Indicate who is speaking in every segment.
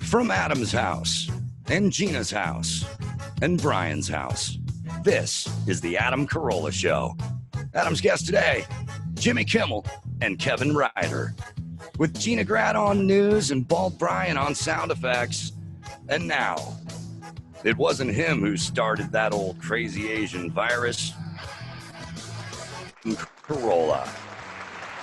Speaker 1: From Adam's house, and Gina's house, and Bryan's house, this is the Adam Carolla Show. Adam's guest today, Jimmy Kimmel and Kevin Ryder. With Gina Grad on news and Bald Bryan on sound effects. And now, it wasn't him who started that old crazy Asian virus. Carolla.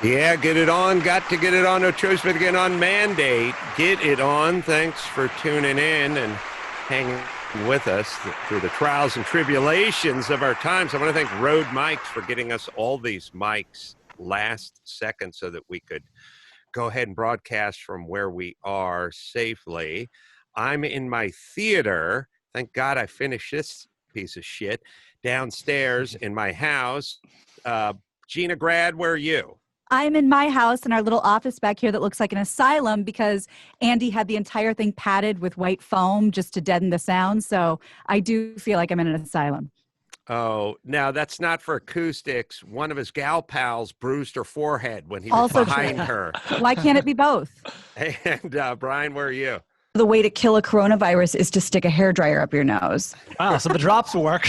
Speaker 2: Yeah, get it on. Got to get it on. No choice but to get on mandate. Get it on. Thanks for tuning in and hanging with us through the trials and tribulations of our times. I want to thank Rode Mics for getting us all these mics last second so that we could go ahead and broadcast from where we are safely. I'm in my theater. Thank God I finished this piece of shit downstairs in my house. Gina Grad, where are you?
Speaker 3: I'm in my house in our little office back here that looks like an asylum because Andy had the entire thing padded with white foam just to deaden the sound. So I do feel like I'm in an asylum.
Speaker 2: Oh, now that's not for acoustics. One of his gal pals bruised her forehead when he was behind her.
Speaker 3: Why can't it be both?
Speaker 2: And Bryan, where are you?
Speaker 4: The way to kill a coronavirus is to stick a hairdryer up your nose.
Speaker 5: Wow, so the drops work.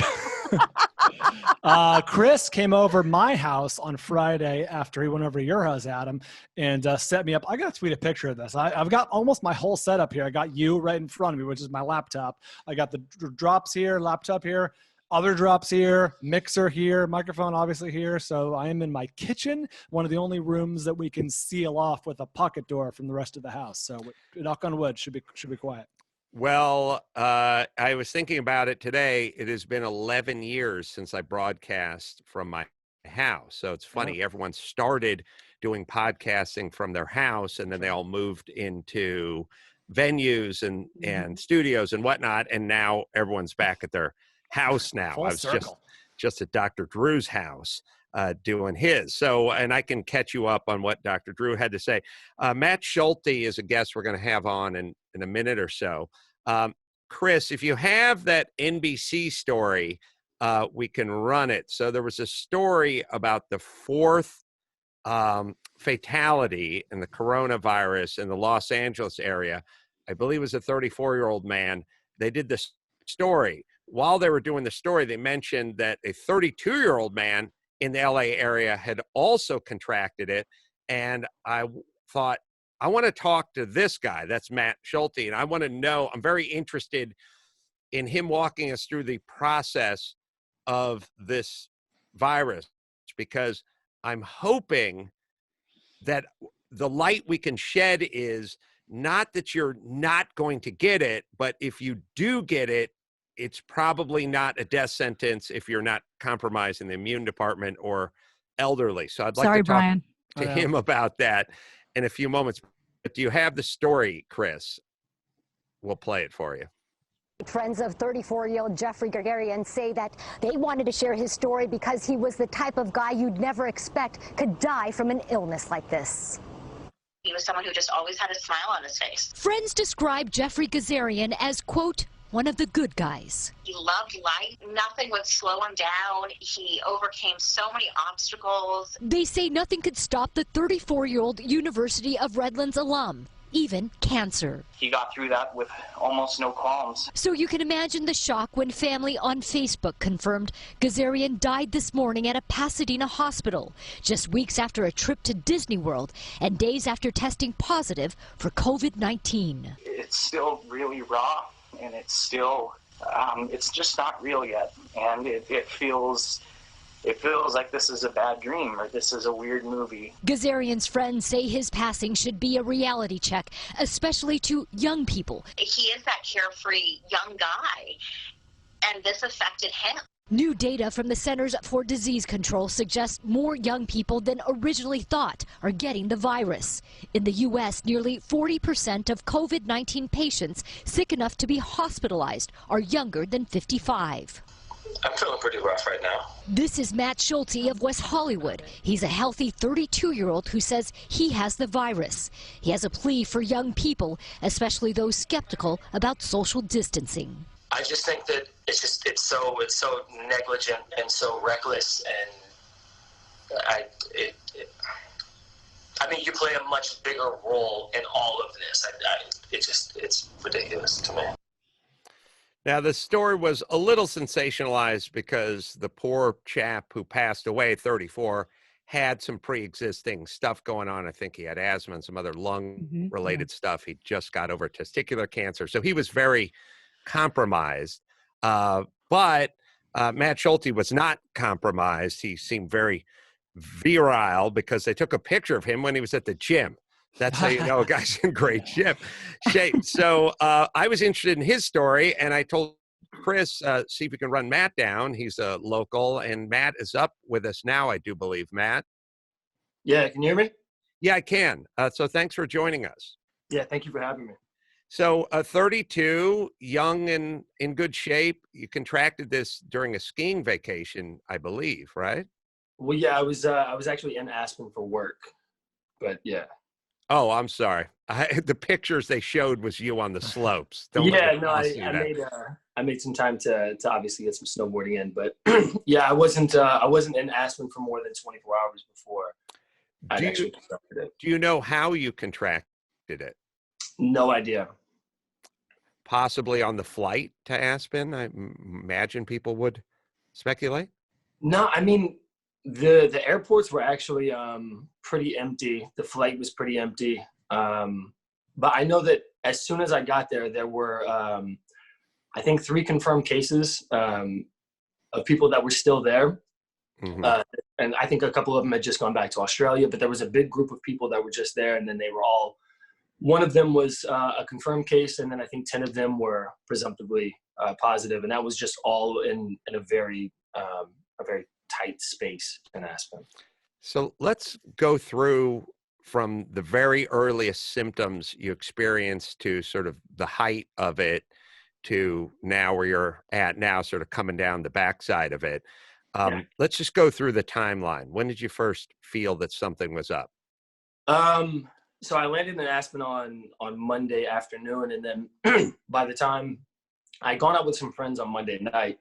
Speaker 5: Chris came over my house on Friday after he went over to your house, Adam, and set me up. I got to tweet a picture of this. I've got almost my whole setup here. I got you right in front of me, which is my laptop. I got the drops here, laptop here, other drops here, mixer here, microphone obviously here. So I am in my kitchen, one of the only rooms that we can seal off with a pocket door from the rest of the house. So knock on wood, should be quiet.
Speaker 2: Well, I was thinking about it today. It has been 11 years since I broadcast from my house. So it's funny. Everyone started doing podcasting from their house, and then they all moved into venues and studios and whatnot. And now everyone's back at their house now.
Speaker 5: Full
Speaker 2: I was
Speaker 5: circle.
Speaker 2: just at Dr. Drew's house doing his. So, and I can catch you up on what Dr. Drew had to say. Matt Schulte is a guest we're going to have on in a minute or so. Chris, if you have that NBC story, we can run it. So there was a story about the fourth fatality in the coronavirus in the Los Angeles area. I believe it was a 34-year-old man. They did this story. While they were doing the story, they mentioned that a 32-year-old man in the LA area had also contracted it. And I thought, I want to talk to this guy. That's Matt Schulte. And I want to know, I'm very interested in him walking us through the process of this virus, because I'm hoping that the light we can shed is not that you're not going to get it, but if you do get it, it's probably not a death sentence if you're not compromising the immune department or elderly. So I'd like to talk
Speaker 3: Bryan.
Speaker 2: to him about that in a few moments. But do you have the story, Chris? We'll play it for you.
Speaker 6: Friends of 34-year-old Jeffrey Gregarian say that they wanted to share his story because he was the type of guy you'd never expect could die from an illness like this.
Speaker 7: He was someone who just always had a smile on his face.
Speaker 8: Friends describe Jeffrey Gregarian as, quote, one of the good guys.
Speaker 7: He loved life. Nothing would slow him down. He overcame so many obstacles.
Speaker 8: They say nothing could stop the 34-year-old University of Redlands alum, even cancer.
Speaker 9: He got through that with almost no qualms.
Speaker 8: So you can imagine the shock when family on Facebook confirmed Gregarian died this morning at a Pasadena hospital, just weeks after a trip to Disney World and days after testing positive for COVID-19.
Speaker 9: It's still really raw, and it's still, it's just not real yet. And it feels like this is a bad dream or this is a weird movie.
Speaker 8: Gregarian's friends say his passing should be a reality check, especially to young people.
Speaker 7: He is that carefree young guy, and this affected him.
Speaker 8: New data from the Centers for Disease Control suggests more young people than originally thought are getting the virus. In the U.S., nearly 40% of COVID-19 patients sick enough to be hospitalized are younger than 55.
Speaker 10: I'm feeling pretty rough right now.
Speaker 8: This is Matt Schulte of West Hollywood. He's a healthy 32-year-old who says he has the virus. He has a plea for young people, especially those skeptical about social distancing.
Speaker 10: I just think that it's so negligent and so reckless, and I mean, you play a much bigger role in all of this. It's ridiculous.
Speaker 2: Now, the story was a little sensationalized because the poor chap who passed away, 34, had some pre-existing stuff going on. I think he had asthma and some other lung-related stuff. He just got over testicular cancer. So he was very compromised. But Matt Schulte was not compromised. He seemed very virile because they took a picture of him when he was at the gym. That's how you know a guy's in great shape. So I was interested in his story, and I told Chris, see if we can run Matt down. He's a local, and Matt is up with us now, I do believe. Matt?
Speaker 11: Yeah, can you hear me?
Speaker 2: Yeah, I can. So thanks for joining us.
Speaker 11: Yeah, thank you for having me.
Speaker 2: So 32, young and in good shape. You contracted this during a skiing vacation, I believe, right?
Speaker 11: Well, yeah, I was actually in Aspen for work, but yeah.
Speaker 2: Oh, I'm sorry. The pictures they showed was you on the slopes.
Speaker 11: I made some time to obviously get some snowboarding in, but yeah, I wasn't in Aspen for more than 24 hours before I actually contracted it.
Speaker 2: Do you know how you contracted it?
Speaker 11: No idea.
Speaker 2: Possibly on the flight to Aspen, I imagine people would speculate.
Speaker 11: No, I mean, the airports were actually pretty empty. The flight was pretty empty. But I know that as soon as I got there, there were, I think, 3 confirmed cases of people that were still there. And I think a couple of them had just gone back to Australia, but there was a big group of people that were just there. And then they were all, one of them was a confirmed case. And then I think 10 of them were presumptively positive. And that was just all in a very tight space in Aspen.
Speaker 2: So let's go through from the very earliest symptoms you experienced to sort of the height of it to now where you're at now, sort of coming down the backside of it. Let's just go through the timeline. When did you first feel that something was up?
Speaker 11: So I landed in Aspen on Monday afternoon, and then by the time I'd gone out with some friends on Monday night,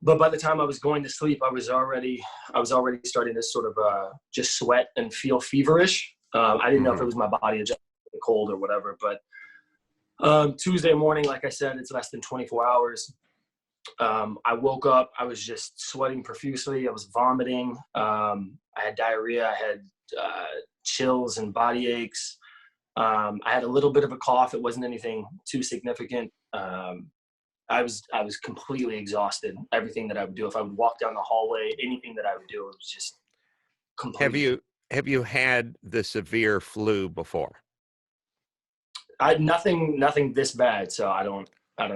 Speaker 11: but by the time I was going to sleep, I was already starting to sort of just sweat and feel feverish. I didn't know if it was my body adjusting to the cold or whatever, but Tuesday morning, like I said, it's less than 24 hours. I woke up, I was just sweating profusely. I was vomiting. I had diarrhea. I had chills and body aches. I had a little bit of a cough. It wasn't anything too significant. I was completely exhausted. Everything that I would do, if I would walk down the hallway, anything that I would do, it was just completely.
Speaker 2: Have you had the severe flu before?
Speaker 11: Nothing this bad. So I don't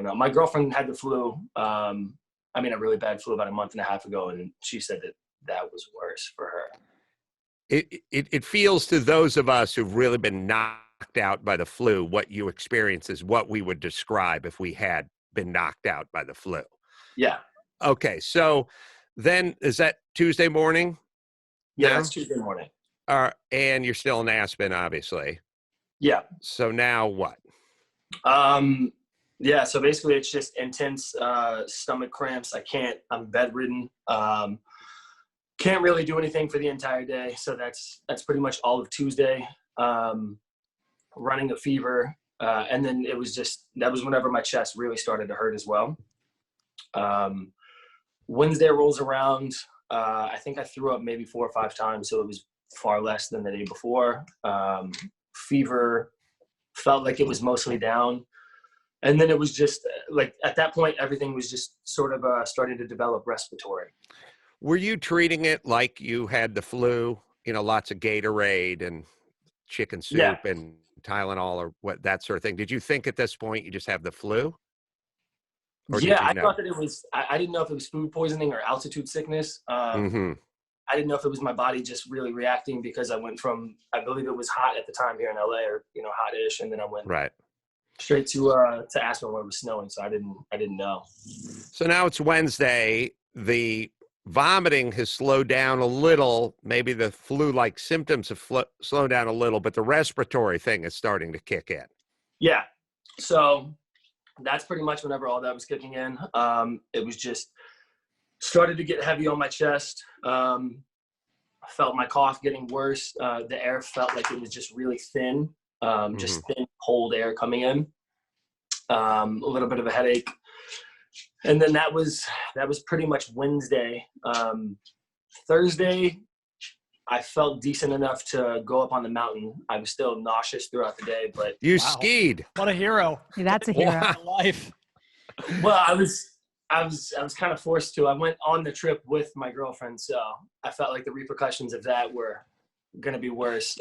Speaker 11: know. My girlfriend had the flu. A really bad flu about a month and a half ago, and she said that was worse for her.
Speaker 2: It feels to those of us who've really been knocked out by the flu, what you experience is what we would describe if we had been knocked out by the flu.
Speaker 11: Yeah.
Speaker 2: Okay. So then is that Tuesday morning?
Speaker 11: Yeah, that's Tuesday morning.
Speaker 2: And you're still in Aspen, obviously.
Speaker 11: Yeah.
Speaker 2: So now what?
Speaker 11: Yeah. So basically it's just intense stomach cramps. I'm bedridden. Can't really do anything for the entire day. So that's pretty much all of Tuesday. Running a fever. And then that was whenever my chest really started to hurt as well. Wednesday rolls around. I think I threw up maybe 4 or 5 times. So it was far less than the day before. Fever felt like it was mostly down. And then it was just like, at that point, everything was just sort of starting to develop respiratory.
Speaker 2: Were you treating it like you had the flu, lots of Gatorade and chicken soup and Tylenol or that sort of thing? Did you think at this point you just have the flu?
Speaker 11: I thought that it was, I didn't know if it was food poisoning or altitude sickness. I didn't know if it was my body just really reacting because I went from, I believe it was hot at the time here in LA, or, hot-ish. And then I went straight to Aspen where it was snowing. So I didn't know.
Speaker 2: So now it's Wednesday. The vomiting has slowed down a little. Maybe the flu-like symptoms have slowed down a little, but the respiratory thing is starting to kick in.
Speaker 11: Yeah. So that's pretty much whenever all that was kicking in. It was just started to get heavy on my chest. I felt my cough getting worse. The air felt like it was just really thin, just thin, cold air coming in. A little bit of a headache. And then that was pretty much Wednesday. Thursday, I felt decent enough to go up on the mountain. I was still nauseous throughout the day, but
Speaker 2: you skied.
Speaker 5: What a hero!
Speaker 3: Yeah, that's a hero.
Speaker 2: Wow.
Speaker 5: Life.
Speaker 11: Well, I was kind of forced to. I went on the trip with my girlfriend, so I felt like the repercussions of that were going to be worse.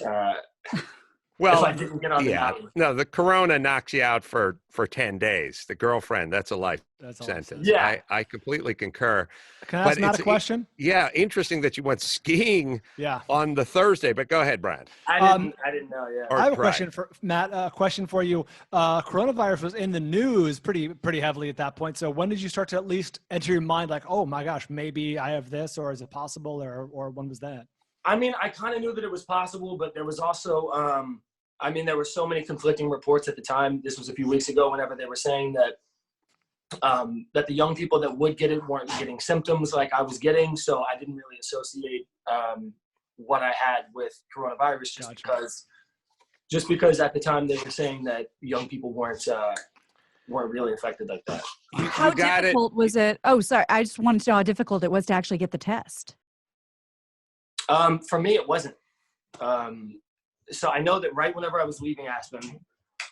Speaker 2: Well,
Speaker 11: if I didn't get on the mountain.
Speaker 2: No, the corona knocks you out for 10 days. The girlfriend, that's a life sentence.
Speaker 11: Yeah.
Speaker 2: I completely concur.
Speaker 5: Can I ask Matt a question?
Speaker 2: Yeah, interesting that you went skiing on the Thursday, but go ahead, Brian.
Speaker 11: I didn't know, yeah.
Speaker 5: I have a question for Matt, a question for you. Coronavirus was in the news pretty heavily at that point. So when did you start to at least enter your mind like, oh my gosh, maybe I have this, or is it possible, or when was that?
Speaker 11: I mean, I kind of knew that it was possible, but there was also, there were so many conflicting reports at the time. This was a few weeks ago whenever they were saying that that the young people that would get it weren't getting symptoms like I was getting. So I didn't really associate what I had with coronavirus just because at the time they were saying that young people weren't really affected like that.
Speaker 3: How difficult was it? Oh, sorry. I just wanted to know how difficult it was to actually get the test.
Speaker 11: For me, it wasn't. So I know that right whenever I was leaving Aspen,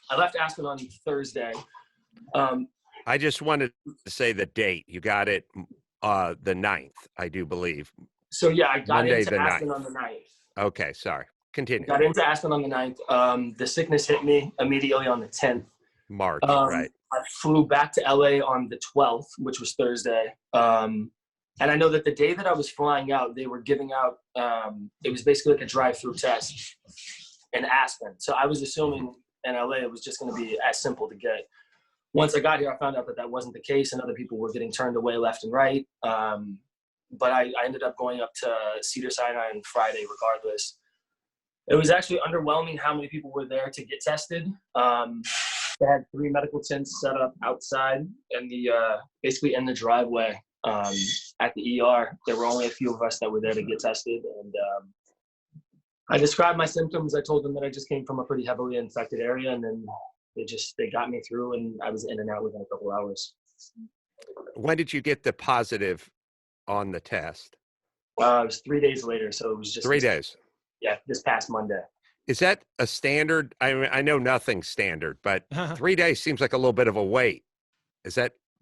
Speaker 11: I left Aspen on Thursday.
Speaker 2: I just wanted to say the date. You got it the 9th, I do believe.
Speaker 11: So yeah, I got
Speaker 2: Monday,
Speaker 11: into
Speaker 2: the
Speaker 11: Aspen
Speaker 2: 9th.
Speaker 11: on the 9th.
Speaker 2: Okay, sorry. Continue.
Speaker 11: Got into Aspen on the 9th. The sickness hit me immediately on the 10th.
Speaker 2: March, right.
Speaker 11: I flew back to LA on the 12th, which was Thursday. And I know that the day that I was flying out, they were giving out, it was basically like a drive-through test in Aspen. So I was assuming in LA it was just going to be as simple to get. Once I got here, I found out that that wasn't the case, and other people were getting turned away left and right. But I ended up going up to Cedars-Sinai on Friday regardless. It was actually underwhelming how many people were there to get tested. They had 3 medical tents set up outside and basically in the driveway. At the ER, there were only a few of us that were there to get tested, and I described my symptoms. I told them that I just came from a pretty heavily infected area, and then they got me through, and I was in and out within a couple hours.
Speaker 2: When did you get the positive on the test?
Speaker 11: It was 3 days later, so it was just
Speaker 2: 3 days.
Speaker 11: Yeah, this past Monday.
Speaker 2: Is that a standard? I mean, I know nothing's standard, but 3 days seems like a little bit of a wait.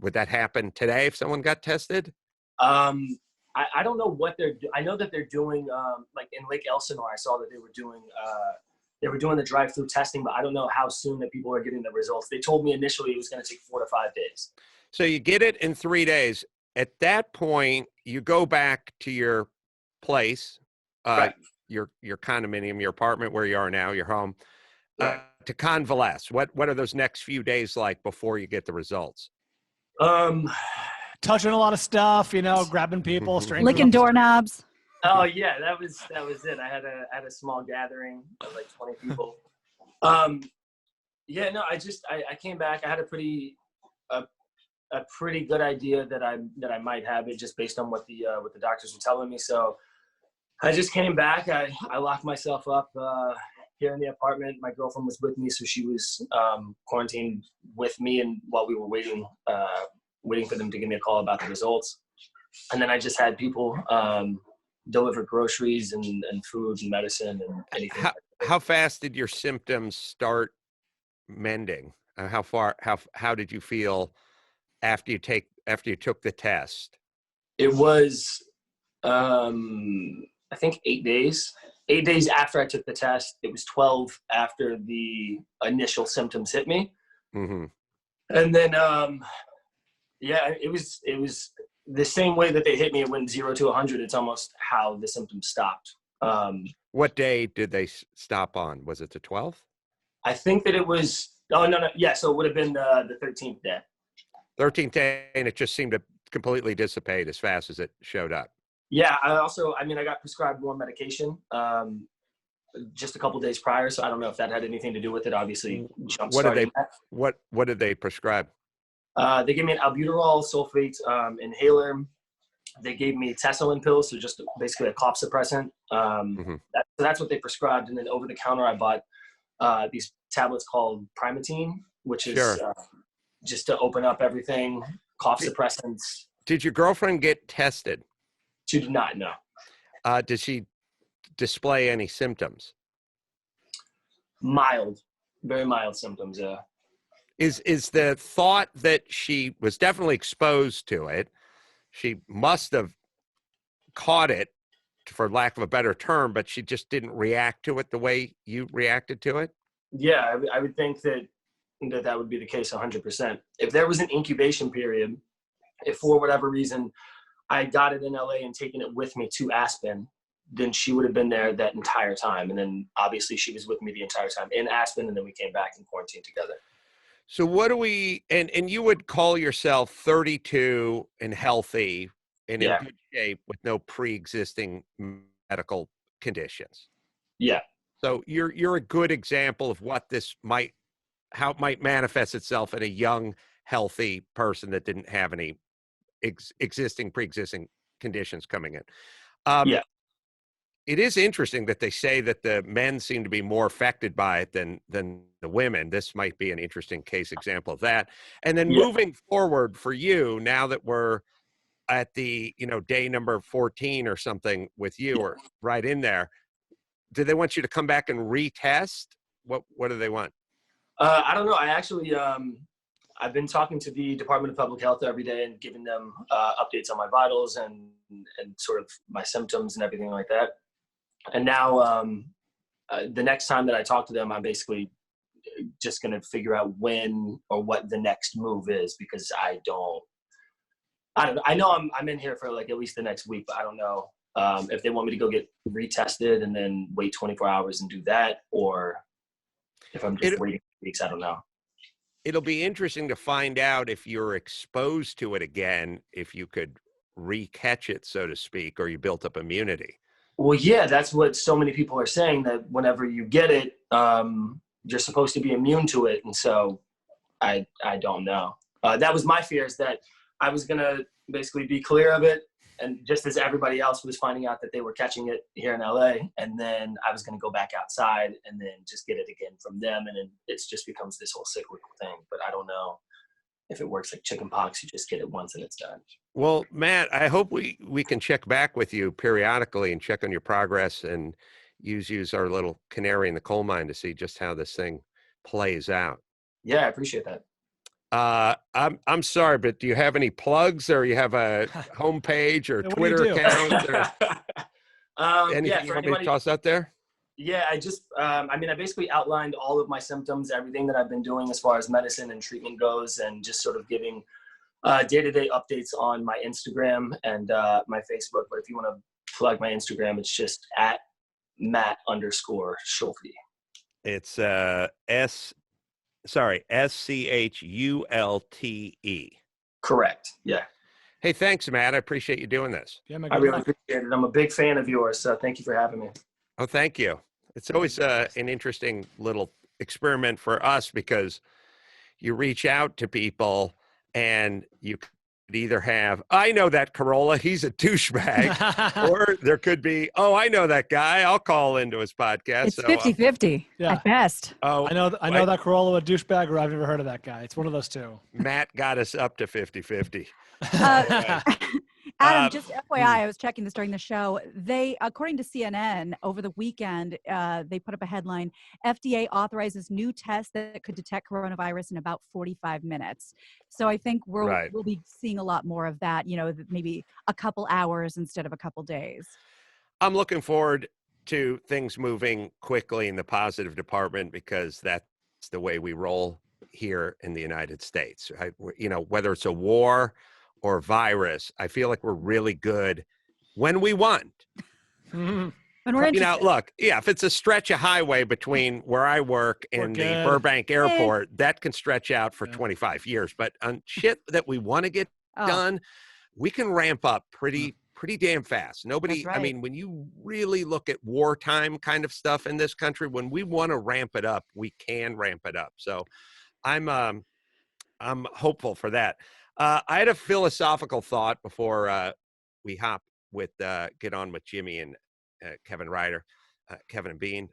Speaker 2: Would that happen today if someone got tested?
Speaker 11: I don't know what I know that they're doing, like in Lake Elsinore, I saw that they were doing the drive-through testing, but I don't know how soon that people are getting the results. They told me initially it was going to take 4 to 5 days.
Speaker 2: So you get it in 3 days. At that point, you go back to your place,
Speaker 11: Right.
Speaker 2: your condominium, your apartment where you are now, your home,
Speaker 11: Right.
Speaker 2: To convalesce. What are those next few days like before you get the results?
Speaker 5: Touching a lot of stuff, grabbing people,
Speaker 3: licking doorknobs.
Speaker 11: Oh yeah, that was it. I had a small gathering of like 20 people. Yeah, no, I came back. I had a pretty good idea that I might have it just based on what the doctors were telling me. So I just came back. I locked myself up here in the apartment. My girlfriend was with me, so she was quarantined with me, and while we were waiting for them to give me a call about the results. And then I just had people deliver groceries and food and medicine and anything.
Speaker 2: How fast did your symptoms start mending? How did you feel after you took the test?
Speaker 11: It was I think 8 days. 8 days after I took the test. It was 12 after the initial symptoms hit me.
Speaker 2: Mm-hmm.
Speaker 11: And then it was the same way that they hit me. It went 0 to 100. It's almost how the symptoms stopped.
Speaker 2: What day did they stop on? Was it the 12th?
Speaker 11: I think that it was. Oh no. Yeah, so it would have been the 13th day.
Speaker 2: 13th day, and it just seemed to completely dissipate as fast as it showed up.
Speaker 11: Yeah, I got prescribed more medication just a couple days prior, so I don't know if that had anything to do with it. Obviously,
Speaker 2: what did they prescribe?
Speaker 11: They gave me an albuterol sulfate inhaler. They gave me Tessalin pills, so just basically a cough suppressant. That's what they prescribed, and then over the counter I bought these tablets called Primatene, which is just to open up everything cough suppressants.
Speaker 2: Did your girlfriend get tested?
Speaker 11: She did not, no.
Speaker 2: Did she display any symptoms?
Speaker 11: Mild, very mild symptoms, yeah.
Speaker 2: Is the thought that she was definitely exposed to it, she must have caught it, for lack of a better term, but she just didn't react to it the way you reacted to it?
Speaker 11: Yeah, I would think that would be the case 100%. If there was an incubation period, if for whatever reason I got it in LA and taken it with me to Aspen, then she would have been there that entire time. And then obviously she was with me the entire time in Aspen, and then we came back and quarantined together.
Speaker 2: So what do we, and you would call yourself 32 and healthy and in good shape with no pre-existing medical conditions.
Speaker 11: Yeah.
Speaker 2: So you're a good example of what this how it might manifest itself in a young, healthy person that didn't have any pre-existing conditions coming in. It is interesting that they say that the men seem to be more affected by it than the women. This might be an interesting case example of that. And then moving forward for you, now that we're at the, day number 14 or something with you, or right in there, do they want you to come back and retest? What do they want?
Speaker 11: I don't know. I actually, I've been talking to the Department of Public Health every day and giving them updates on my vitals and sort of my symptoms and everything like that. And now the next time that I talk to them, I'm basically just going to figure out when or what the next move is, because I don't know. I know I'm in here for like at least the next week, but I don't know if they want me to go get retested and then wait 24 hours and do that, or if I'm just waiting weeks. I don't know.
Speaker 2: It'll be interesting to find out if you're exposed to it again, if you could re-catch it, so to speak, or you built up immunity.
Speaker 11: Well, yeah, that's what so many people are saying, that whenever you get it, you're supposed to be immune to it. And so I don't know. That was my fear, is that I was going to basically be clear of it. And just as everybody else was finding out that they were catching it here in LA, and then I was going to go back outside and then just get it again from them. And then it just becomes this whole cyclical thing. But I don't know if it works like chicken pox. You just get it once and it's done.
Speaker 2: Well, Matt, I hope we can check back with you periodically and check on your progress and use our little canary in the coal mine to see just how this thing plays out.
Speaker 11: Yeah, I appreciate that.
Speaker 2: I'm sorry, but do you have any plugs, or you have a homepage or Twitter account? Or anything you want me to toss out there?
Speaker 11: Yeah, I just, I basically outlined all of my symptoms, everything that I've been doing as far as medicine and treatment goes, and just sort of giving day-to-day updates on my Instagram and my Facebook. But if you want to plug my Instagram, it's just at Matt_Schulte. It's
Speaker 2: SCHULTE.
Speaker 11: Correct. Yeah.
Speaker 2: Hey, thanks, Matt. I appreciate you doing this.
Speaker 11: Yeah, I really appreciate it. I'm a big fan of yours, so thank you for having me.
Speaker 2: Oh, thank you. It's always an interesting little experiment for us, because you reach out to people and you could either have, I know that Carolla, he's a douchebag, or there could be, I know that guy, I'll call into his podcast.
Speaker 3: It's 50-50 at best.
Speaker 5: Oh, I know that Carolla, a douchebag, or I've never heard of that guy. It's one of those two.
Speaker 2: Matt got us up to 50-50.
Speaker 3: Adam, just FYI, I was checking this during the show. They, according to CNN, over the weekend, they put up a headline: FDA authorizes new tests that could detect coronavirus in about 45 minutes. So I think we'll be seeing a lot more of that, maybe a couple hours instead of a couple days.
Speaker 2: I'm looking forward to things moving quickly in the positive department, because that's the way we roll here in the United States. Whether it's a war or virus, I feel like we're really good when we want.
Speaker 3: When we're
Speaker 2: look, if it's a stretch of highway between where I work and the Burbank airport, that can stretch out for 25 years. But on shit that we want to get done, we can ramp up pretty damn fast. Nobody, right. When you really look at wartime kind of stuff in this country, when we want to ramp it up, we can ramp it up. So I'm hopeful for that. I had a philosophical thought before we get on with Jimmy and Kevin Ryder, Kevin and Bean.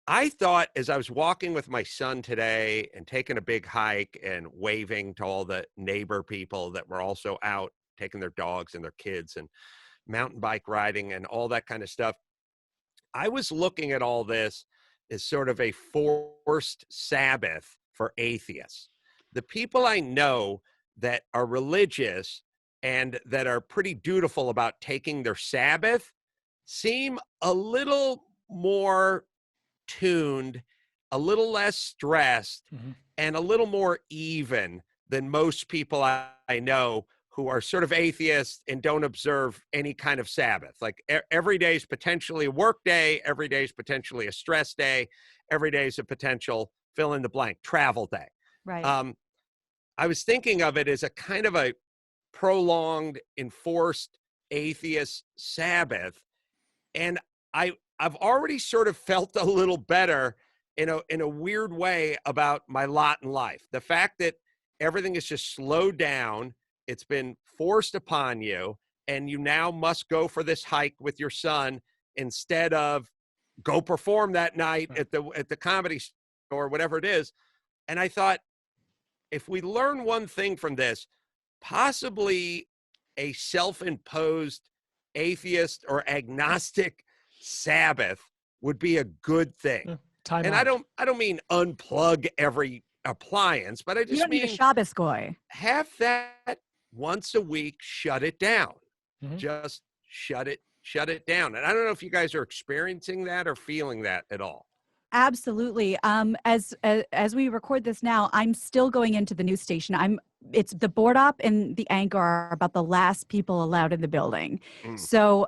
Speaker 2: I thought as I was walking with my son today and taking a big hike and waving to all the neighbor people that were also out taking their dogs and their kids and mountain bike riding and all that kind of stuff, I was looking at all this as sort of a forced Sabbath for atheists. The people I know that are religious and that are pretty dutiful about taking their Sabbath seem a little more tuned, a little less stressed, and a little more even than most people I know who are sort of atheists and don't observe any kind of Sabbath. Like every day is potentially a work day, every day is potentially a stress day, every day is a potential fill in the blank travel day.
Speaker 3: Right.
Speaker 2: I was thinking of it as a kind of a prolonged, enforced atheist Sabbath, and I've already sort of felt a little better in a weird way about my lot in life. The fact that everything is just slowed down, it's been forced upon you, and you now must go for this hike with your son instead of go perform that night at the comedy store, whatever it is. And I thought, if we learn one thing from this, possibly a self-imposed atheist or agnostic Sabbath would be a good thing. And I don't mean unplug every appliance, but I just
Speaker 3: You don't
Speaker 2: mean
Speaker 3: need a Shabbos goy.
Speaker 2: have that once a week, shut it down. Just shut it down. And I don't know if you guys are experiencing that or feeling that at all.
Speaker 3: Absolutely. As we record this now, I'm still going into the news station. It's the board op and the anchor are about the last people allowed in the building. So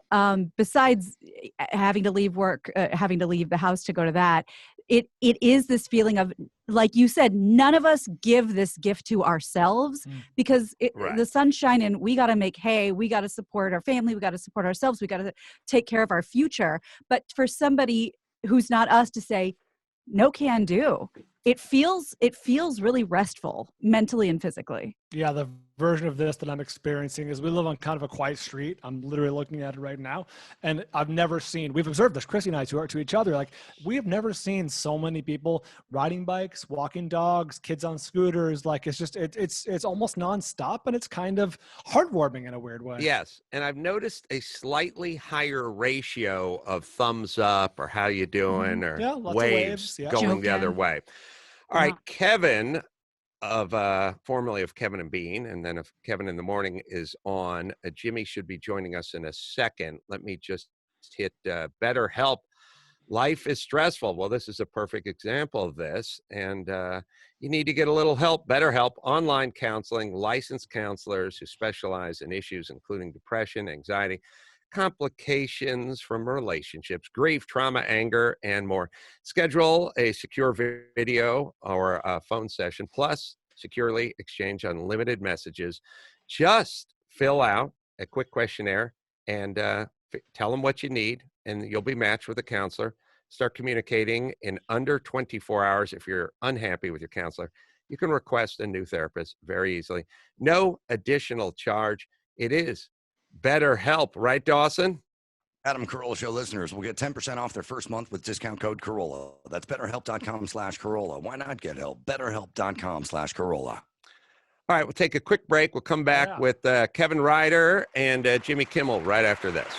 Speaker 3: besides having to leave work, having to leave the house to go to that, it is this feeling of, like you said, none of us give this gift to ourselves because the sun's shining. We got to make hay. We got to support our family. We got to support ourselves. We got to take care of our future. But for somebody who's not us to say, no can do, it feels really restful mentally and physically.
Speaker 5: Yeah, the version of this that I'm experiencing is we live on kind of a quiet street. I'm literally looking at it right now. And we've observed this, Chrissy and I, to each other, like we have never seen so many people riding bikes, walking dogs, kids on scooters. Like it's almost nonstop, and it's kind of heartwarming in a weird way.
Speaker 2: Yes. And I've noticed a slightly higher ratio of thumbs up or how you doing or waves going the other way. All right, Kevin formerly of Kevin and Bean, and then if Kevin in the Morning is on, Jimmy should be joining us in a second. Let me just hit BetterHelp. Life is stressful. Well, this is a perfect example of this, and you need to get a little help. BetterHelp, online counseling, licensed counselors who specialize in issues including depression, anxiety, complications from relationships, grief, trauma, anger, and more. Schedule a secure video or a phone session, plus securely exchange unlimited messages. Just fill out a quick questionnaire and tell them what you need, and you'll be matched with a counselor. Start communicating in under 24 hours. If you're unhappy with your counselor, you can request a new therapist very easily. No additional charge. It is BetterHelp, right, Dawson?
Speaker 1: Adam Carolla Show listeners will get 10% off their first month with discount code Carolla. That's BetterHelp.com/Carolla. Why not get help? BetterHelp.com/Carolla.
Speaker 2: All right, we'll take a quick break. We'll come back with Kevin Ryder and Jimmy Kimmel right after this.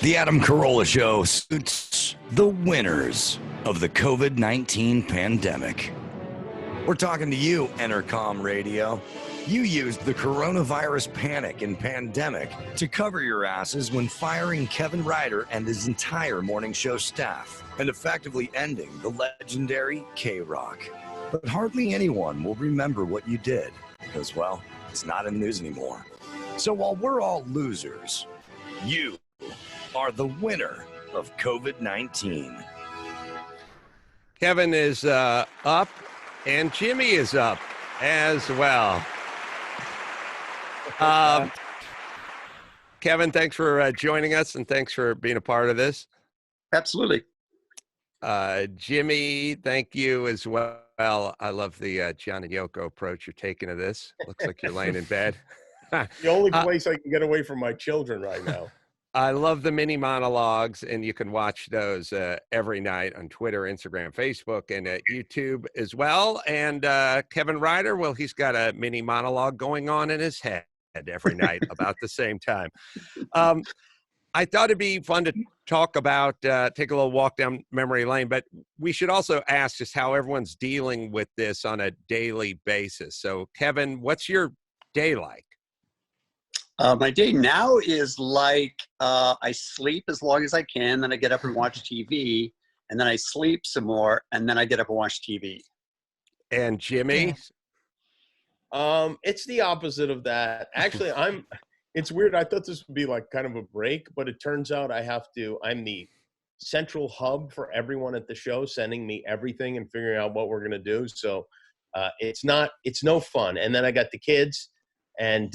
Speaker 1: The Adam Carolla Show suits the winners of the COVID-19 pandemic. We're talking to you, Entercom Radio. You used the coronavirus panic and pandemic to cover your asses when firing Kevin Ryder and his entire morning show staff and effectively ending the legendary KROQ. But hardly anyone will remember what you did because, well, it's not in the news anymore. So while we're all losers, you are the winner of COVID-19.
Speaker 2: Kevin is up and Jimmy is up as well. Kevin, thanks for joining us and thanks for being a part of this.
Speaker 12: Absolutely.
Speaker 2: Jimmy, thank you as well. I love the John and Yoko approach you're taking to this. Looks like you're laying in bed.
Speaker 12: The only place I can get away from my children right now.
Speaker 2: I love the mini monologues, and you can watch those every night on Twitter, Instagram, Facebook, and YouTube as well. And Kevin Ryder, well, he's got a mini monologue going on in his head every night about the same time. I thought it'd be fun to talk about, take a little walk down memory lane, but we should also ask just how everyone's dealing with this on a daily basis. So, Kevin, what's your day like?
Speaker 12: My day now is like I sleep as long as I can, then I get up and watch TV, and then I sleep some more, and then I get up and watch TV.
Speaker 2: And Jimmy?
Speaker 13: It's the opposite of that. Actually, it's weird. I thought this would be like kind of a break, but it turns out I'm the central hub for everyone at the show, sending me everything and figuring out what we're going to do. So it's no fun. And then I got the kids and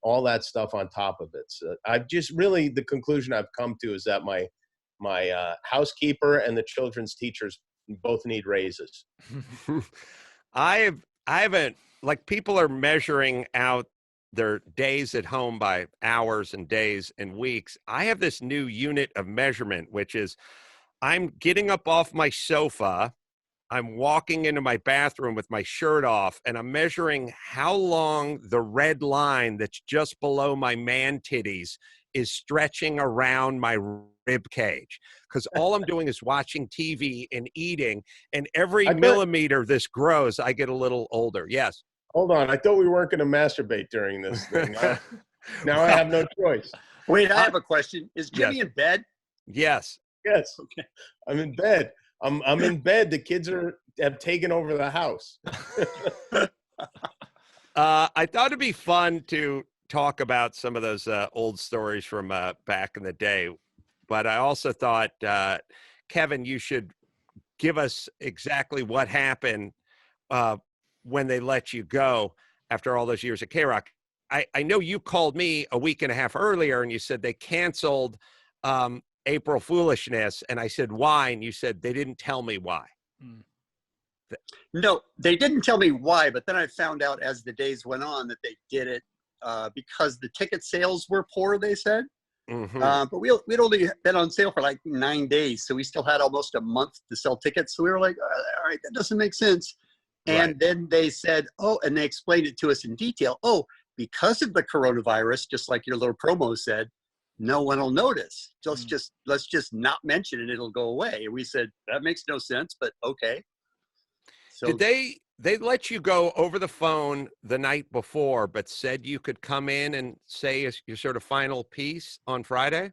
Speaker 13: all that stuff on top of it. So I've just really, the conclusion I've come to is that my housekeeper and the children's teachers both need raises.
Speaker 2: I haven't, like, people are measuring out their days at home by hours and days and weeks. I have this new unit of measurement, which is I'm getting up off my sofa, I'm walking into my bathroom with my shirt off, and I'm measuring how long the red line that's just below my man titties is stretching around my rib cage. Because all I'm doing is watching TV and eating, and every millimeter this grows, I get a little older. Yes.
Speaker 13: Hold on. I thought we weren't going to masturbate during this thing. Now I have no choice.
Speaker 12: Wait, I have a question. Is Jimmy in bed?
Speaker 2: Yes.
Speaker 13: Yes. Okay. I'm in bed. I'm in bed. The kids have taken over the house.
Speaker 2: I thought it'd be fun to talk about some of those old stories from back in the day, but I also thought, Kevin, you should give us exactly what happened when they let you go after all those years at KROQ. I know you called me a week and a half earlier and you said they canceled April Foolishness, and I said, why? And you said they didn't tell me why.
Speaker 12: No, they didn't tell me why, but then I found out as the days went on that they did it because the ticket sales were poor, they said.
Speaker 2: Mm-hmm.
Speaker 12: But we'd only been on sale for like 9 days, so we still had almost a month to sell tickets. So we were like, all right, that doesn't make sense. And then they said, and they explained it to us in detail. Because of the coronavirus, just like your little promo said, no one will notice. Let's just not mention it. It'll go away. And we said, that makes no sense, but okay. So
Speaker 2: did they let you go over the phone the night before, but said you could come in and say your sort of final piece on Friday?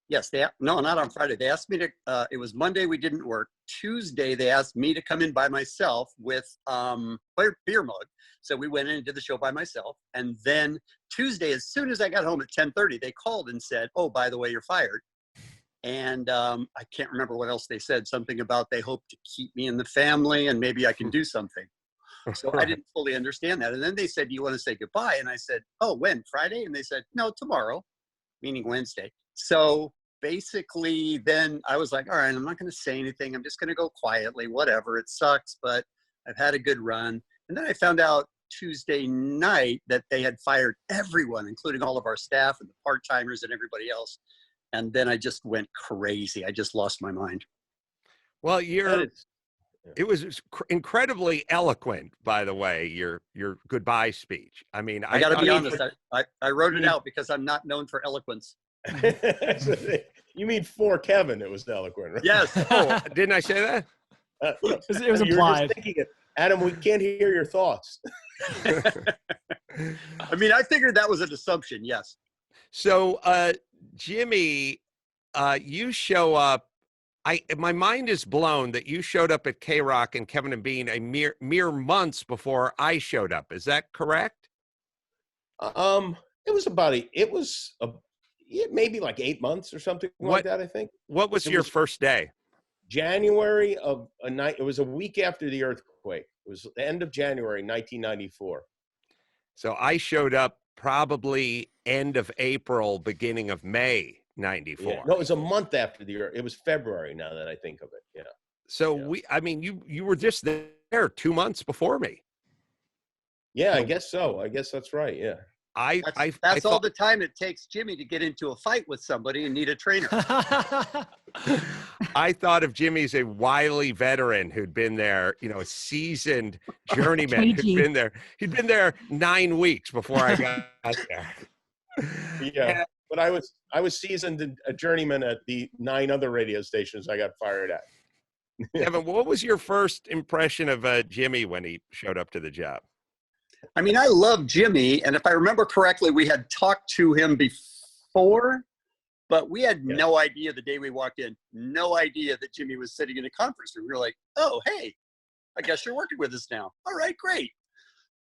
Speaker 12: Yes, no, not on Friday. They asked me to, it was Monday, we didn't work. Tuesday, they asked me to come in by myself with beer mug. So we went in and did the show by myself. And then Tuesday, as soon as I got home at 10:30, they called and said, by the way, you're fired. And I can't remember what else they said, something about they hope to keep me in the family and maybe I can do something. So I didn't fully understand that. And then they said, do you want to say goodbye? And I said, when? Friday? And they said, no, tomorrow, meaning Wednesday. So basically then I was like, all right, I'm not going to say anything. I'm just going to go quietly, whatever. It sucks, but I've had a good run. And then I found out Tuesday night that they had fired everyone, including all of our staff and the part-timers and everybody else. And then I just went crazy. I just lost my mind.
Speaker 2: Well, it was incredibly eloquent, by the way, your goodbye speech. I mean,
Speaker 12: I got to be honest. I wrote it out because I'm not known for eloquence.
Speaker 13: You mean for Kevin, it was eloquent, right?
Speaker 12: Yes.
Speaker 2: Didn't I say that?
Speaker 5: It was implied.
Speaker 13: Thinking it. Adam, we can't hear your thoughts.
Speaker 12: I mean, I figured that was an assumption, yes.
Speaker 2: So, Jimmy, you show up. My mind is blown that you showed up at KROQ and Kevin and Bean a mere months before I showed up. Is that correct?
Speaker 13: It was maybe like 8 months or something like that, I think.
Speaker 2: What was your first day?
Speaker 13: January of a night. It was a week after the earthquake. It was the end of January, 1994.
Speaker 2: So I showed up probably end of April, beginning of May, 94.
Speaker 13: Yeah. No, it was a month after it was February, now that I think of it. Yeah.
Speaker 2: So you were just there 2 months before me.
Speaker 13: Yeah, I guess so. I guess that's right. Yeah.
Speaker 12: That's all the time it takes Jimmy to get into a fight with somebody and need a trainer.
Speaker 2: I thought of Jimmy as a wily veteran who'd been there, a seasoned journeyman who'd been there. He'd been there 9 weeks before I got there.
Speaker 13: Yeah, but I was seasoned a journeyman at the 9 other radio stations I got fired at.
Speaker 2: Kevin, what was your first impression of Jimmy when he showed up to the job?
Speaker 12: I mean, I love Jimmy, and if I remember correctly, we had talked to him before, but we had no idea the day we walked in, no idea that Jimmy was sitting in a conference room. We were like, oh, hey, I guess you're working with us now. All right, great.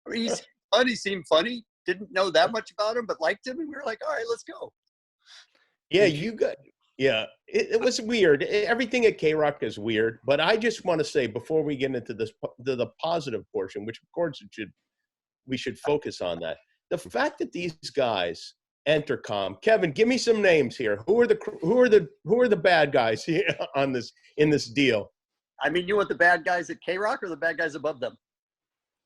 Speaker 12: I mean, he's fun. He seemed funny. Didn't know that much about him, but liked him, and we were like, all right, let's go.
Speaker 13: Yeah, it was weird. Everything at KROQ is weird, but I just want to say before we get into the positive portion, which of course we should focus on that. The fact that these guys Entercom, Kevin, give me some names here. Who are the bad guys here in this deal?
Speaker 12: I mean, you want the bad guys at KROQ or the bad guys above them?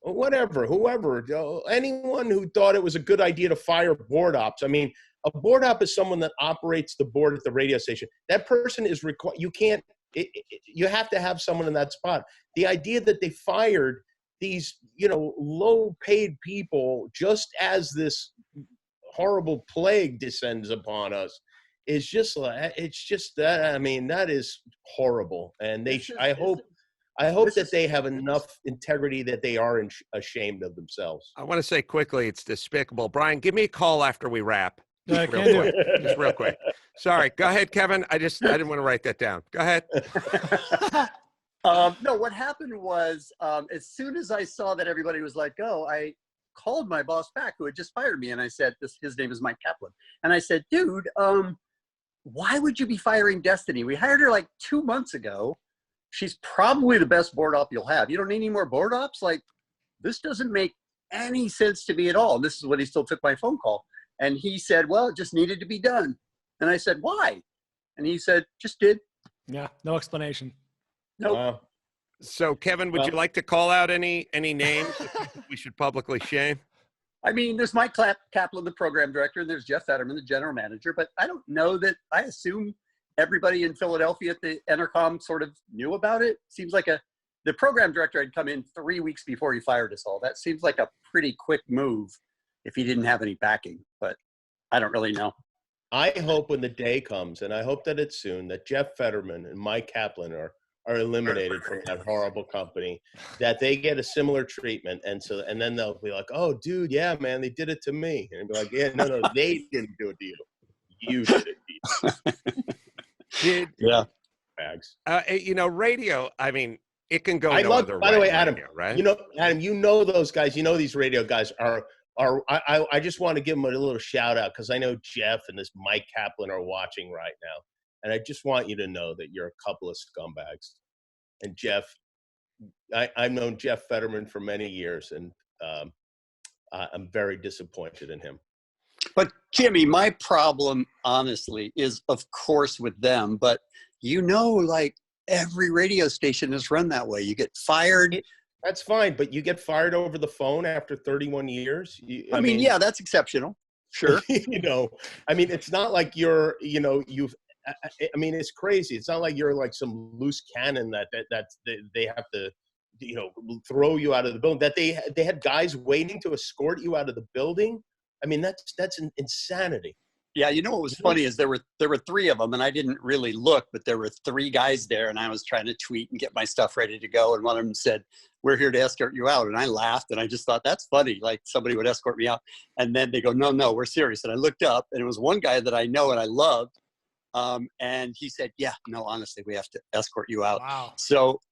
Speaker 13: Whatever, whoever, anyone who thought it was a good idea to fire board ops. I mean, a board op is someone that operates the board at the radio station. That person is required. You have to have someone in that spot. The idea that they fired these, low-paid people just as this horrible plague descends upon us is just like, it's just that. I mean, that is horrible. And I hope that they have enough integrity that they are ashamed of themselves.
Speaker 2: I want to say quickly, it's despicable. Brian, give me a call after we wrap.
Speaker 5: Just
Speaker 2: real quick. Sorry. Go ahead, Kevin. I didn't want to write that down. Go ahead.
Speaker 12: No, what happened was as soon as I saw that everybody was let go, I called my boss back who had just fired me. And I said, his name is Mike Kaplan. And I said, dude, why would you be firing Destiny? We hired her like 2 months ago. She's probably the best board op you'll have. You don't need any more board ops? Like, this doesn't make any sense to me at all. And this is when he still took my phone call. And he said, well, it just needed to be done. And I said, why? And he said, just did.
Speaker 5: Yeah, no explanation.
Speaker 12: Nope.
Speaker 13: Wow.
Speaker 2: So, Kevin, would you like to call out any names we should publicly shame?
Speaker 12: I mean, there's Mike Kaplan, the program director, and there's Jeff Fetterman, the general manager. But I don't know that – I assume everybody in Philadelphia at the Entercom sort of knew about it. Seems like the program director had come in 3 weeks before he fired us all. That seems like a pretty quick move if he didn't have any backing. But I don't really know.
Speaker 13: I hope when the day comes, and I hope that it's soon, that Jeff Fetterman and Mike Kaplan are eliminated from that horrible company, that they get a similar treatment. And then they'll be like, oh, dude, yeah, man, they did it to me. And be like, yeah, no, they didn't do it to you. You did it.
Speaker 2: Yeah.
Speaker 13: Bags.
Speaker 2: Radio, I mean, it can go
Speaker 13: by the way, Adam,
Speaker 2: radio, right?
Speaker 13: Adam, those guys, these radio guys I just want to give them a little shout out because I know Jeff and this Mike Kaplan are watching right now. And I just want you to know that you're a couple of scumbags. And Jeff, I've known Jeff Fetterman for many years, and I'm very disappointed in him.
Speaker 12: But Jimmy, my problem, honestly, is of course with them. But like every radio station is run that way. You get fired.
Speaker 13: That's fine, but you get fired over the phone after 31 years.
Speaker 12: I mean, yeah, that's exceptional. Sure.
Speaker 13: I mean, it's not like it's crazy. It's not like you're like some loose cannon that they have to, throw you out of the building. That they had guys waiting to escort you out of the building. I mean, that's insanity.
Speaker 12: Yeah, what was funny is there were 3 of them, and I didn't really look, but there were 3 guys there, and I was trying to tweet and get my stuff ready to go, and one of them said, "We're here to escort you out," and I laughed, and I just thought that's funny, like somebody would escort me out, and then they go, "No, we're serious," and I looked up, and it was one guy that I know and I loved, and he said, "Yeah, no, honestly, we have to escort you out."
Speaker 5: Wow.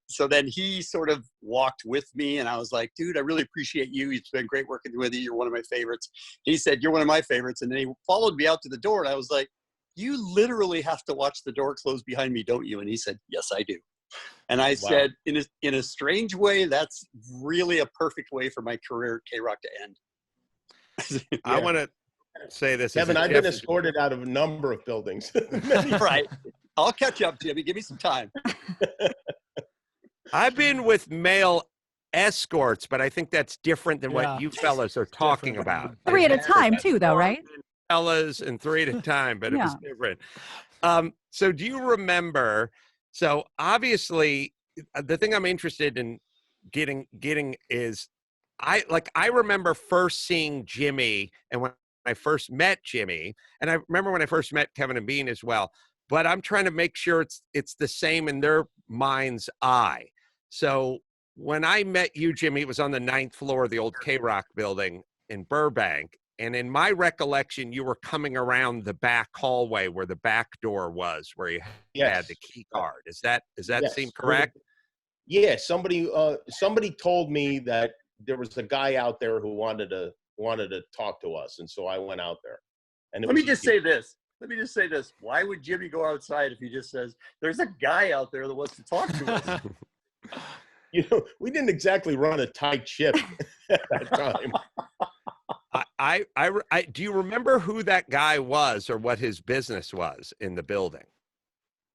Speaker 12: So then he sort of walked with me, and I was like, dude, I really appreciate you. It's been great working with you. You're one of my favorites. He said, you're one of my favorites. And then he followed me out to the door, and I was like, you literally have to watch the door close behind me, don't you? And he said, yes, I do. And I said, in a strange way, that's really a perfect way for my career at KROQ to end.
Speaker 2: Yeah. I want to say this.
Speaker 13: Kevin, I've been escorted out of a number of buildings.
Speaker 12: Right. I'll catch up, Jimmy. Give me some time.
Speaker 2: I've been with male escorts, but I think that's different than what you fellas are talking about.
Speaker 3: 3 at a time too, though, right?
Speaker 2: Fellas and 3 at a time, but it was
Speaker 3: Yeah.
Speaker 2: different. So do you remember, so obviously the thing I'm interested in getting is I remember first seeing Jimmy, and when I first met Jimmy, and I remember when I first met Kevin and Bean as well, but I'm trying to make sure it's the same in their mind's eye. So when I met you, Jimmy, it was on the 9th floor of the old KROQ building in Burbank. And in my recollection, you were coming around the back hallway where the back door was, where you had the key card. Does that seem correct?
Speaker 13: Yeah, somebody told me that there was a guy out there who wanted to talk to us, and so I went out there. And
Speaker 12: Let me just say this. Why would Jimmy go outside if he just says, there's a guy out there that wants to talk to us?
Speaker 13: You know, we didn't exactly run a tight ship at that time.
Speaker 2: Do you remember who that guy was or what his business was in the building?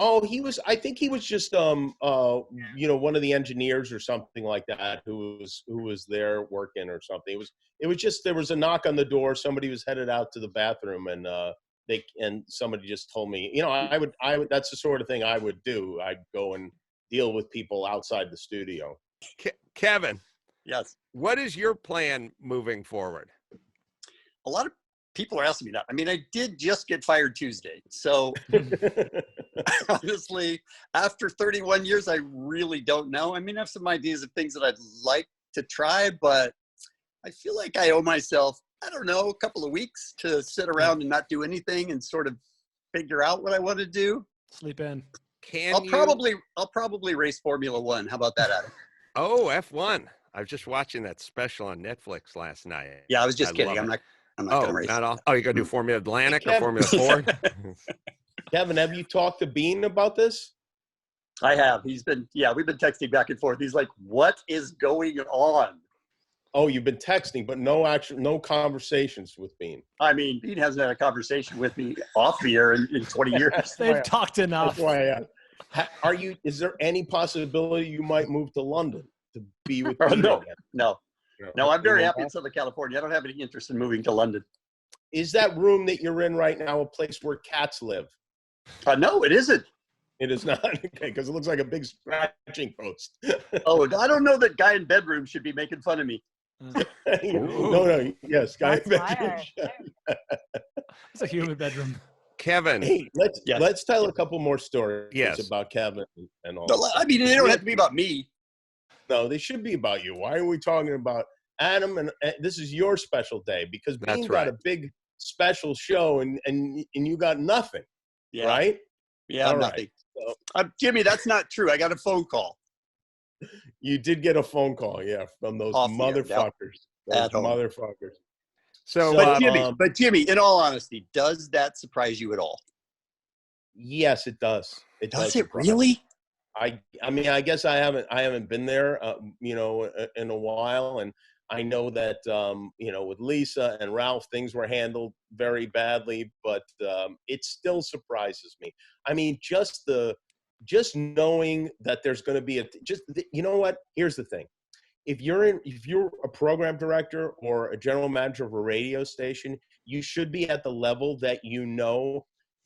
Speaker 13: Oh, I think he was just, one of the engineers or something like that who was there working or something. It was just, there was a knock on the door. Somebody was headed out to the bathroom, and somebody just told me, I would, that's the sort of thing I would do. I'd go and deal with people outside the studio.
Speaker 2: Kevin.
Speaker 12: Yes.
Speaker 2: What is your plan moving forward?
Speaker 12: A lot of people are asking me that. I mean, I did just get fired Tuesday. So honestly, after 31 years, I really don't know. I mean, I have some ideas of things that I'd like to try, but I feel like I owe myself, I don't know, a couple of weeks to sit around and not do anything and sort of figure out what I want to do.
Speaker 5: Sleep in.
Speaker 12: I'll probably race Formula One. How about that, Adam?
Speaker 2: Oh, F1. I was just watching that special on Netflix last night.
Speaker 12: Yeah, I was just kidding. I'm not going to race.
Speaker 2: Not all. Oh, you going to do Formula Atlantic or Formula Ford?
Speaker 13: Kevin, have you talked to Bean about this?
Speaker 12: I have. We've been texting back and forth. He's like, what is going on?
Speaker 13: Oh, you've been texting, but no conversations with Bean.
Speaker 12: I mean, Bean hasn't had a conversation with me off the air in 20 years.
Speaker 5: They've talked enough.
Speaker 13: That's why is there any possibility you might move to London to be with Bean?
Speaker 12: No, I'm very happy in Southern California. I don't have any interest in moving to London.
Speaker 13: Is that room that you're in right now a place where cats live?
Speaker 12: No, it isn't.
Speaker 13: It is not? Okay, because it looks like a big scratching post.
Speaker 12: Oh, I don't know that guy in bedroom should be making fun of me.
Speaker 13: No, yes, guy in bedroom.
Speaker 5: It's a human bedroom.
Speaker 2: Kevin,
Speaker 13: hey, let's tell a couple more stories about Kevin and all.
Speaker 12: No, I mean, they don't have to be about me.
Speaker 13: No, they should be about you. Why are we talking about Adam? And this is your special day because Bean got a big special show and you got nothing.
Speaker 12: Yeah.
Speaker 13: Right?
Speaker 12: Yeah, nothing. Right. So, Jimmy, that's not true. I got a phone call.
Speaker 13: You did get a phone call, from those motherfuckers. Those motherfuckers.
Speaker 2: So,
Speaker 12: but Jimmy, in all honesty, does that surprise you at all?
Speaker 13: Yes, it does.
Speaker 12: Does it really?
Speaker 13: I mean, I guess I haven't been there, in a while, and I know that with Lisa and Ralph, things were handled very badly, but it still surprises me. I mean, just knowing that there's going to be you know what? Here's the thing: if you're a program director or a general manager of a radio station, you should be at the level that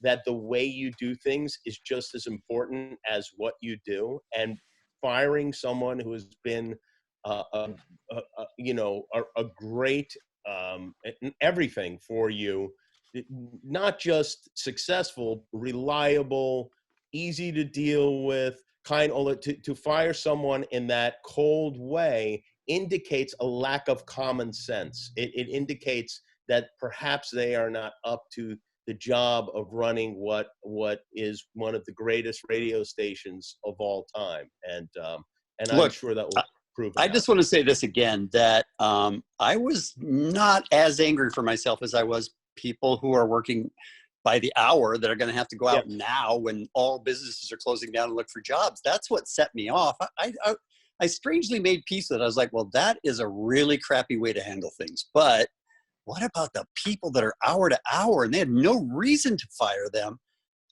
Speaker 13: that the way you do things is just as important as what you do. And firing someone who has been a great everything for you, not just successful, reliable, easy to deal with, to fire someone in that cold way indicates a lack of common sense. It indicates that perhaps they are not up to the job of running what is one of the greatest radio stations of all time. And look, I'm sure that will prove it.
Speaker 12: I just want to say this again, that I was not as angry for myself as I was people who are working by the hour that are going to have to go out now when all businesses are closing down and look for jobs. That's what set me off. I strangely made peace with it. I was like, well, that is a really crappy way to handle things. But what about the people that are hour to hour and they had no reason to fire them?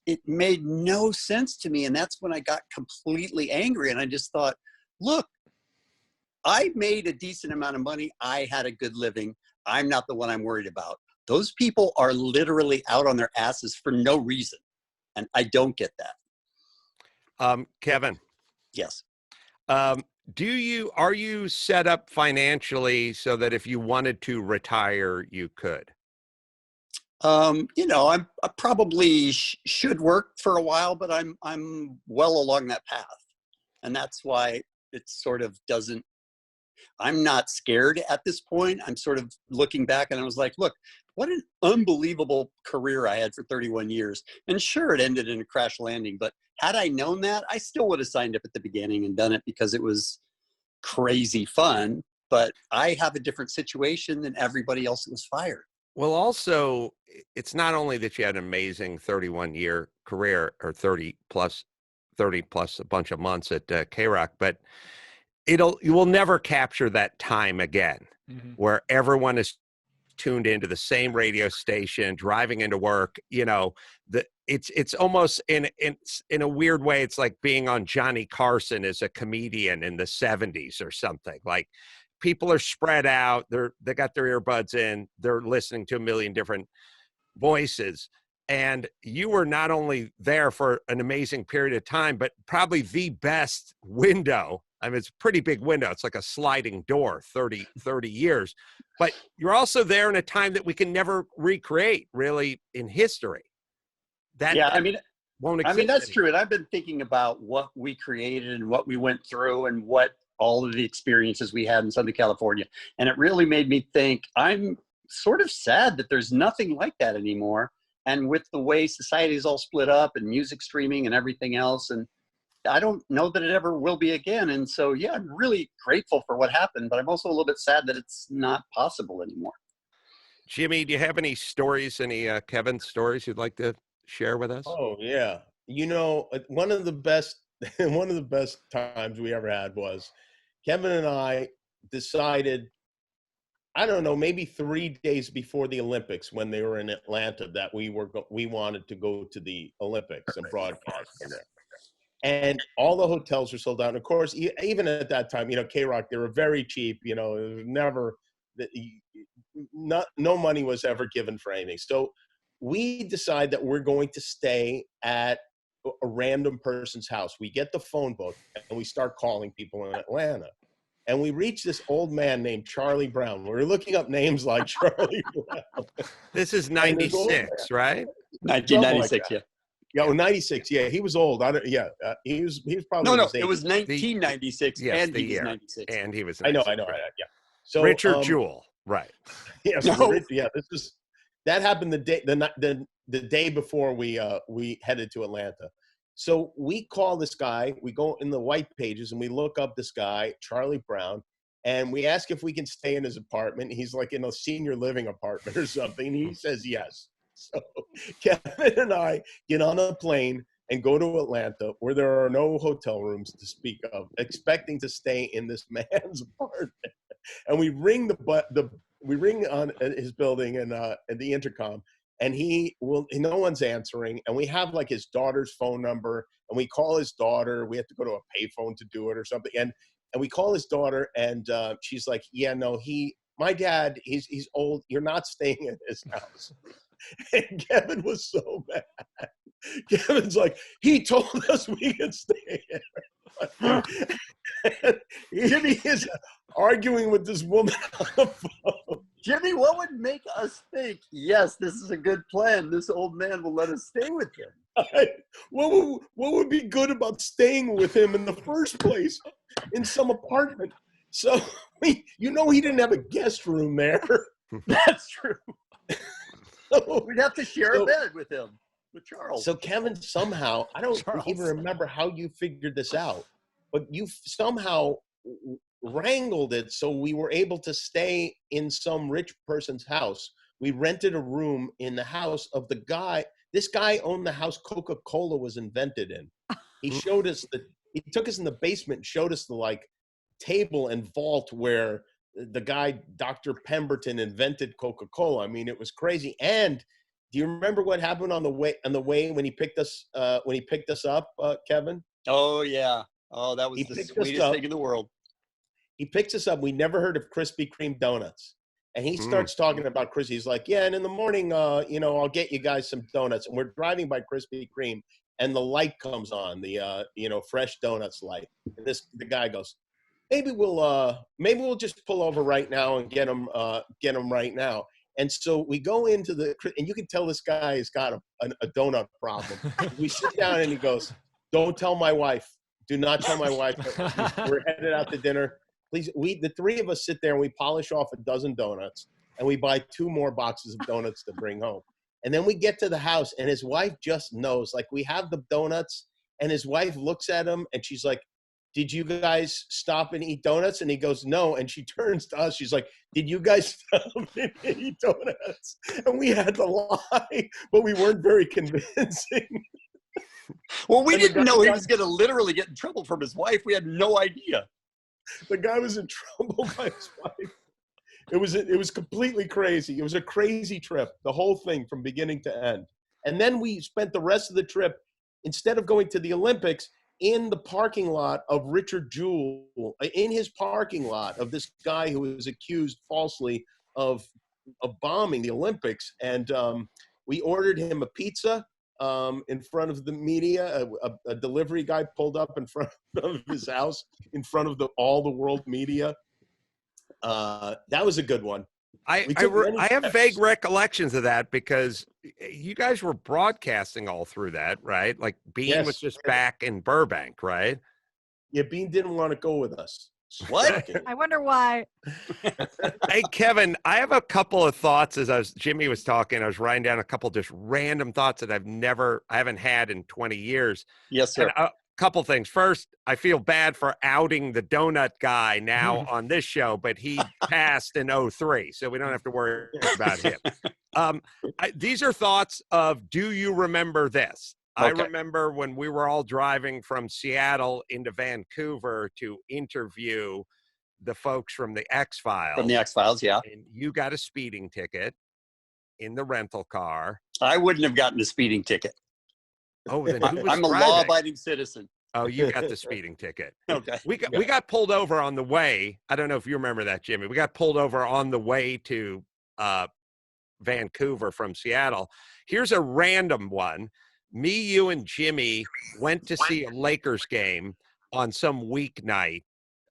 Speaker 12: It made no sense to me. And that's when I got completely angry. And I just thought, look, I made a decent amount of money. I had a good living. I'm not the one I'm worried about. Those people are literally out on their asses for no reason. And I don't get that.
Speaker 2: Kevin.
Speaker 12: Yes.
Speaker 2: Are you set up financially so that if you wanted to retire, you could?
Speaker 12: I probably should work for a while, but I'm well along that path. And that's why it sort of doesn't, I'm not scared at this point. I'm sort of looking back and I was like, look, what an unbelievable career I had for 31 years. And sure, it ended in a crash landing, but had I known that, I still would have signed up at the beginning and done it because it was crazy fun. But I have a different situation than everybody else that was fired.
Speaker 2: Well, also, it's not only that you had an amazing 31-year career or 30 plus a bunch of months at KROQ, but you will never capture that time again, where everyone is tuned into the same radio station, driving into work. It's almost in a weird way, it's like being on Johnny Carson as a comedian in the 70s or something. Like, people are spread out. They got their earbuds in. They're listening to a million different voices. And you were not only there for an amazing period of time, but probably the best window. I mean, it's a pretty big window. It's like a sliding door, 30 years. But you're also there in a time that we can never recreate, really, in history. Won't exist
Speaker 12: that's
Speaker 2: anymore.
Speaker 12: true. And I've been thinking about what we created and what we went through and what all of the experiences we had in Southern California. And it really made me think, I'm sort of sad that there's nothing like that anymore. And with the way society is all split up and music streaming and everything else, and I don't know that it ever will be again. And so, yeah, I'm really grateful for what happened, but I'm also a little bit sad that it's not possible anymore.
Speaker 2: Jimmy, do you have any stories, Kevin stories you'd like to share with us?
Speaker 13: Oh, yeah. One of the best times we ever had was Kevin and I decided, I don't know, maybe 3 days before the Olympics when they were in Atlanta, that we wanted to go to the Olympics and broadcast from there. And all the hotels were sold out. And of course, even at that time, KROQ, they were very cheap. It was never, no money was ever given for anything. So we decide that we're going to stay at a random person's house. We get the phone book and we start calling people in Atlanta. And we reach this old man named Charlie Brown. We're looking up names like Charlie Brown.
Speaker 2: This is 96, right?
Speaker 12: 1996, yeah.
Speaker 13: Yeah, 96. Yeah, he was old. He was probably.
Speaker 12: No, it was 1996,
Speaker 2: yes,
Speaker 12: and he was 96.
Speaker 2: And he was
Speaker 13: 96. I know. Yeah. So
Speaker 2: Richard Jewell, right?
Speaker 13: Yes. That happened the day before we headed to Atlanta. So we call this guy. We go in the white pages and we look up this guy, Charlie Brown, and we ask if we can stay in his apartment. He's like in a senior living apartment or something. He says yes. So Kevin and I get on a plane and go to Atlanta, where there are no hotel rooms to speak of, expecting to stay in this man's apartment. And we ring on his building and the intercom, and no one's answering. And we have like his daughter's phone number, and we call his daughter. We have to go to a payphone to do it or something. And we call his daughter, and she's like, "Yeah, no, my dad, he's old. You're not staying in his house." And Kevin was so mad. Kevin's like, he told us we could stay here. And Jimmy is arguing with this woman on the phone.
Speaker 12: Jimmy, what would make us think, yes, this is a good plan? This old man will let us stay with him.
Speaker 13: What would be good about staying with him in the first place in some apartment? So, he didn't have a guest room there.
Speaker 12: That's true. We'd have to share a bed with him, with Charles.
Speaker 13: So Kevin, somehow, I don't even remember how you figured this out, but you somehow wrangled it so we were able to stay in some rich person's house. We rented a room in the house of the guy. This guy owned the house Coca-Cola was invented in. He showed us he took us in the basement and showed us the table and vault where the guy, Dr. Pemberton, invented Coca-Cola. I mean, it was crazy. And do you remember what happened on the way when he picked us up, Kevin?
Speaker 12: Oh yeah. Oh, that was the sweetest thing in the world.
Speaker 13: He picks us up. We never heard of Krispy Kreme donuts. And he starts talking about Krispy. He's like, yeah, and in the morning, I'll get you guys some donuts. And we're driving by Krispy Kreme, and the light comes on, the fresh donuts light. And the guy goes, maybe we'll just pull over right now and get them right now. And so we go into and you can tell this guy has got a donut problem. We sit down and he goes, don't tell my wife. Do not tell my wife. We're headed out to dinner. Please, the three of us sit there and we polish off a dozen donuts and we buy 2 more boxes of donuts to bring home. And then we get to the house and his wife just knows, like, we have the donuts and his wife looks at him and she's like, did you guys stop and eat donuts? And he goes, no. And she turns to us. She's like, did you guys stop and eat donuts? And we had to lie, but we weren't very convincing.
Speaker 12: Well, we didn't know he was going to literally get in trouble from his wife. We had no idea.
Speaker 13: The guy was in trouble by his wife. It was completely crazy. It was a crazy trip, the whole thing from beginning to end. And then we spent the rest of the trip, instead of going to the Olympics, in the parking lot of Richard Jewell, in his parking lot of this guy who was accused falsely of bombing the Olympics. And we ordered him a pizza in front of the media. A delivery guy pulled up in front of his house in front of all the world media. That was a good one.
Speaker 2: I have vague recollections of that because you guys were broadcasting all through that, right? Like Bean was just back in Burbank, right?
Speaker 13: Yeah, Bean didn't want to go with us.
Speaker 12: What?
Speaker 3: I wonder why.
Speaker 2: Hey, Kevin, I have a couple of thoughts as Jimmy was talking. I was writing down a couple just random thoughts that I haven't had in 20 years.
Speaker 12: Yes, sir.
Speaker 2: And couple things. First, I feel bad for outing the donut guy now on this show, but he passed in 2003, so we don't have to worry about him. These are thoughts of, do you remember this? Okay. I remember when we were all driving from Seattle into Vancouver to interview the folks from the X-Files.
Speaker 12: From the X-Files, yeah.
Speaker 2: And you got a speeding ticket in the rental car.
Speaker 12: I wouldn't have gotten a speeding ticket.
Speaker 2: Oh, then who was
Speaker 12: I'm a
Speaker 2: driving?
Speaker 12: law-abiding citizen.
Speaker 2: Oh, you got the speeding ticket.
Speaker 12: Okay.
Speaker 2: We got pulled over on the way. I don't know if you remember that, Jimmy. We got pulled over on the way to Vancouver from Seattle. Here's a random one. Me, you, and Jimmy went to see a Lakers game on some weeknight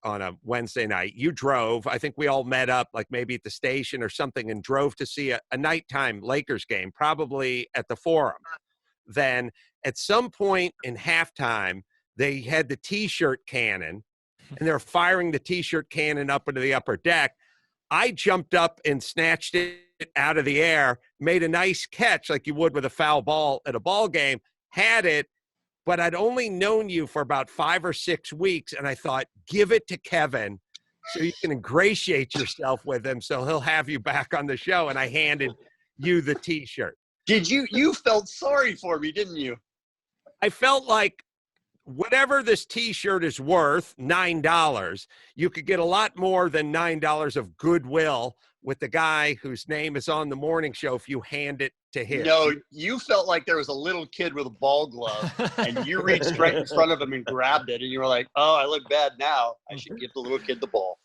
Speaker 2: on a Wednesday night. You drove. I think we all met up, like maybe at the station or something, and drove to see a nighttime Lakers game, probably at the Forum. Then at some point in halftime, they had the T-shirt cannon, and they're firing the T-shirt cannon up into the upper deck. I jumped up and snatched it out of the air, made a nice catch like you would with a foul ball at a ball game, had it, but I'd only known you for about 5 or 6 weeks, and I thought, give it to Kevin so you can ingratiate yourself with him so he'll have you back on the show, and I handed you the T-shirt.
Speaker 12: You felt sorry for me, didn't you?
Speaker 2: I felt like whatever this T-shirt is worth, $9, you could get a lot more than $9 of goodwill with the guy whose name is on the morning show if you hand it to him.
Speaker 12: No, you felt like there was a little kid with a ball glove, and you reached right in front of him and grabbed it, and you were like, oh, I look bad now. I should give the little kid the ball.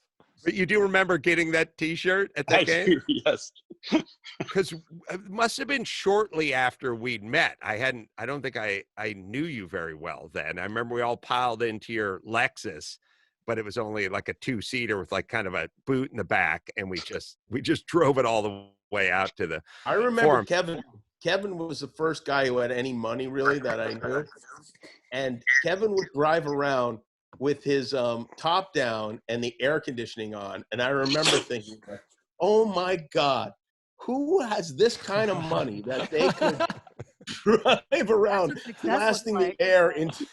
Speaker 2: But you do remember getting that T-shirt at that game?
Speaker 12: Do, yes.
Speaker 2: Because it must have been shortly after we'd met. I don't think I knew you very well then. I remember we all piled into your Lexus, but it was only like a 2-seater with like kind of a boot in the back, and we just drove it all the way out to the
Speaker 13: I remember
Speaker 2: Forum.
Speaker 13: Kevin was the first guy who had any money really that I knew. And Kevin would drive around with his top down and the air conditioning on. And I remember thinking, oh my God, who has this kind of money that they could drive around blasting the air into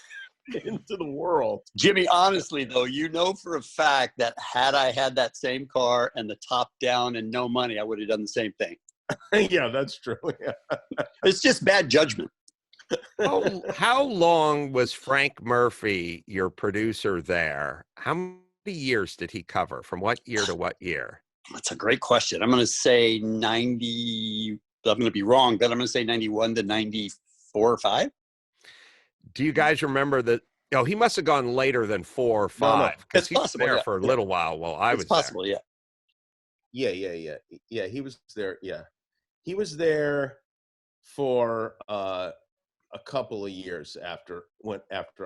Speaker 13: the world?
Speaker 12: Jimmy, honestly, though, you know for a fact that had I had that same car and the top down and no money, I would have done the same thing.
Speaker 13: Yeah, that's true. Yeah.
Speaker 12: It's just bad judgment.
Speaker 2: How long was Frank Murphy, your producer there? How many years did he cover? From what year to what year?
Speaker 12: That's a great question. I'm going to say 90. I'm going to be wrong, but I'm going to say 91 to 94 or 5.
Speaker 2: Do you guys remember Oh, he must have gone later than 4 or 5 because he was there for a little while I was
Speaker 12: possible,
Speaker 2: there.
Speaker 13: Yeah. He was there. Yeah, he was there for a couple of years after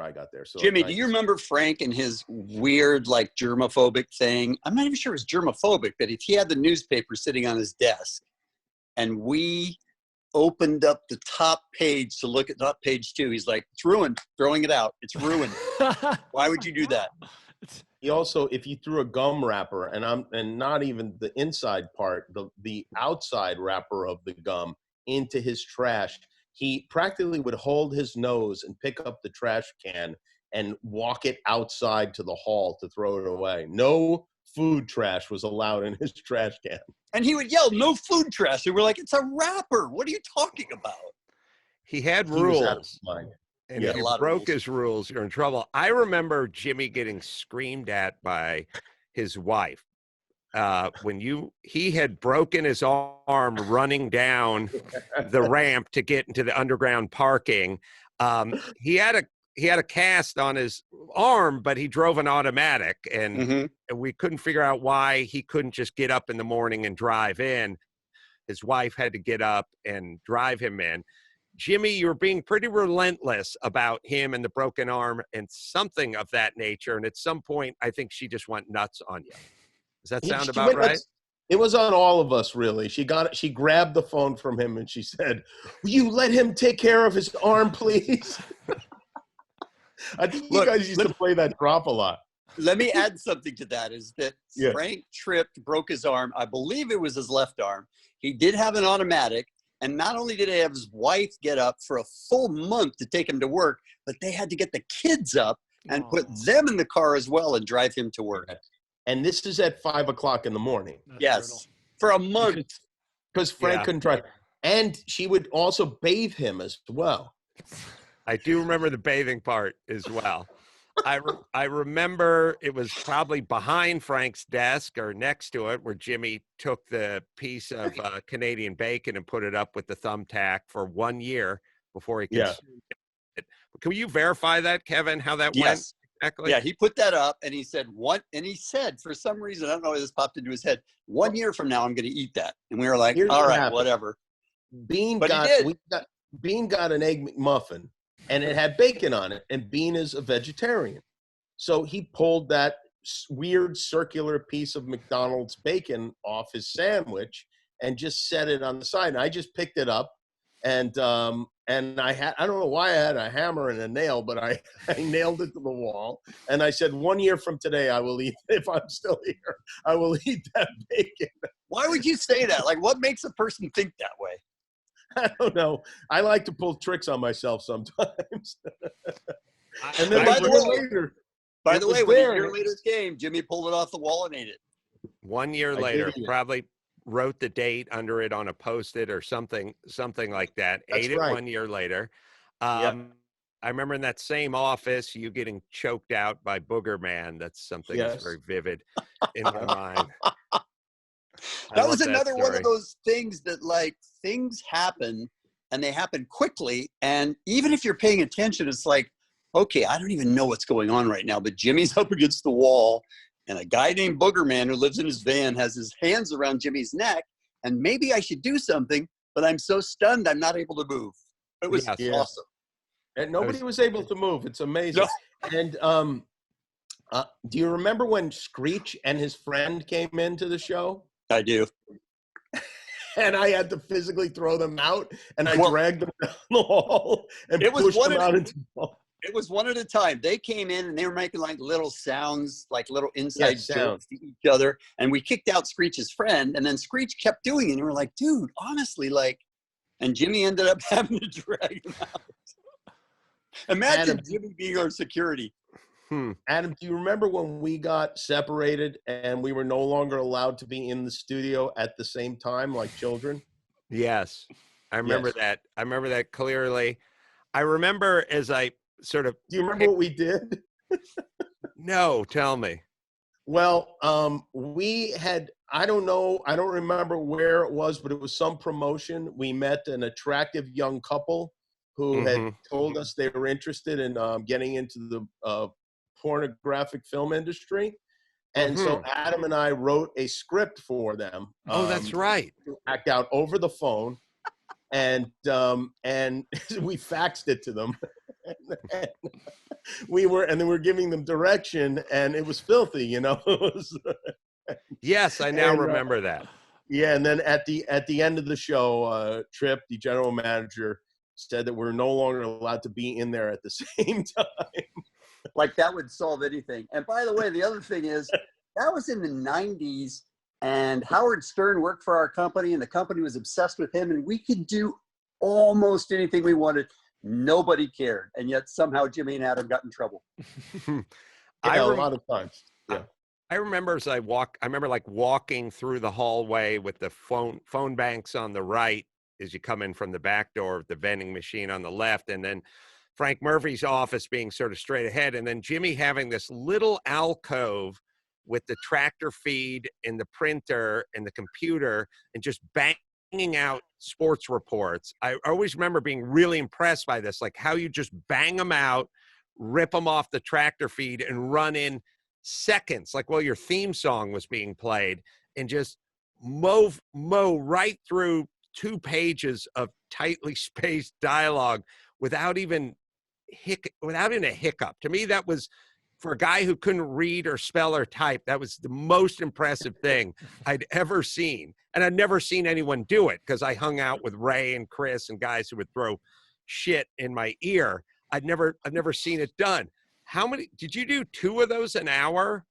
Speaker 13: I got there. So
Speaker 12: Jimmy, do you remember Frank and his weird, like, germophobic thing? I'm not even sure it was germophobic, but if he had the newspaper sitting on his desk and we opened up the top page to look at top page 2, he's like, it's ruined, throwing it out. It's ruined. Why would you do that?
Speaker 13: He also, if you threw a gum wrapper and not even the inside part, the outside wrapper of the gum into his trash, he practically would hold his nose and pick up the trash can and walk it outside to the hall to throw it away. No food trash was allowed in his trash can.
Speaker 12: And he would yell, no food trash. And we're like, it's a wrapper. What are you talking about?
Speaker 2: He had
Speaker 13: He was out of his
Speaker 2: rules.
Speaker 13: mind.
Speaker 2: And
Speaker 13: Yeah.
Speaker 2: if you broke his rules, you're in trouble. I remember Jimmy getting screamed at by his wife when he had broken his arm running down the ramp to get into the underground parking. He had a cast on his arm, but he drove an automatic, and we couldn't figure out why he couldn't just get up in the morning and drive in. His wife had to get up and drive him in. Jimmy, you were being pretty relentless about him and the broken arm and something of that nature. And at some point, I think she just went nuts on you. Does that sound about right?
Speaker 13: It was on all of us, really. She grabbed the phone from him and she said, will you let him take care of his arm, please? I think you guys used to play that drop a lot.
Speaker 12: Let me add something to that, is that Frank tripped, broke his arm. I believe it was his left arm. He did have an automatic. And not only did he have his wife get up for a full month to take him to work, but they had to get the kids up and put them in the car as well and drive him to work.
Speaker 13: And this is at 5 o'clock in the morning.
Speaker 12: Yes, brutal. For a month.
Speaker 13: Because Frank couldn't drive. And she would also bathe him as well.
Speaker 2: I do remember the bathing part as well. I remember it was probably behind Frank's desk or next to it where Jimmy took the piece of Canadian bacon and put it up with the thumbtack for 1 year before he consumed it. Can you verify that, Kevin, how that went? Exactly?
Speaker 12: Yeah, he put that up and he said, what? And he said, for some reason, I don't know why this popped into his head, 1 year from now, I'm going to eat that. And we were like, all right, whatever.
Speaker 13: Bean got an Egg McMuffin. And it had bacon on it, and Bean is a vegetarian. So he pulled that weird circular piece of McDonald's bacon off his sandwich and just set it on the side. And I just picked it up, and I don't know why I had a hammer and a nail, but I nailed it to the wall. And I said, 1 year from today, I will eat, if I'm still here, I will eat that bacon.
Speaker 12: Why would you say that? Like, what makes a person think that way?
Speaker 13: I don't know. I like to pull tricks on myself sometimes. And then
Speaker 12: by the way, when a
Speaker 13: there.
Speaker 12: year later came, Jimmy pulled it off the wall and ate it.
Speaker 2: 1 year later, probably wrote the date under it on a Post-it or something like that.
Speaker 13: That's
Speaker 2: ate it
Speaker 13: right.
Speaker 2: 1 year later. I remember in that same office, you getting choked out by Booger Man. That's something that's very vivid in my mind.
Speaker 12: That was another one of those things that, like, things happen and they happen quickly. And even if you're paying attention, it's like, okay, I don't even know what's going on right now, but Jimmy's up against the wall and a guy named Booger Man who lives in his van has his hands around Jimmy's neck. And maybe I should do something, but I'm so stunned I'm not able to move. It was awesome.
Speaker 13: And nobody was able to move. It's amazing. No. And do you remember when Screech and his friend came into the show?
Speaker 12: I do.
Speaker 13: And I had to physically throw them out, and I dragged them down the hall and pushed them out into the hall.
Speaker 12: It was one at a time. They came in and they were making like little sounds, like little inside jokes to each other. And we kicked out Screech's friend, and then Screech kept doing it. And we were like, dude, honestly, like, and Jimmy ended up having to drag him out. Imagine Jimmy being our security.
Speaker 13: Adam, do you remember when we got separated and we were no longer allowed to be in the studio at the same time like children?
Speaker 2: Yes. I remember that. I remember that clearly. I remember as I sort of...
Speaker 13: Do you remember what we did?
Speaker 2: No, tell me.
Speaker 13: Well, we had, I don't know, I don't remember where it was, but it was some promotion. We met an attractive young couple who had told us they were interested in getting into the pornographic film industry. And so Adam and I wrote a script for them.
Speaker 2: Oh, that's right.
Speaker 13: To act out over the phone. And we faxed it to them. and we were giving them direction, and it was filthy, you know.
Speaker 2: Yes, I now remember that.
Speaker 13: Yeah, and then at the end of the show, Tripp, the general manager, said that we're no longer allowed to be in there at the same time.
Speaker 12: Like that would solve anything. And by the way, the other thing is, that was in the 90s, and Howard Stern worked for our company, and the company was obsessed with him, and we could do almost anything we wanted. Nobody cared. And yet somehow Jimmy and Adam got in trouble.
Speaker 13: A lot of times. Yeah.
Speaker 2: I remember as I remember like walking through the hallway with the phone banks on the right as you come in from the back door of the vending machine on the left, and then Frank Murphy's office being sort of straight ahead, and then Jimmy having this little alcove with the tractor feed and the printer and the computer and just banging out sports reports. I always remember being really impressed by this, like how you just bang them out, rip them off the tractor feed and run in seconds, like while your theme song was being played, and just mow right through 2 pages of tightly spaced dialogue without even a hiccup. To me, that was, for a guy who couldn't read or spell or type, that was the most impressive thing I'd ever seen. And I'd never seen anyone do it because I hung out with Ray and Chris and guys who would throw shit in my ear. I've never seen it done. How many did you do? 2 of those an hour?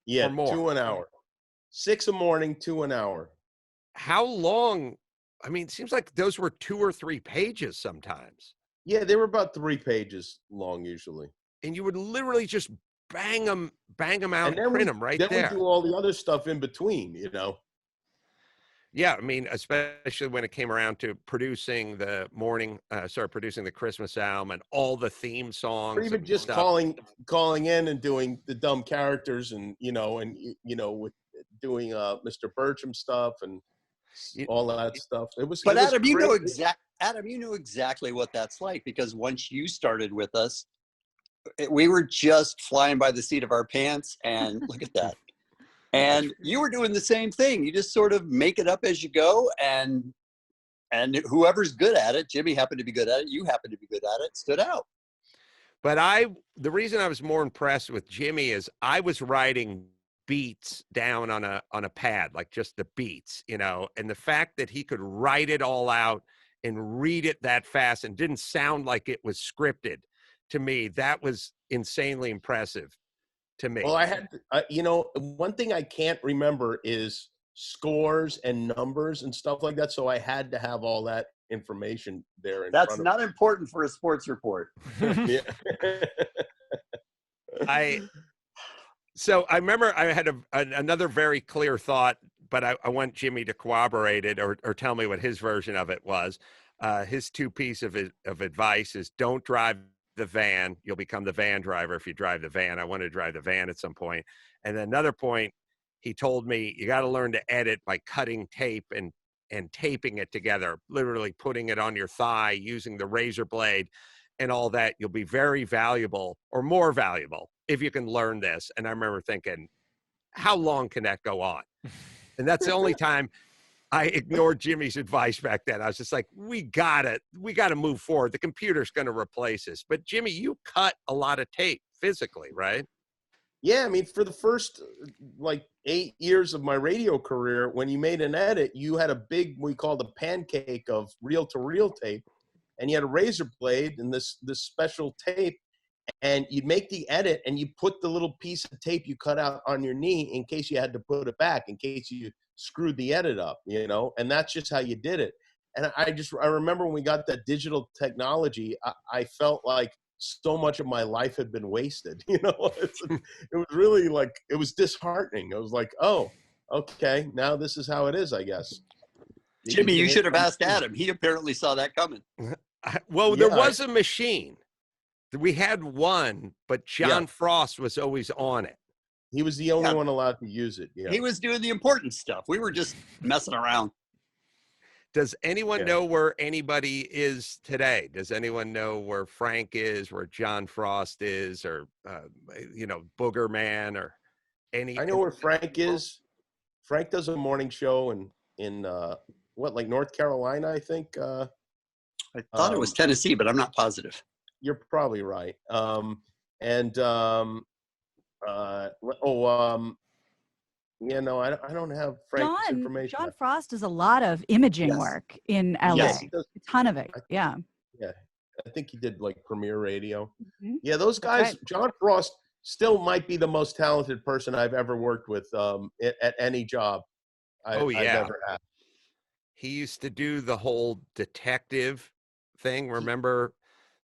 Speaker 13: Yeah,
Speaker 2: or more?
Speaker 13: 2 an hour. 6 a morning, 2 an hour.
Speaker 2: How long? I mean, it seems like those were 2 or 3 pages sometimes.
Speaker 13: Yeah, they were about 3 pages long usually.
Speaker 2: And you would literally just bang them out and print them right there.
Speaker 13: Then we do all the other stuff in between, you know.
Speaker 2: Yeah, I mean, especially when it came around to producing the producing the Christmas album and all the theme songs.
Speaker 13: Or even just calling in and doing the dumb characters and with doing Mr. Bertram stuff and all that stuff.
Speaker 12: But Adam, you know exactly what that's like, because once you started with us, we were just flying by the seat of our pants, and look at that. And you were doing the same thing. You just sort of make it up as you go, and whoever's good at it, Jimmy happened to be good at it, you happened to be good at it, stood out.
Speaker 2: But the reason I was more impressed with Jimmy is I was writing beats down on a pad, like just the beats, you know, and the fact that he could write it all out and read it that fast and didn't sound like it was scripted, to me, that was insanely impressive to me.
Speaker 13: Well, I had, one thing I can't remember is scores and numbers and stuff like that. So I had to have all that information there.
Speaker 12: That's not important for a sports report.
Speaker 2: So I remember I had another very clear thought, but I want Jimmy to corroborate it or tell me what his version of it was. His 2-piece of advice is don't drive the van. You'll become the van driver if you drive the van. I wanted to drive the van at some point. And then another point, he told me you got to learn to edit by cutting tape and taping it together, literally putting it on your thigh, using the razor blade and all that. You'll be very valuable or more valuable if you can learn this. And I remember thinking, how long can that go on? And that's the only time I ignored Jimmy's advice back then. I was just like, we got to move forward. The computer's going to replace us. But Jimmy, you cut a lot of tape physically, right?
Speaker 13: Yeah, I mean, for the first 8 years of my radio career, when you made an edit, you had a big, we called a pancake of reel-to-reel tape, and you had a razor blade and this special tape, and you'd make the edit, and you put the little piece of tape you cut out on your knee in case you had to put it back, in case you screwed the edit up, and that's just how you did it. And I remember when we got that digital technology, I felt like so much of my life had been wasted. It was really it was disheartening. I was like, oh, okay, now this is how it is, I guess.
Speaker 12: Jimmy, you should have asked Adam. He apparently saw that coming.
Speaker 2: Well, there was a machine. We had one, but John Frost was always on it.
Speaker 13: He was the only one allowed to use it. Yeah.
Speaker 12: He was doing the important stuff. We were just messing around.
Speaker 2: Does anyone know where anybody is today? Does anyone know where Frank is, where John Frost is, or Booger Man, or any?
Speaker 13: I know where Frank is. Frank does a morning show in North Carolina, I think.
Speaker 12: I thought it was Tennessee, but I'm not positive.
Speaker 13: You're probably right. I don't have Frank's information.
Speaker 3: John Frost does a lot of imaging work in LA.
Speaker 13: Yes, he does.
Speaker 3: A ton of it. Yeah.
Speaker 13: Yeah. I think he did like Premier Radio.
Speaker 3: Mm-hmm.
Speaker 13: Yeah, those guys,
Speaker 3: right.
Speaker 13: John Frost still might be the most talented person I've ever worked with at any job I've ever had.
Speaker 2: He used to do the whole detective thing. Remember?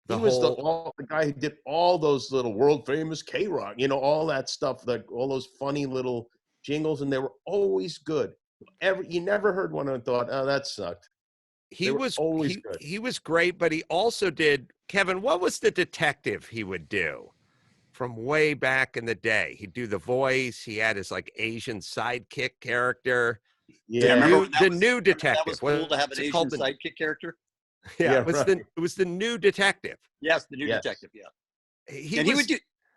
Speaker 13: He was the guy who did all those little world famous KROQ, all that stuff, all those funny little jingles, and they were always good. You never heard one and thought, "Oh, that sucked."
Speaker 2: He was always good. He was great, but he also did. Kevin, what was the detective he would do from way back in the day? He'd do the voice. He had his like Asian sidekick character.
Speaker 12: Yeah,
Speaker 2: the new detective.
Speaker 12: That was cool to have an Asian sidekick character.
Speaker 2: Yeah, it was the new detective.
Speaker 12: Yes, the new detective. Yeah,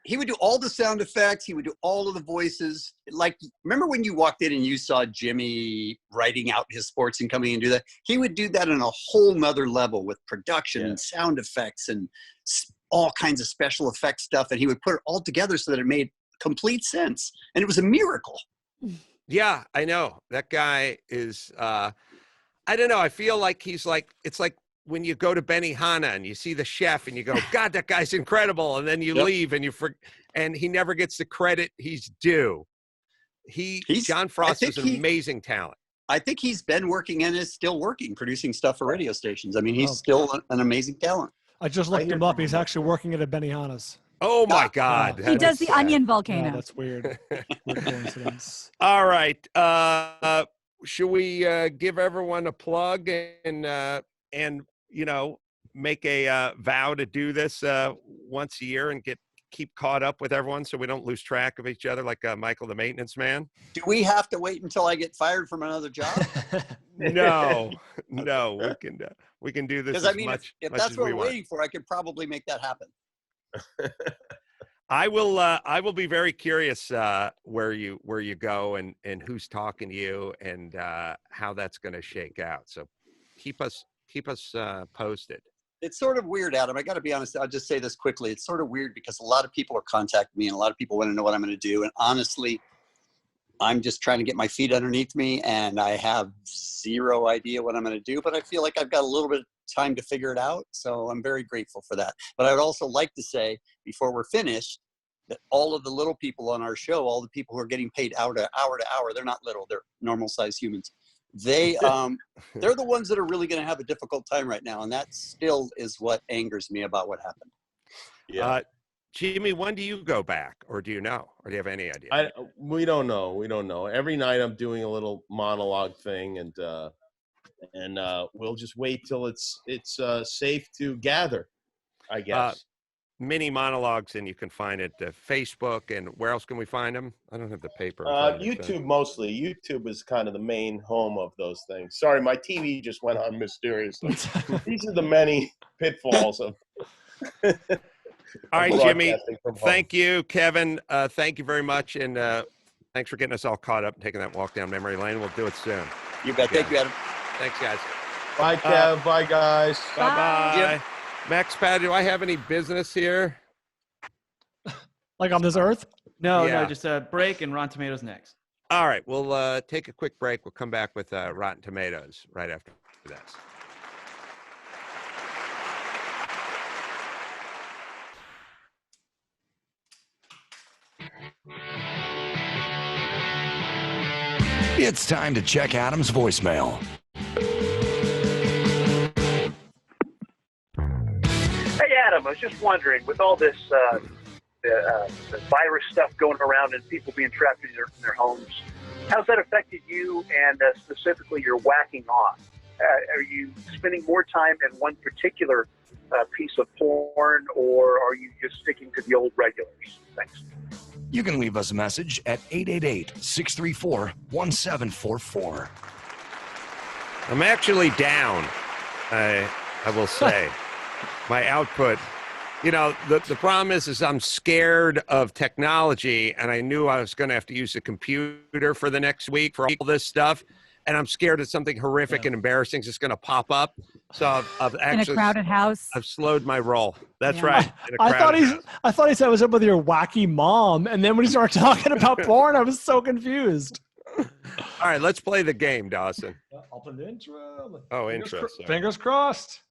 Speaker 12: he would do all the sound effects. He would do all of the voices. Like, remember when you walked in and you saw Jimmy writing out his sports and coming and do that? He would do that on a whole nother level with production and sound effects and all kinds of special effects stuff. And he would put it all together so that it made complete sense. And it was a miracle.
Speaker 2: Yeah, I know. That guy is, I don't know. I feel like it's like when you go to Benihana and you see the chef and you go, God, that guy's incredible. And then you leave and and he never gets the credit he's due. John Frost is an amazing talent.
Speaker 12: I think he's been working and is still working, producing stuff for radio stations. I mean, he's still an amazing talent.
Speaker 5: I just looked him up. He's actually working at a Benihana's.
Speaker 2: Oh my God.
Speaker 3: He does the onion volcano.
Speaker 5: Yeah, that's weird. Weird coincidence.
Speaker 2: All right. Should we give everyone a plug and make a vow to do this once a year and keep caught up with everyone so we don't lose track of each other like Michael the maintenance man?
Speaker 12: Do we have to wait until I get fired from another job?
Speaker 2: No, we can do this as much
Speaker 12: if
Speaker 2: much
Speaker 12: that's
Speaker 2: as
Speaker 12: what
Speaker 2: we
Speaker 12: we're
Speaker 2: want.
Speaker 12: waiting for, I could probably make that happen.
Speaker 2: I will be very curious where you go and who's talking to you and how that's going to shake out. So keep us posted.
Speaker 12: It's sort of weird, Adam. I got to be honest. I'll just say this quickly. It's sort of weird because a lot of people are contacting me and a lot of people want to know what I'm going to do. And honestly, I'm just trying to get my feet underneath me and I have zero idea what I'm going to do, but I feel like I've got a little bit of time to figure it out. So I'm very grateful for that. But I would also like to say before we're finished that all of the little people on our show, all the people who are getting paid hour to hour, they're not little, they're normal sized humans. They're the ones that are really going to have a difficult time right now. And that still is what angers me about what happened.
Speaker 2: Yeah. Jimmy, when do you go back, or do you know, or do you have any idea?
Speaker 13: We don't know. Every night I'm doing a little monologue thing, and we'll just wait till it's safe to gather, I guess.
Speaker 2: Mini monologues, and you can find it Facebook, and where else can we find them? I don't have the paper.
Speaker 13: YouTube mostly. YouTube is kind of the main home of those things. Sorry, my TV just went on mysteriously. These are the many pitfalls of.
Speaker 2: All right, Jimmy. Thank you, Kevin. Thank you very much, and thanks for getting us all caught up and taking that walk down memory lane. We'll do it soon.
Speaker 12: You bet. Thank you, Adam.
Speaker 2: Thanks, guys.
Speaker 13: Bye, Kev. Bye, guys.
Speaker 2: Bye. Max Pad, do I have any business here?
Speaker 5: Like on this earth?
Speaker 14: No, just a break and Rotten Tomatoes next.
Speaker 2: All right, we'll take a quick break. We'll come back with Rotten Tomatoes right after this.
Speaker 1: It's time to check Adam's voicemail.
Speaker 15: Hey, Adam, I was just wondering, with all this the virus stuff going around and people being trapped in their homes, how's that affected you and specifically your whacking off? Are you spending more time in one particular piece of porn, or are you just sticking to the old regulars? Thanks.
Speaker 1: You can leave us a message at 888-634-1744.
Speaker 2: I'm actually down, I will say. My output. You know, the problem is I'm scared of technology, and I knew I was going to have to use a computer for the next week for all this stuff, and I'm scared that something horrific and embarrassing is just going to pop up. So I've actually
Speaker 3: in a crowded house.
Speaker 2: I've slowed my roll. That's
Speaker 3: Yeah.
Speaker 2: right.
Speaker 5: I thought he said it was up with your wacky mom, and then when he started talking about porn, I was so confused.
Speaker 2: All right, let's play the game, Dawson.
Speaker 5: I'll play the intro.
Speaker 2: Oh, intro.
Speaker 5: Fingers crossed.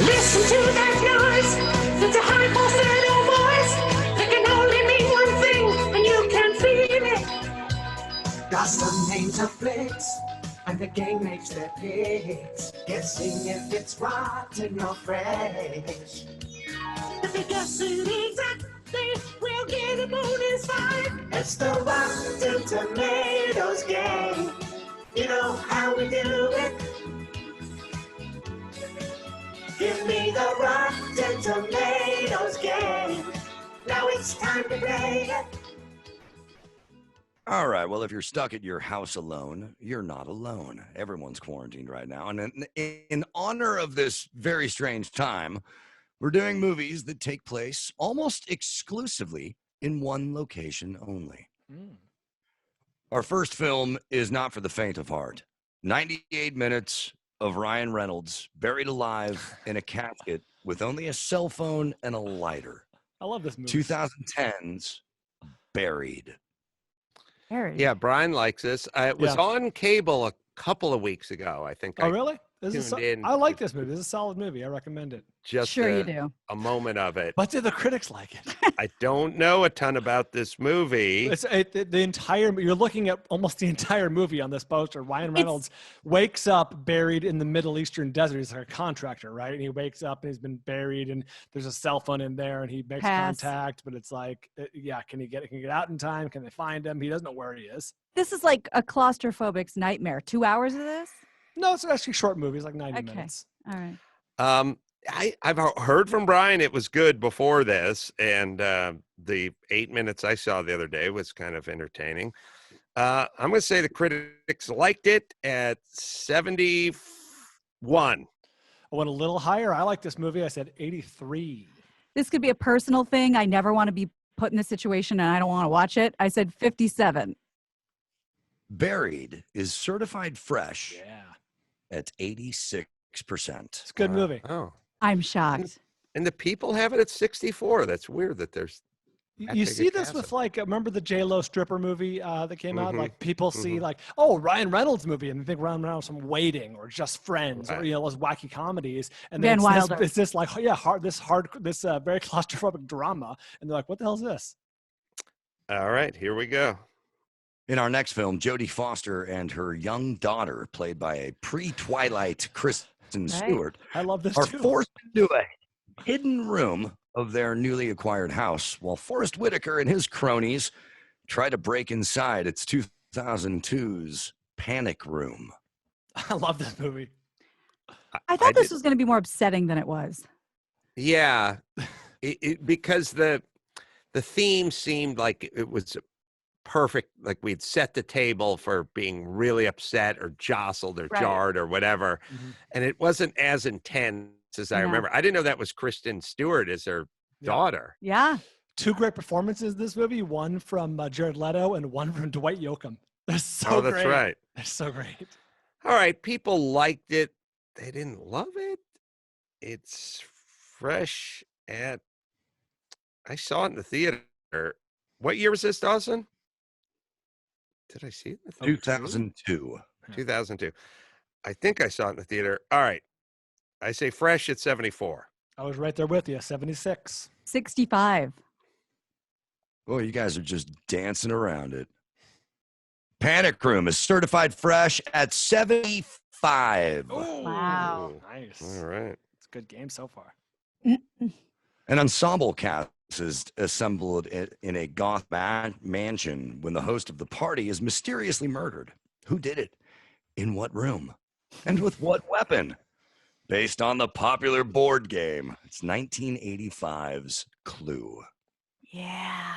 Speaker 16: Listen to that noise. It's a high falsetto voice. It can only mean one thing, and you can feel it. Gossip names are flicks, and the gang makes their picks, guessing if it's rotten or fresh. If they guess it exactly, we'll get a bonus 5. It's the Rotten Tomatoes game. You know how we do it. Give me the Rotten Tomatoes game. Now it's time to play it.
Speaker 1: All right. Well, if you're stuck at your house alone, you're not alone. Everyone's quarantined right now. And in honor of this very strange time, we're doing movies that take place almost exclusively in one location only. Our first film is not for the faint of heart. 98 minutes of Ryan Reynolds buried alive in a casket with only a cell phone and a lighter.
Speaker 5: I love this movie.
Speaker 1: 2010's Buried.
Speaker 2: Yeah, Brian likes this. It was on cable a couple of weeks ago, I think.
Speaker 5: Oh, really? I like this movie. This is a solid movie. I recommend it.
Speaker 2: Just
Speaker 3: you do.
Speaker 2: A moment of it.
Speaker 5: But do the critics like it?
Speaker 2: I don't know a ton about this movie.
Speaker 5: The entire, you're looking at almost the entire movie on this poster. Ryan Reynolds wakes up buried in the Middle Eastern desert. He's like a contractor, right? And he wakes up and he's been buried, and there's a cell phone in there, and he makes contact, but it's like, can he get out in time? Can they find him? He doesn't know where he is.
Speaker 3: This is like a claustrophobic's nightmare. 2 hours of this?
Speaker 5: No, it's actually short movies, like 90 minutes.
Speaker 3: All right.
Speaker 2: I've heard from Brian it was good before this, and the 8 minutes I saw the other day was kind of entertaining. I'm going to say the critics liked it at 71.
Speaker 5: I went a little higher. I like this movie. I said 83.
Speaker 3: This could be a personal thing. I never want to be put in this situation, and I don't want to watch it. I said 57.
Speaker 1: Buried is certified fresh at 86%.
Speaker 5: It's a good movie.
Speaker 2: Oh,
Speaker 3: I'm shocked.
Speaker 2: And the people have it at 64. That's weird that there's.
Speaker 5: You see this with remember the J-Lo stripper movie that came out? Like people see Ryan Reynolds movie and they think Ryan Reynolds from Waiting or Just Friends or those wacky comedies. And then it's this very claustrophobic drama. And they're like, what the hell is this?
Speaker 2: All right, here we go.
Speaker 1: In our next film, Jodie Foster and her young daughter, played by a pre-Twilight Kristen Stewart,
Speaker 5: I love this
Speaker 1: are forced into a hidden room of their newly acquired house, while Forrest Whitaker and his cronies try to break inside its 2002's Panic Room.
Speaker 5: I love this movie.
Speaker 3: I thought this was going to be more upsetting than it was.
Speaker 2: Yeah, because the theme seemed like it was perfect, like we'd set the table for being really upset or jostled or jarred or whatever, and it wasn't as intense as I remember. I didn't know that was Kristen Stewart as her daughter.
Speaker 3: Yeah.
Speaker 5: 2 great performances in this movie, one from Jared Leto and one from Dwight Yoakam. They're so great.
Speaker 2: That's right.
Speaker 5: They're so great.
Speaker 2: All right, people liked it. They didn't love it. It's fresh at, I saw it in the theater. What year was this, Dawson? Did I see it in the theater?
Speaker 1: 2002.
Speaker 2: 2002. I think I saw it in the theater. All right. I say fresh at 74.
Speaker 5: I was right there with you, 76.
Speaker 3: 65.
Speaker 1: Oh, you guys are just dancing around it. Panic Room is certified fresh at 75.
Speaker 3: Wow.
Speaker 5: Nice.
Speaker 2: All right.
Speaker 5: It's a good game so far.
Speaker 1: An ensemble cast is assembled in a goth mansion when the host of the party is mysteriously murdered. Who did it? In what room? And with what weapon? Based on the popular board game. It's 1985's Clue.
Speaker 3: Yeah.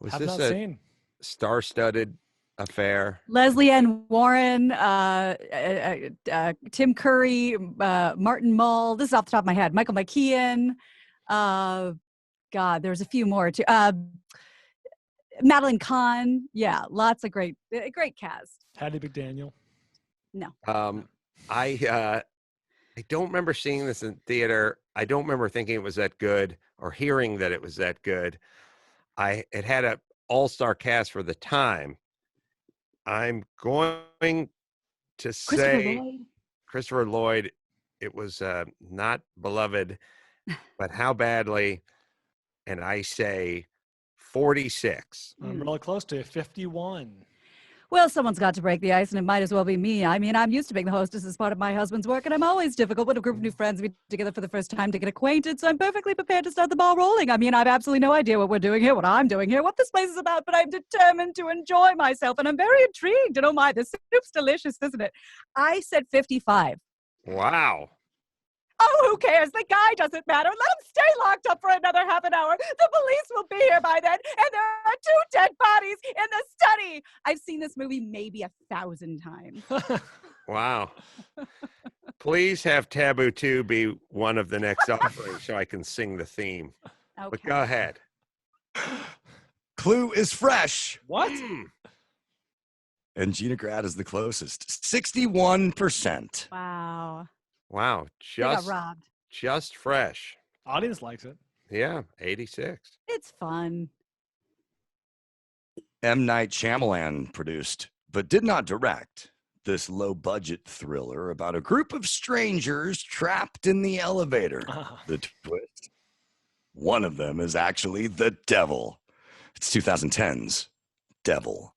Speaker 2: Was
Speaker 5: Have
Speaker 2: this
Speaker 5: not
Speaker 2: a
Speaker 5: seen.
Speaker 2: star-studded affair.
Speaker 3: Leslie Ann Warren, Tim Curry, Martin Mull. This is off the top of my head. Michael McKeon. God, there's a few more too. Madeline Kahn. Yeah, lots of great cast.
Speaker 5: Hattie McDaniel.
Speaker 3: No.
Speaker 2: I don't remember seeing this in theater. I don't remember thinking it was that good or hearing that it was that good. It had an all-star cast for the time. I'm going to say Christopher Lloyd. It was not beloved, but how badly? And I say 46.
Speaker 5: I'm really close to 51.
Speaker 3: Well, someone's got to break the ice, and it might as well be me. I mean, I'm used to being the hostess as part of my husband's work, and I'm always difficult when a group of new friends meet together for the first time to get acquainted, so I'm perfectly prepared to start the ball rolling. I mean, I have absolutely no idea what we're doing here, what I'm doing here, what this place is about, but I'm determined to enjoy myself, and I'm very intrigued. And oh my, this soup's delicious, isn't it? I said 55.
Speaker 2: Wow.
Speaker 3: Oh, who cares? The guy doesn't matter. Let him stay locked up for another half an hour. The police will be here by then, and there are 2 dead bodies in the study. I've seen this movie maybe 1,000 times.
Speaker 2: Wow. Please have Taboo 2 be one of the next offerings so I can sing the theme.
Speaker 3: Okay.
Speaker 2: But go ahead.
Speaker 1: Clue is fresh.
Speaker 5: What?
Speaker 1: And Gina Grad is the closest. 61%.
Speaker 3: Wow.
Speaker 2: Wow.
Speaker 3: They got robbed.
Speaker 2: Just fresh.
Speaker 5: Audience likes it.
Speaker 2: Yeah, 86.
Speaker 3: It's fun.
Speaker 1: M. Night Shyamalan produced, but did not direct, this low-budget thriller about a group of strangers trapped in the elevator. The twist. One of them is actually the devil. It's 2010's Devil.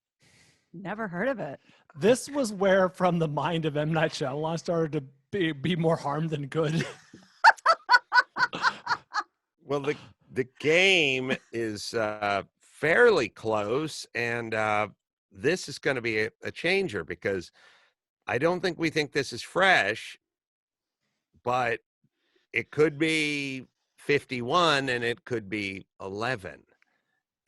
Speaker 3: Never heard of it.
Speaker 5: This was where, from the mind of M. Night Shyamalan, started to be more harm than good.
Speaker 2: Well, the game is fairly close, and this is going to be a changer because I don't think we think this is fresh, but it could be 51 and it could be 11.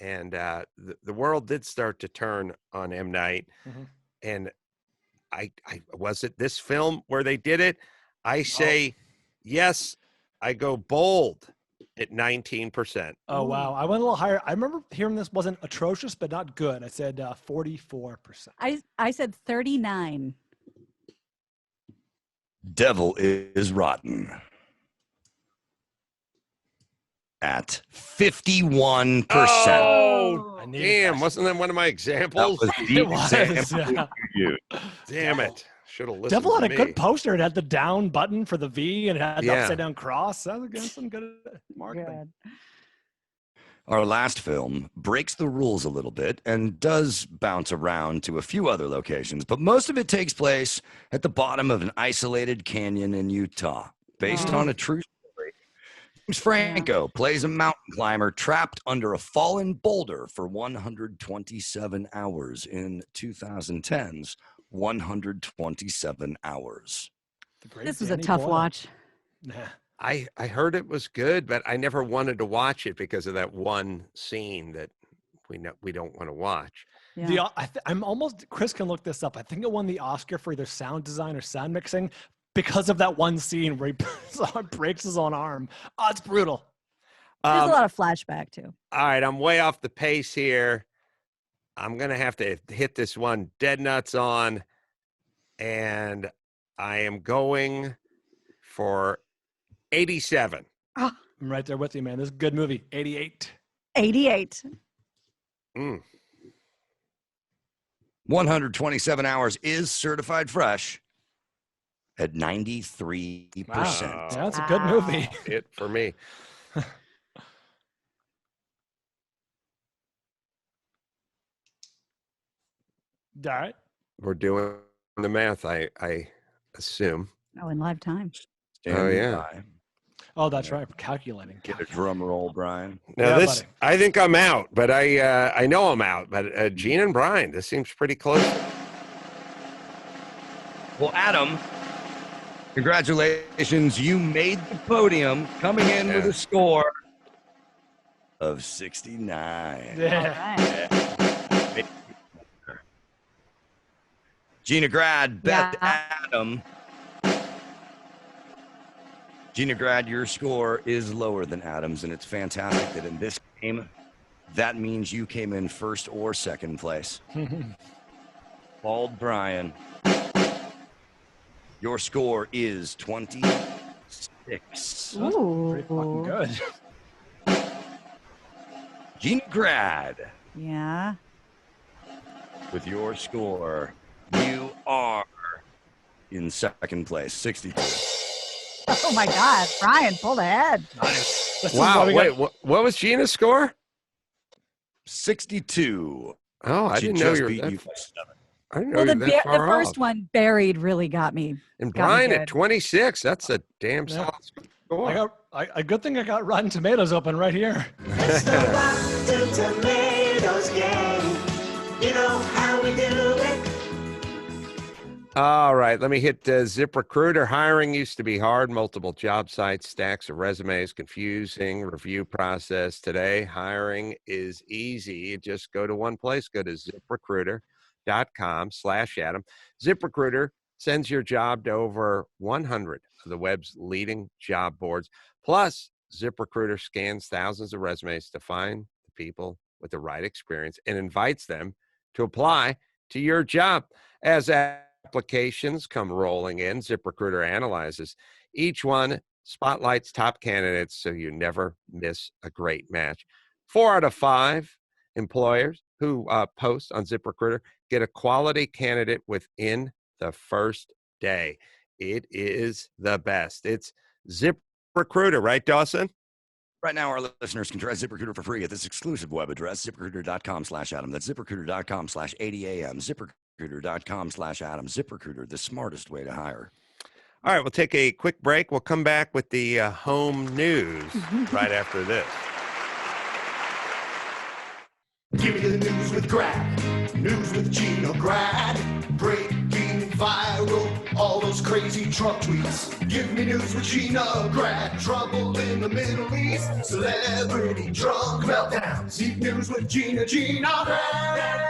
Speaker 2: And the world did start to turn on M. Night. Mm-hmm. And I was it this film where they did it? I say, yes, I go bold at 19%.
Speaker 5: Oh, wow. I went a little higher. I remember hearing this wasn't atrocious, but not good. I said 44%.
Speaker 3: I said 39.
Speaker 1: Devil is rotten. At 51%.
Speaker 2: Oh, damn. Wasn't that one of my examples?
Speaker 1: That was the example you used.
Speaker 2: Damn it. Should have listened
Speaker 5: Devil had
Speaker 2: to
Speaker 5: a
Speaker 2: me.
Speaker 5: good poster. It had the down button for the V and it had the
Speaker 2: Yeah.
Speaker 5: upside down cross. That was some good marketing.
Speaker 1: Our last film breaks the rules a little bit and does bounce around to a few other locations, but most of it takes place at the bottom of an isolated canyon in Utah, based on a true story. James Franco plays a mountain climber trapped under a fallen boulder for 127 hours in 2010's 127 Hours.
Speaker 3: This was a tough watch.
Speaker 2: I heard it was good, but I never wanted to watch it because of that one scene that we don't want to watch.
Speaker 5: Yeah. I'm almost, Chris can look this up. I think it won the Oscar for either sound design or sound mixing because of that one scene where he breaks his own arm. Oh, it's brutal.
Speaker 3: There's a lot of flashback too.
Speaker 2: All right, I'm way off the pace here. I'm going to have to hit this one dead nuts on, and I am going for 87.
Speaker 5: I'm right there with you, man. This is a good movie. 88.
Speaker 3: 88.
Speaker 1: 127 Hours is certified fresh at 93%.
Speaker 5: Wow. Yeah, that's a good movie.
Speaker 2: It for me.
Speaker 5: All right.
Speaker 2: We're doing the math, I assume.
Speaker 3: Oh, in live time.
Speaker 5: Oh, that's right. We're calculating.
Speaker 1: Get a drum roll, Brian.
Speaker 2: Now I think I'm out, but I know I'm out. But Gina and Bryan, this seems pretty close.
Speaker 1: Well, Adam, congratulations. You made the podium, coming in with a score of 69.
Speaker 5: Yeah.
Speaker 1: Gina Grad, Beth
Speaker 3: Yeah.
Speaker 1: Adam. Gina Grad, your score is lower than Adam's, and it's fantastic that in this game, that means you came in first or second place. Bald Bryan, your score is 26.
Speaker 3: Ooh.
Speaker 5: Pretty fucking good.
Speaker 1: Gina Grad,
Speaker 3: Yeah.
Speaker 1: with your score, you are in second place, 62.
Speaker 3: Oh my God, Bryan pulled ahead.
Speaker 5: Nice.
Speaker 2: Wow. Wait, what was Gina's score?
Speaker 1: 62.
Speaker 2: Oh, I
Speaker 1: She
Speaker 2: didn't know
Speaker 1: just
Speaker 2: you were
Speaker 1: beat
Speaker 2: that.
Speaker 1: you by 7.
Speaker 2: I didn't know
Speaker 3: Well,
Speaker 2: you
Speaker 3: the
Speaker 2: were that
Speaker 3: the
Speaker 2: far
Speaker 3: first
Speaker 2: off.
Speaker 3: one buried really got me.
Speaker 2: And
Speaker 3: got me
Speaker 2: Bryan
Speaker 3: good.
Speaker 2: at 26. That's a damn solid score.
Speaker 5: A good thing I got Rotten Tomatoes open right here.
Speaker 16: It's the Rotten Tomatoes game. You know how we do it.
Speaker 2: All right, let me hit ZipRecruiter. Hiring used to be hard. Multiple job sites, stacks of resumes, confusing review process. Today, hiring is easy. You just go to one place. Go to ZipRecruiter.com/Adam. ZipRecruiter sends your job to over 100 of the web's leading job boards. Plus, ZipRecruiter scans thousands of resumes to find the people with the right experience and invites them to apply to your job. As applications come rolling in, ZipRecruiter analyzes each one, spotlights top candidates so you never miss a great match. 4 out of 5 employers who post on ZipRecruiter get a quality candidate within the first day. It is the best. It's ZipRecruiter, right, Dawson?
Speaker 1: Right now, our listeners can try ZipRecruiter for free at this exclusive web address, ZipRecruiter.com/Adam. That's ZipRecruiter.com/80am. ZipRecruiter.com/Adam. ZipRecruiter, the smartest way to hire.
Speaker 2: All right, we'll take a quick break. We'll come back with the home news right after this.
Speaker 16: Give me the news with Grad. News with Gina Grad. Breaking viral. All those crazy Trump tweets. Give me news with Gina Grad. Trouble in the Middle East. Celebrity drunk meltdown. Deep news with Gina Grad.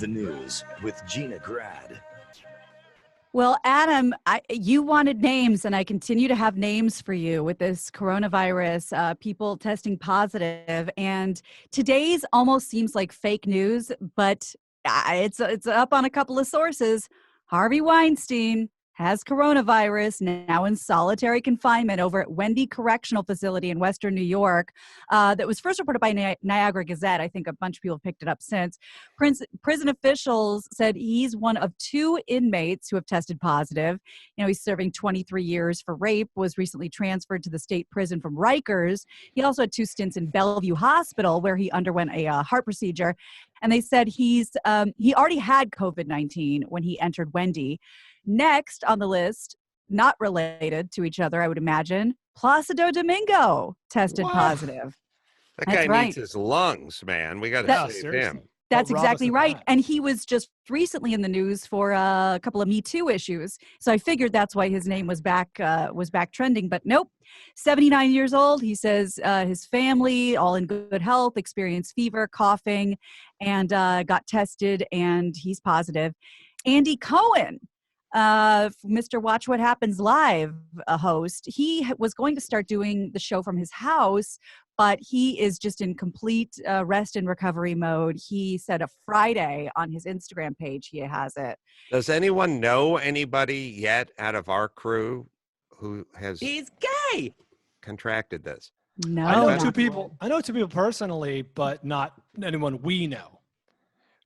Speaker 1: The news with Gina Grad.
Speaker 3: Well, Adam, you wanted names, and I continue to have names for you with this coronavirus, people testing positive. And today's almost seems like fake news, but it's up on a couple of sources. Harvey Weinstein has coronavirus, now in solitary confinement over at Wendy Correctional Facility in Western New York. That was first reported by Niagara Gazette. I think a bunch of people have picked it up since. Prison officials said he's one of 2 inmates who have tested positive. You know, he's serving 23 years for rape, was recently transferred to the state prison from Rikers. He also had 2 stints in Bellevue Hospital where he underwent a heart procedure. And they said he already had COVID-19 when he entered Wendy. Next on the list, not related to each other, I would imagine, Placido Domingo tested positive.
Speaker 2: That
Speaker 3: That's
Speaker 2: guy
Speaker 3: right.
Speaker 2: needs his lungs, man. We got to save him.
Speaker 3: That's exactly right. And he was just recently in the news for a couple of Me Too issues. So I figured that's why his name was back trending. But nope, 79 years old. He says his family, all in good health, experienced fever, coughing, and got tested, and he's positive. Andy Cohen, Mr. Watch What Happens Live host, he was going to start doing the show from his house, but he is just in complete rest and recovery mode. He said a Friday on his Instagram page he has it.
Speaker 2: Does anyone know anybody yet out of our crew who has
Speaker 14: He's gay.
Speaker 2: contracted this?
Speaker 3: No.
Speaker 5: I know 2 people. I know 2 people personally, but not anyone we know.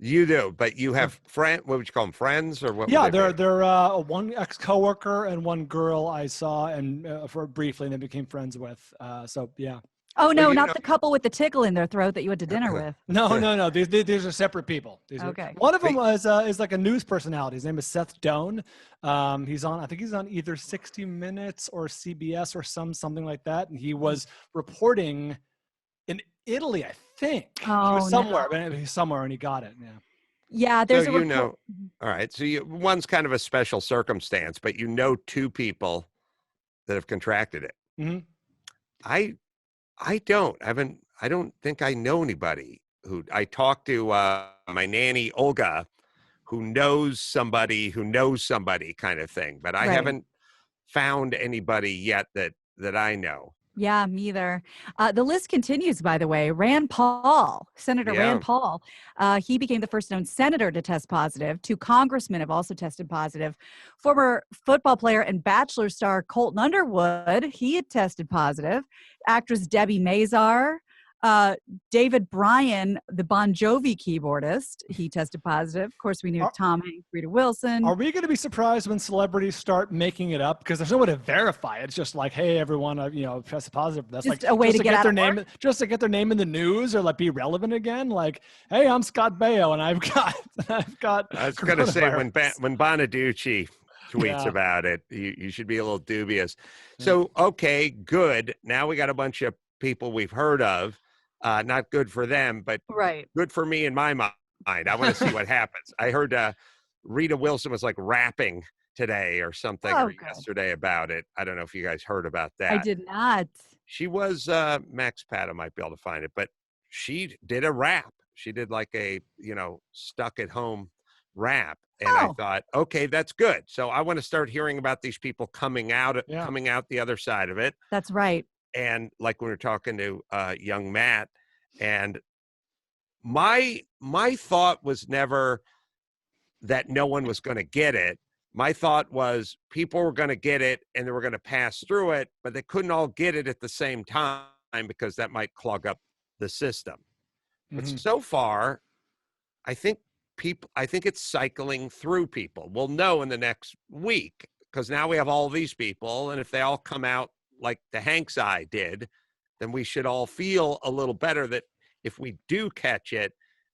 Speaker 2: You do, but you have what would you call them, friends, or what?
Speaker 5: Yeah,
Speaker 2: would they be?
Speaker 5: they're one ex-coworker and one girl I saw and for briefly, and they became friends with. So yeah.
Speaker 3: Oh no, not the couple with the tickle in their throat that you went to dinner with.
Speaker 5: No. These are separate people.
Speaker 3: Okay.
Speaker 5: One of them is like a news personality. His name is Seth Doan. I think he's on either 60 Minutes or CBS or something like that. And he was reporting in Italy, I think.
Speaker 3: Oh,
Speaker 5: he was somewhere, but he's somewhere, and he got it. Yeah.
Speaker 3: Yeah, there's
Speaker 2: so all right. So one's kind of a special circumstance, but 2 people that have contracted it.
Speaker 5: Mm-hmm.
Speaker 2: I don't think I know anybody who I talked to my nanny Olga, who knows somebody kind of thing, but I
Speaker 3: Right.
Speaker 2: haven't found anybody yet that I know.
Speaker 3: Yeah, me either. The list continues, by the way. Senator
Speaker 2: Yeah.
Speaker 3: Rand Paul, he became the first known senator to test positive. 2 congressmen have also tested positive. Former football player and Bachelor star Colton Underwood, he had tested positive. Actress Debbie Mazar, David Bryan, the Bon Jovi keyboardist, he tested positive. Of course, we knew Tom Hanks, Rita Wilson.
Speaker 5: Are we going to be surprised when celebrities start making it up? Because there's no way to verify it. It's just like, hey, everyone, tested positive. That's
Speaker 3: Just
Speaker 5: like
Speaker 3: a way to get out
Speaker 5: their
Speaker 3: of
Speaker 5: name, just to get their name in the news or like be relevant again. Like, hey, I'm Scott Baio, and I've got.
Speaker 2: I was going to say when Bonaducci tweets
Speaker 5: Yeah.
Speaker 2: about it, you should be a little dubious. So, okay, good. Now we got a bunch of people we've heard of. Not good for them, but
Speaker 3: right.
Speaker 2: good for me in my mind. I want to see what happens. I heard Rita Wilson was like rapping today or something or yesterday about it. I don't know if you guys heard about that.
Speaker 3: I did not.
Speaker 2: She was Max Pato might be able to find it, but she did a rap. She did like a stuck at home rap, and I thought, okay, that's good. So I want to start hearing about these people coming out the other side of it.
Speaker 3: That's right.
Speaker 2: And like when we were talking to young Matt, and my thought was never that no one was going to get it. My thought was people were going to get it and they were going to pass through it, but they couldn't all get it at the same time because that might clog up the system. But so far, I think it's cycling through people. We'll know in the next week because now we have all these people, and if they all come out like the Hanks eye did, then we should all feel a little better that if we do catch it,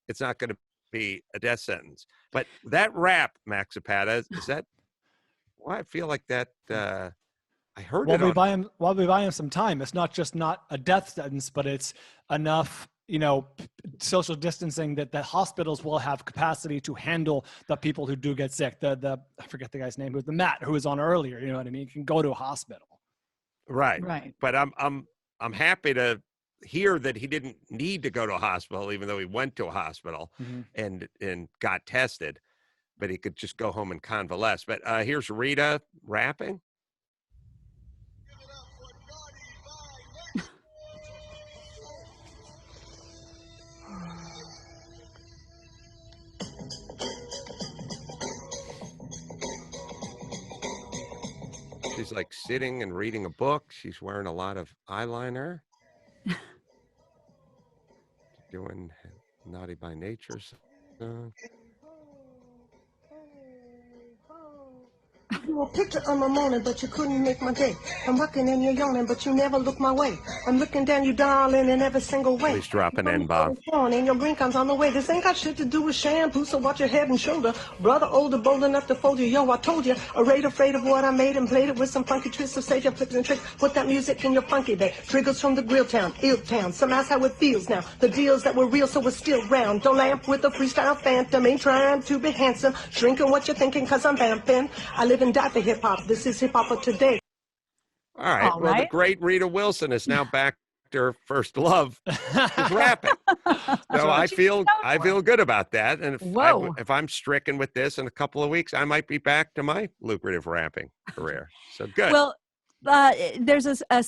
Speaker 2: it's not going to be a death sentence. But that rap, Max Zapata, is that? Well, I feel like that. I heard
Speaker 5: While
Speaker 2: it.
Speaker 5: While we buy him some time, it's not just not a death sentence, but it's enough, social distancing that the hospitals will have capacity to handle the people who do get sick. I forget the guy's name, who's the Matt who was on earlier. You know what I mean? You can go to a hospital.
Speaker 2: Right.
Speaker 3: Right.
Speaker 2: But I'm happy to hear that he didn't need to go to a hospital, even though he went to a hospital and got tested, but he could just go home and convalesce. But here's Rita rapping. She's like sitting and reading a book. She's wearing a lot of eyeliner. Doing Naughty by Nature song.
Speaker 17: You a picture of my morning, but you couldn't make my day. I'm rocking and you're yawning, but you never look my way. I'm looking down you, darling, in every single way.
Speaker 2: Please drop an N-bomb.
Speaker 17: And your green comes on the way. This ain't got shit to do with shampoo, so watch your head and shoulder. Brother older, bold enough to fold you. Yo, I told you, afraid of what I made and played it with some funky twists of stage flips and tricks. Put that music in your funky day. Triggers from the grill town, ill town. Some that's how it feels now. The deals that were real, so we're still round. Don't lamp with a freestyle phantom. Ain't trying to be handsome. Shrinking what you're thinking, cause I'm vamping. I live and die for hip hop. This is hip hop of today.
Speaker 2: All right. Well, the great Rita Wilson is now back to her first love, is rapping. So I feel good about that. And if I'm stricken with this in a couple of weeks, I might be back to my lucrative rapping career. So good.
Speaker 3: Well, there's a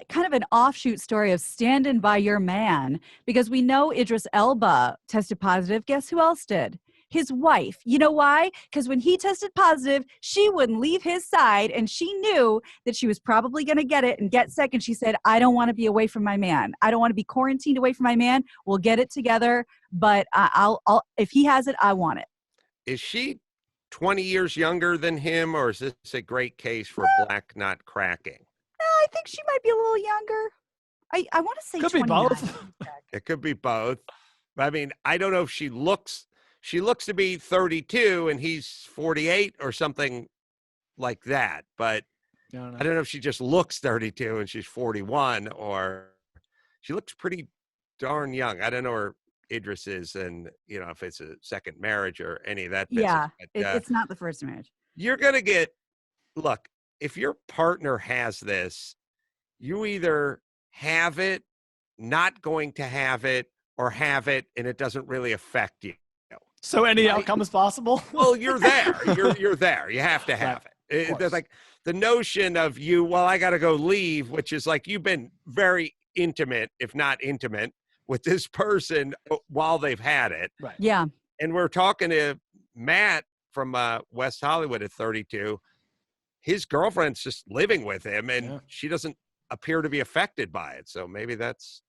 Speaker 3: kind of an offshoot story of standing by your man, because we know Idris Elba tested positive. Guess who else did? His wife. You know why? Because when he tested positive, she wouldn't leave his side, and she knew that she was probably going to get it and get sick. And she said, I don't want to be away from my man. I don't want to be quarantined away from my man. We'll get it together, but I'll if he has it, I want it.
Speaker 2: Is she 20 years younger than him, or is this a great case for black not cracking?
Speaker 3: I think she might be a little younger. I want to say
Speaker 5: could be
Speaker 3: 29.
Speaker 5: both.
Speaker 2: It could be both. I mean, I don't know if she looks to be 32 and he's 48 or something like that. But I don't know if she just looks 32 and she's 41, or she looks pretty darn young. I don't know where Idris is, and if it's a second marriage or any of that business.
Speaker 3: Yeah,
Speaker 2: but,
Speaker 3: it's not the first marriage.
Speaker 2: You're going to look, if your partner has this, you either have it, not going to have it, or have it and it doesn't really affect you.
Speaker 5: So any outcome is possible?
Speaker 2: Well, you're there. You're there. You have to have it. There's like the notion of you, well, I got to go leave, which is like you've been very intimate, if not intimate, with this person while they've had it.
Speaker 5: Right.
Speaker 3: Yeah.
Speaker 2: And we're talking to Matt from West Hollywood at 32. His girlfriend's just living with him, and she doesn't appear to be affected by it. So maybe that's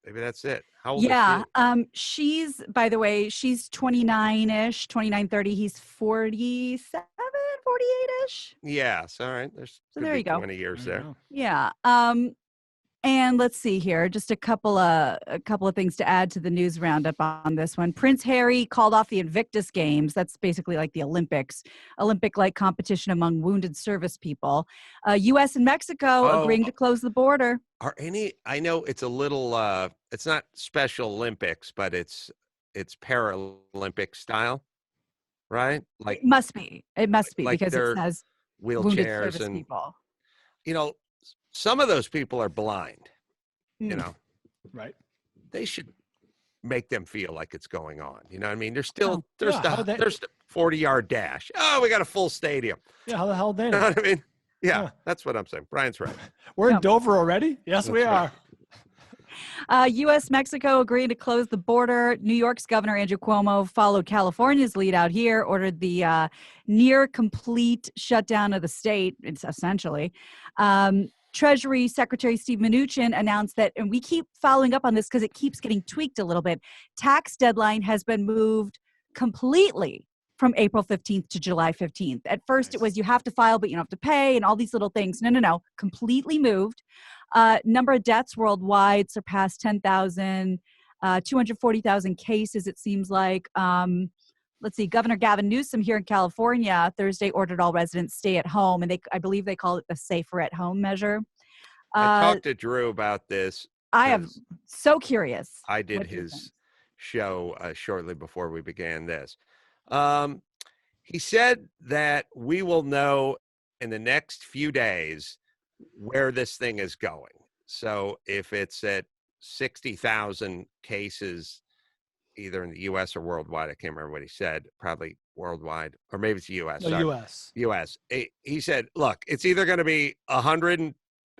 Speaker 2: it. How old is she?
Speaker 3: She's, by the way, she's 29-ish, 29, 30. He's 47, 48-ish.
Speaker 2: Yes. All right.
Speaker 3: So there you go.
Speaker 2: 20 years there.
Speaker 3: Yeah. And let's see here, just a couple of things to add to the news roundup on this one. Prince Harry called off the Invictus Games. That's basically like the Olympic-like competition among wounded service people. U.S. and Mexico agreeing to close the border.
Speaker 2: I know it's a little, it's not Special Olympics, but it's Paralympic style, right? Like
Speaker 3: It must be
Speaker 2: like
Speaker 3: because it says wounded
Speaker 2: wheelchairs
Speaker 3: service
Speaker 2: and
Speaker 3: people.
Speaker 2: Some of those people are blind,
Speaker 5: Right.
Speaker 2: They should make them feel like it's going on. You know what I mean? There's the 40-yard dash. Oh, we got a full stadium.
Speaker 5: Yeah, how the hell they know?
Speaker 2: You know what I mean? Yeah, that's what I'm saying. Brian's right.
Speaker 5: We're in Dover already? Yes, we are.
Speaker 3: U.S. Mexico agreed to close the border. New York's Governor Andrew Cuomo followed California's lead out here, ordered the near complete shutdown of the state, it's essentially. Treasury Secretary Steve Mnuchin announced that, and we keep following up on this because it keeps getting tweaked a little bit, tax deadline has been moved completely from April 15th to July 15th. At first it was you have to file, but you don't have to pay and all these little things. No. Completely moved. Number of deaths worldwide surpassed 10,000, 240,000 cases, it seems like. Let's see, Governor Gavin Newsom here in California Thursday ordered all residents stay at home, and I believe they call it the safer at home measure.
Speaker 2: I talked to Drew about this.
Speaker 3: I am so curious.
Speaker 2: I did his show shortly before we began this. He said that we will know in the next few days where this thing is going. So if it's at 60,000 cases, either in the U.S. or worldwide, I can't remember what he said, probably worldwide, or maybe it's the U.S.
Speaker 5: The U.S.
Speaker 2: U.S. He said, look, it's either going to be 100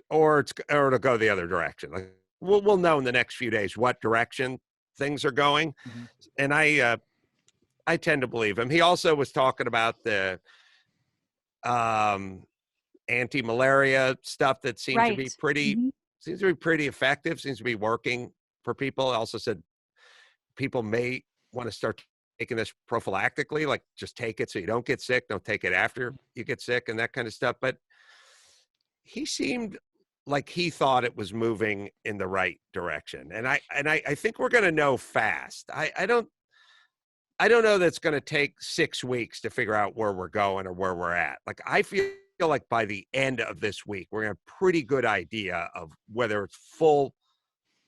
Speaker 2: or it'll go the other direction. Like, we'll know in the next few days what direction things are going. Mm-hmm. And I tend to believe him. He also was talking about the anti-malaria stuff that seems to be pretty effective, seems to be working for people. Also said people may want to start taking this prophylactically, like just take it so you don't get sick, don't take it after you get sick and that kind of stuff. But he seemed like he thought it was moving in the right direction. And I think we're going to know fast. I don't know that it's going to take 6 weeks to figure out where we're going or where we're at. Like, I feel like by the end of this week, we're going to have a pretty good idea of whether it's full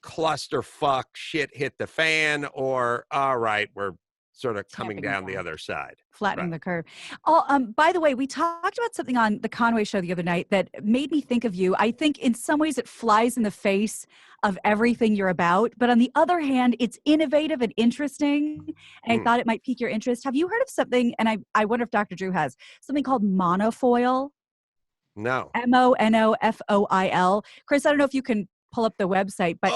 Speaker 2: clusterfuck shit hit the fan or, all right, we're sort of coming down the other side.
Speaker 3: Flattening the curve. By the way, we talked about something on the Conway show the other night that made me think of you. I think in some ways it flies in the face of everything you're about, but on the other hand, it's innovative and interesting, and I thought it might pique your interest. Have you heard of something, and I wonder if Dr. Drew has, something called monofoil?
Speaker 2: No.
Speaker 3: MONOFOIL. Chris, I don't know if you can pull up the website, but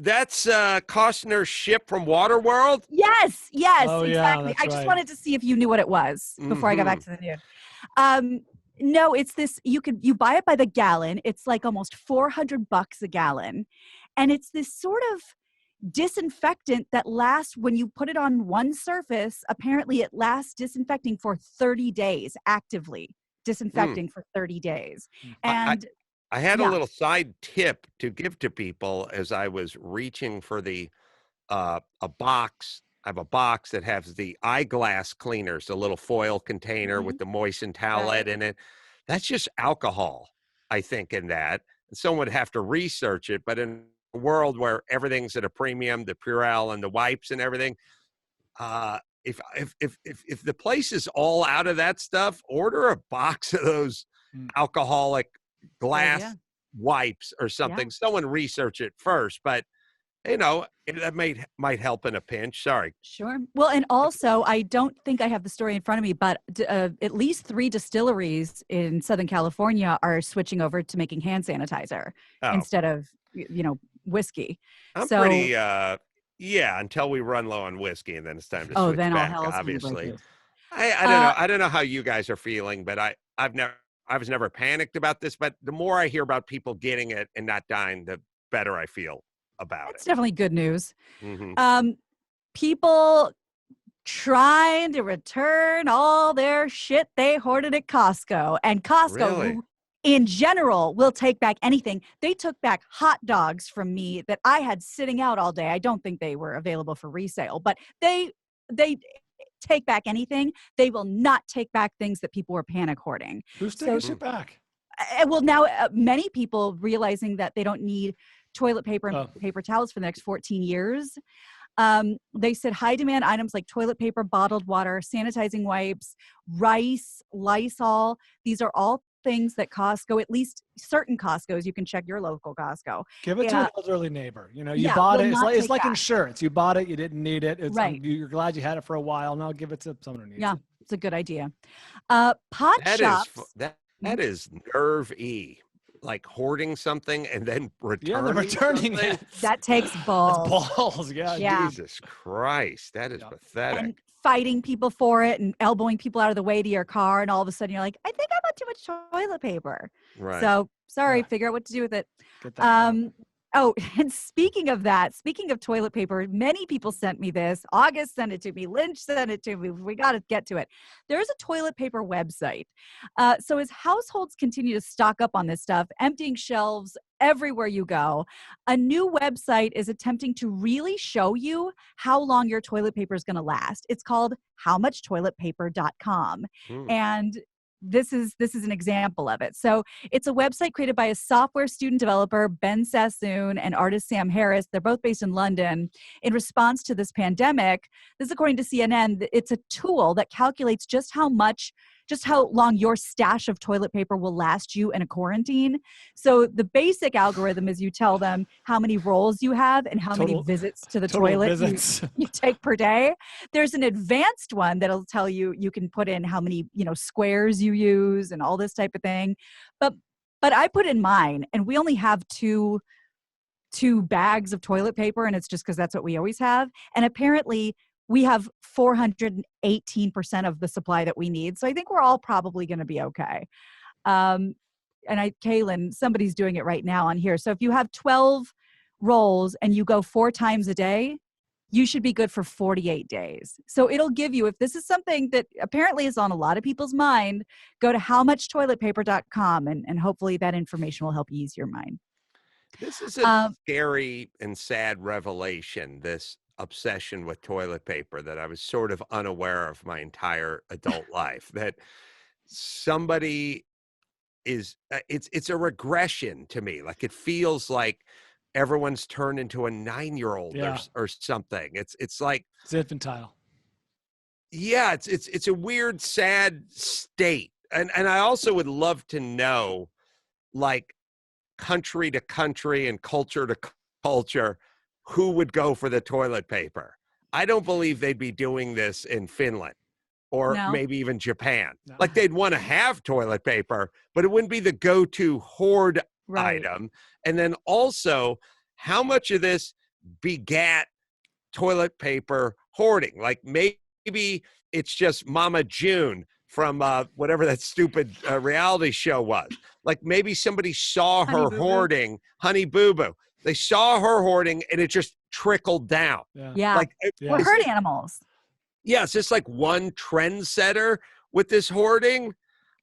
Speaker 2: that's Costner's ship from Waterworld.
Speaker 3: Yes, exactly.
Speaker 5: Yeah,
Speaker 3: I just wanted to see if you knew what it was before I got back to the news. No, it's this. You buy it by the gallon. It's like almost $400 a gallon, and it's this sort of disinfectant that lasts when you put it on one surface. Apparently, it lasts disinfecting for 30 days, actively disinfecting for 30 days, and.
Speaker 2: I had a little side tip to give to people as I was reaching for the a box. I have a box that has the eyeglass cleaners, the little foil container with the moistened towelette in it. That's just alcohol, I think, in that. And someone would have to research it, but in a world where everything's at a premium, the Purell and the wipes and everything, if the place is all out of that stuff, order a box of those alcoholic glass wipes or something. Someone research it first, but you know, that might help in a pinch. Sorry.
Speaker 3: Sure. Well, and also, I don't think I have the story in front of me, but at least 3 distilleries in Southern California are switching over to making hand sanitizer instead of, whiskey.
Speaker 2: I'm
Speaker 3: So,
Speaker 2: pretty, yeah, until we run low on whiskey, and then it's time to switch
Speaker 3: then all
Speaker 2: back,
Speaker 3: hell's gonna break
Speaker 2: obviously.
Speaker 3: loose.
Speaker 2: I don't know. I don't know how you guys are feeling, but I was never panicked about this, but the more I hear about people getting it and not dying, the better I feel about
Speaker 3: It's
Speaker 2: it.
Speaker 3: definitely good news.
Speaker 2: Mm-hmm.
Speaker 3: People trying to return all their shit they hoarded at Costco. And Costco,
Speaker 2: Really?
Speaker 3: who in general will take back anything. They took back hot dogs from me that I had sitting out all day. I don't think they were available for resale, but they take back anything. They will not take back things that people were panic hoarding.
Speaker 5: Who's taking shit back?
Speaker 3: Well, now many people realizing that they don't need toilet paper and paper towels for the next 14 years. They said high demand items like toilet paper, bottled water, sanitizing wipes, rice, Lysol. These are all things that Costco, at least certain Costcos, you can check your local Costco.
Speaker 5: Give it to an elderly neighbor. You bought it. It's like insurance. You bought it. You didn't need it.
Speaker 3: Right.
Speaker 5: You're glad you had it for a while. Now give it to someone who needs it.
Speaker 3: Yeah, it's a good idea. Pot shops.
Speaker 2: That is nerve-y. Like hoarding something and then returning
Speaker 5: it.
Speaker 3: That takes balls.
Speaker 5: That's balls, yeah.
Speaker 2: Jesus Christ, that is pathetic.
Speaker 3: And fighting people for it and elbowing people out of the way to your car, and all of a sudden you're like, I think I bought too much toilet paper.
Speaker 2: Right.
Speaker 3: So sorry, figure out what to do with it. And speaking of toilet paper, many people sent me this. August sent it to me. Lynch sent it to me. We got to get to it. There's a toilet paper website. So as households continue to stock up on this stuff, emptying shelves everywhere you go, a new website is attempting to really show you how long your toilet paper is going to last. It's called howmuchtoiletpaper.com. And this is an example of it. So it's a website created by a software student developer, Ben Sassoon, and artist Sam Harris. They're both based in London. In response to this pandemic, this is according to CNN, it's a tool that calculates just how long your stash of toilet paper will last you in a quarantine. So the basic algorithm is you tell them how many rolls you have and how many visits to the toilet you take per day. There's an advanced one that'll tell you can put in how many, squares you use and all this type of thing. But I put in mine, and we only have two bags of toilet paper, and it's just because that's what we always have. And apparently we have 418% of the supply that we need. So I think we're all probably going to be okay. Kaylin, somebody's doing it right now on here. So if you have 12 rolls and you go 4 times a day, you should be good for 48 days. So it'll give you, if this is something that apparently is on a lot of people's mind, go to howmuchtoiletpaper.com and hopefully that information will help ease your mind.
Speaker 2: This is a scary and sad revelation, this obsession with toilet paper that I was sort of unaware of my entire adult life, that somebody is it's a regression to me. Like it feels like everyone's turned into a 9-year-old or something. It's like
Speaker 5: it's infantile.
Speaker 2: Yeah, it's a weird, sad state. And I also would love to know, like, country to country and culture to culture, who would go for the toilet paper. I don't believe they'd be doing this in Finland or maybe even Japan. No. Like they'd want to have toilet paper, but it wouldn't be the go-to hoard item. And then also, how much of this begat toilet paper hoarding? Like maybe it's just Mama June from whatever that stupid reality show was. Like maybe somebody saw her hoarding, Honey Boo Boo. They saw her hoarding and it just trickled down.
Speaker 3: Yeah.
Speaker 2: Like,
Speaker 3: we're herd animals.
Speaker 2: Yeah, it's just like one trendsetter with this hoarding.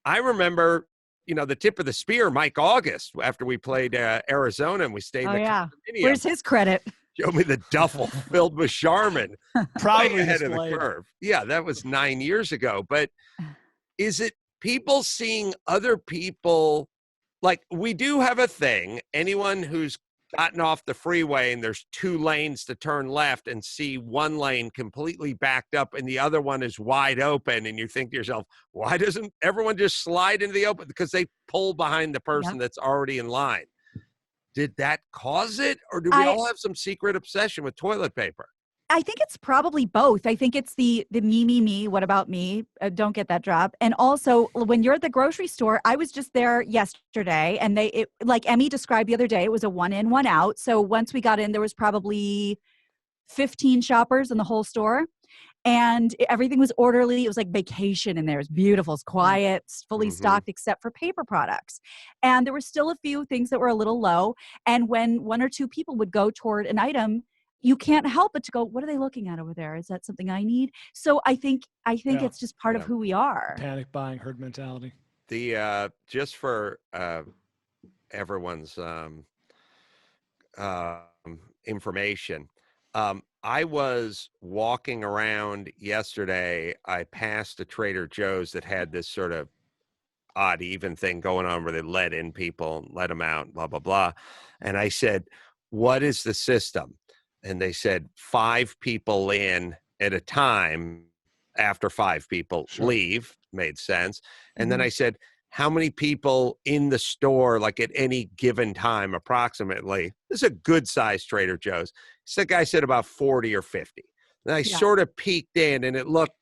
Speaker 2: I remember, the tip of the spear, Mike August, after we played Arizona and we stayed in the condominium.
Speaker 3: Where's his credit?
Speaker 2: Showed me the duffel filled with Charmin.
Speaker 5: Probably
Speaker 2: ahead of the curve. Yeah, that was 9 years ago. But is it people seeing other people? Like, we do have a thing. Anyone who's gotten off the freeway and there's 2 lanes to turn left and see one lane completely backed up and the other one is wide open, and you think to yourself, why doesn't everyone just slide into the open? Because they pull behind the person that's already in line. Did that cause it? Or do we all have some secret obsession with toilet paper?
Speaker 3: I think it's probably both. I think it's the me, what about me? Don't get that drop. And also when you're at the grocery store, I was just there yesterday and like Emmy described the other day, it was a 1 in, 1 out. So once we got in, there was probably 15 shoppers in the whole store and everything was orderly. It was like vacation in there. It was beautiful. It's quiet, it's fully stocked except for paper products. And there were still a few things that were a little low. And when 1 or 2 people would go toward an item, you can't help but to go, what are they looking at over there? Is that something I need? So I think it's just part of who we are.
Speaker 5: Panic buying, herd mentality.
Speaker 2: The just for everyone's information, I was walking around yesterday. I passed a Trader Joe's that had this sort of odd even thing going on where they let in people, let them out, blah, blah, blah. And I said, what is the system? And they said 5 people in at a time after 5 people leave. Made sense. And then I said, how many people in the store, like at any given time, approximately? This is a good sized Trader Joe's. So the guy said about 40 or 50. And I sort of peeked in and it looked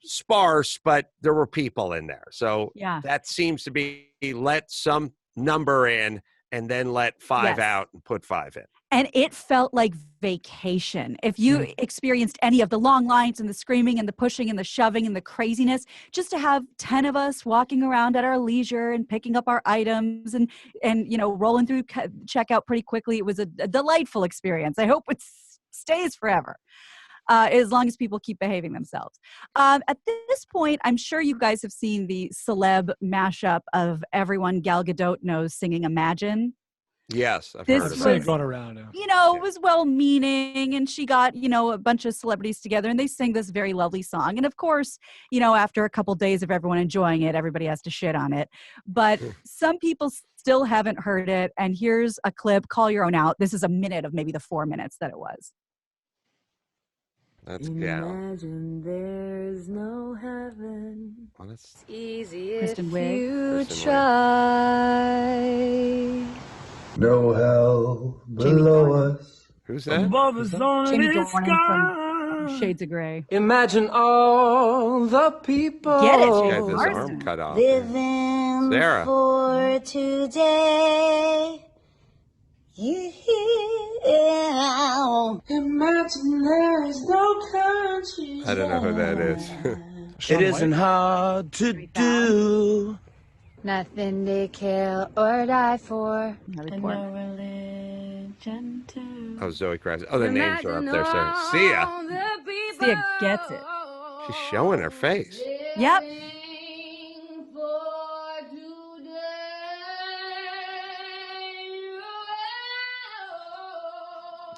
Speaker 2: sparse, but there were people in there. So that seems to be let some number in and then let 5 out and put 5 in.
Speaker 3: And it felt like vacation. If you experienced any of the long lines and the screaming and the pushing and the shoving and the craziness, just to have 10 of us walking around at our leisure and picking up our items and rolling through checkout pretty quickly, it was a delightful experience. I hope it stays forever. As long as people keep behaving themselves. At this point, I'm sure you guys have seen the celeb mashup of everyone Gal Gadot knows singing Imagine.
Speaker 2: Yes, I've heard of it.
Speaker 5: Going around.
Speaker 3: It was well-meaning, and she got, a bunch of celebrities together, and they sing this very lovely song. And of course, after a couple days of everyone enjoying it, everybody has to shit on it. But some people still haven't heard it, and here's a clip. Call your own out. This is a minute of maybe the 4 minutes that it was.
Speaker 2: That's
Speaker 18: Imagine there's no heaven.
Speaker 2: Well, that's
Speaker 18: easy
Speaker 3: Kristen
Speaker 18: if
Speaker 3: Wiig.
Speaker 18: you
Speaker 2: Kristen
Speaker 18: try.
Speaker 19: No hell below us.
Speaker 2: Who's that?
Speaker 17: Above us only
Speaker 3: Jamie
Speaker 17: the
Speaker 3: Dornan
Speaker 17: sky.
Speaker 3: from Shades of Grey.
Speaker 17: Imagine all the people.
Speaker 3: Get it,
Speaker 2: He
Speaker 3: James
Speaker 2: got his
Speaker 3: Marsden.
Speaker 2: arm cut off.
Speaker 18: Living
Speaker 2: Sarah.
Speaker 18: for today. You
Speaker 17: Imagine there's no country.
Speaker 2: I don't know who that is.
Speaker 17: It isn't hard to do.
Speaker 18: Nothing to kill or die for.
Speaker 3: And
Speaker 18: no religion too.
Speaker 2: Oh, Zoe Kravitz. Oh, the names are up there. So Sia.
Speaker 3: Sia gets it.
Speaker 2: She's showing her face.
Speaker 3: Yep.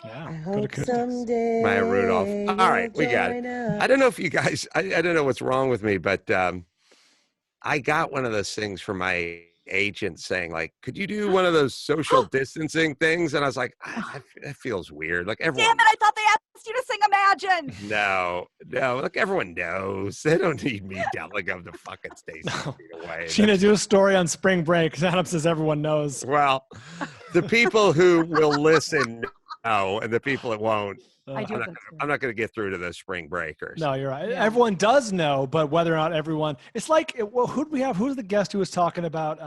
Speaker 18: I hope someday.
Speaker 2: Maya Rudolph. All right, we got it. I don't know if you guys, I don't know what's wrong with me, but I got one of those things from my agent saying, like, could you do one of those social distancing things? And I was like, that feels weird. Like everyone.
Speaker 3: Damn it, I thought they asked you to sing Imagine.
Speaker 2: No, look, everyone knows. They don't need me telling them to fucking stay 6 feet away.
Speaker 5: Gina, do a story on spring break. Adam says everyone knows.
Speaker 2: Well, the people who will listen know, and the people that won't, I'm not going to get through to the spring breakers.
Speaker 5: No, you're right. Yeah. Everyone does know, but whether or not everyone, it's like, well, who do we have? Who's the guest who was talking about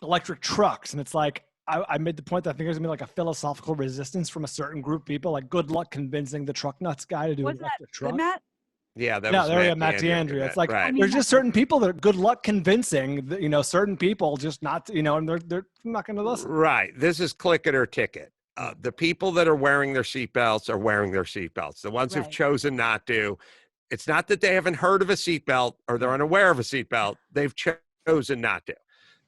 Speaker 5: electric trucks? And it's like, I made the point that I think there's going to be like a philosophical resistance from a certain group of people. Like, good luck convincing the truck nuts guy to do an electric truck.
Speaker 3: Good, Matt?
Speaker 2: Yeah, that was
Speaker 5: Matt DeAndrea. It's like,
Speaker 2: right.
Speaker 5: There's just certain people that are good luck convincing, certain people just not, and they're not going to listen.
Speaker 2: Right. This is click it or ticket. The people that are wearing their seatbelts are wearing their seatbelts. The ones who've chosen not to, it's not that they haven't heard of a seatbelt or they're unaware of a seatbelt. They've chosen not to.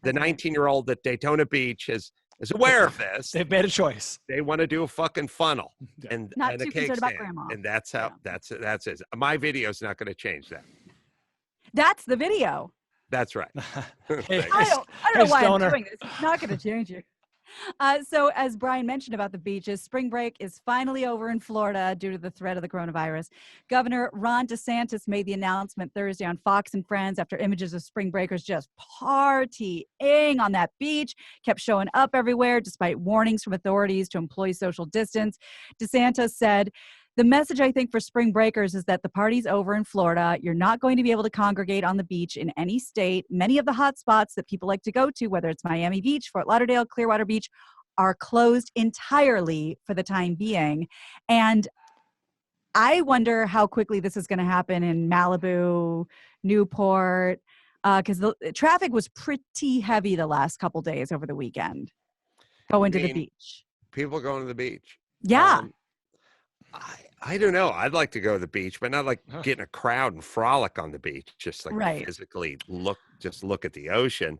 Speaker 2: The 19-year-old at Daytona Beach is aware of this.
Speaker 5: They've made a choice.
Speaker 2: They want to do a fucking funnel and
Speaker 3: Not
Speaker 2: a
Speaker 3: too
Speaker 2: cake
Speaker 3: concerned about
Speaker 2: stand.
Speaker 3: grandma.
Speaker 2: And that's how that's it. My video is not going to change that.
Speaker 3: That's the video.
Speaker 2: That's right.
Speaker 3: I don't know why I'm doing this. It's not going to change it. So, as Brian mentioned about the beaches, spring break is finally over in Florida due to the threat of the coronavirus. Governor Ron DeSantis made the announcement Thursday on Fox and Friends after images of spring breakers just partying on that beach kept showing up everywhere despite warnings from authorities to employ social distance. DeSantis said, "The message, I think, for spring breakers is that the party's over in Florida. You're not going to be able to congregate on the beach in any state. Many of the hot spots that people like to go to, whether it's Miami Beach, Fort Lauderdale, Clearwater Beach, are closed entirely for the time being." And I wonder how quickly this is going to happen in Malibu, Newport, because the traffic was pretty heavy the last couple days over the weekend going to the beach.
Speaker 2: People going to the beach.
Speaker 3: Yeah.
Speaker 2: I don't know. I'd like to go to the beach, but not like get in a crowd and frolic on the beach. Just like physically look at the ocean.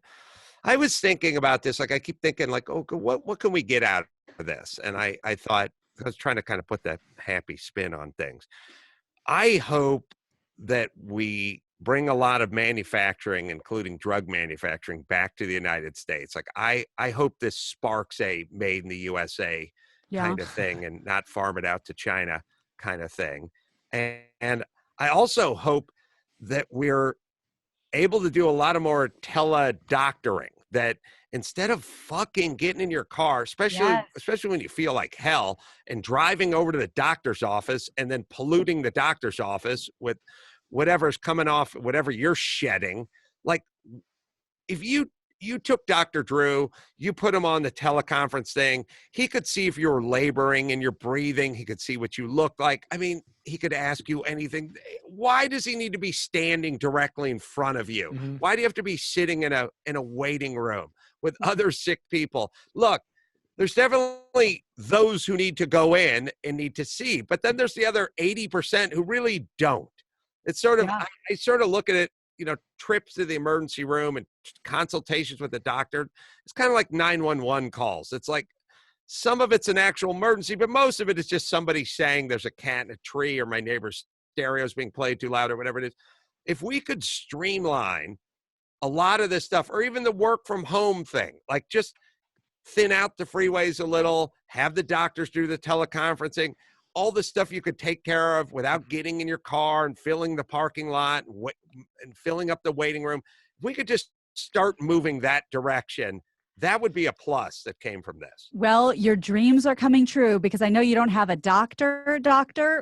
Speaker 2: I was thinking about this. Like I keep thinking like, oh, what can we get out of this? And I thought, I was trying to kind of put that happy spin on things. I hope that we bring a lot of manufacturing, including drug manufacturing, back to the United States. Like I hope this sparks a made in the USA kind of thing and not farm it out to China kind of thing. And I also hope that we're able to do a lot of more tele-doctoring, that instead of fucking getting in your car, especially when you feel like hell, and driving over to the doctor's office and then polluting the doctor's office with whatever's coming off, whatever you're shedding. Like if you took Dr. Drew, you put him on the teleconference thing, he could see if you're laboring and you're breathing. He could see what you look like. I mean, he could ask you anything. Why does he need to be standing directly in front of you?
Speaker 5: Mm-hmm.
Speaker 2: Why do you have to be sitting in a waiting room with other sick people? Look, there's definitely those who need to go in and need to see, but then there's the other 80% who really don't. It's sort of, I sort of look at it, trips to the emergency room and consultations with the doctor. It's kind of like 911 calls. It's like some of it's an actual emergency, but most of it is just somebody saying there's a cat in a tree or my neighbor's stereo is being played too loud or whatever it is. If we could streamline a lot of this stuff, or even the work from home thing, like just thin out the freeways a little, have the doctors do the teleconferencing, all the stuff you could take care of without getting in your car and filling the parking lot and filling up the waiting room. If we could just start moving that direction, that would be a plus that came from this.
Speaker 3: Well, your dreams are coming true, because I know you don't have a doctor,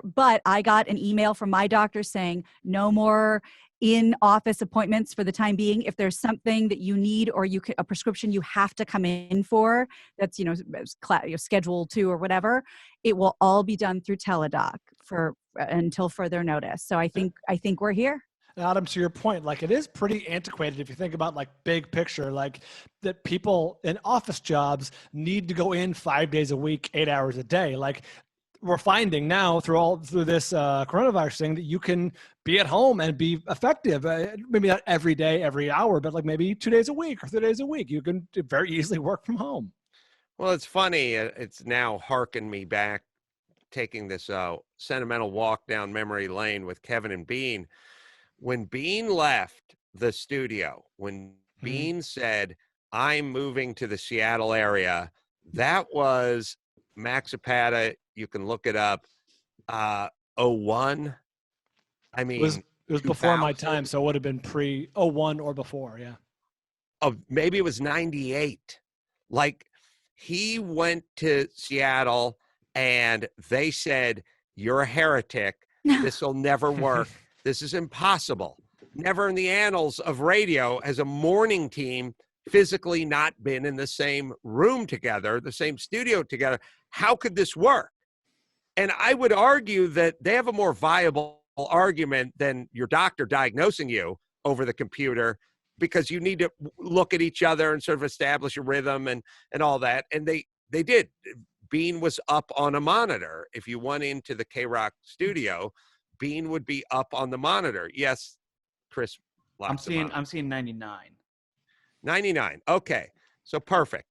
Speaker 3: but I got an email from my doctor saying no more in-office appointments for the time being. If there's something that you need, or a prescription you have to come in for, that's schedule 2 or whatever, it will all be done through teledoc until further notice. So I think we're here.
Speaker 5: Adam, to your point, like it is pretty antiquated if you think about like big picture, like that people in office jobs need to go in 5 days a week, 8 hours a day. Like we're finding now through this coronavirus thing that you can be at home and be effective. Maybe not every day, every hour, but like maybe 2 days a week or 3 days a week. You can very easily work from home.
Speaker 2: Well, it's funny. It's now harkened me back, taking this sentimental walk down memory lane with Kevin and Bean. When Bean left the studio, when Bean said, "I'm moving to the Seattle area," that was Max Zapata. You can look it up. 01. I mean,
Speaker 5: it was before my time, so it would have been pre 01 or before. Yeah.
Speaker 2: Oh, maybe it was 98. Like he went to Seattle and they said, "You're a heretic. This will never work. This is impossible." Never in the annals of radio has a morning team physically not been in the same room together, the same studio together. How could this work? And I would argue that they have a more viable argument than your doctor diagnosing you over the computer, because you need to look at each other and sort of establish a rhythm and all that. And they did. Bean was up on a monitor. If you went into the KROQ studio, Bean would be up on the monitor. Yes, Chris.
Speaker 14: I'm seeing 99.
Speaker 2: 99. Okay. So perfect.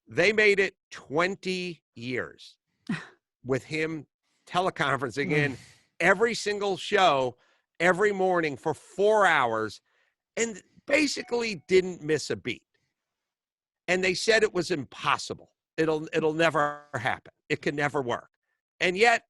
Speaker 2: They made it 20 years with him teleconferencing in every single show every morning for 4 hours and basically didn't miss a beat. And they said it was impossible. it'll never happen. It can never work. And yet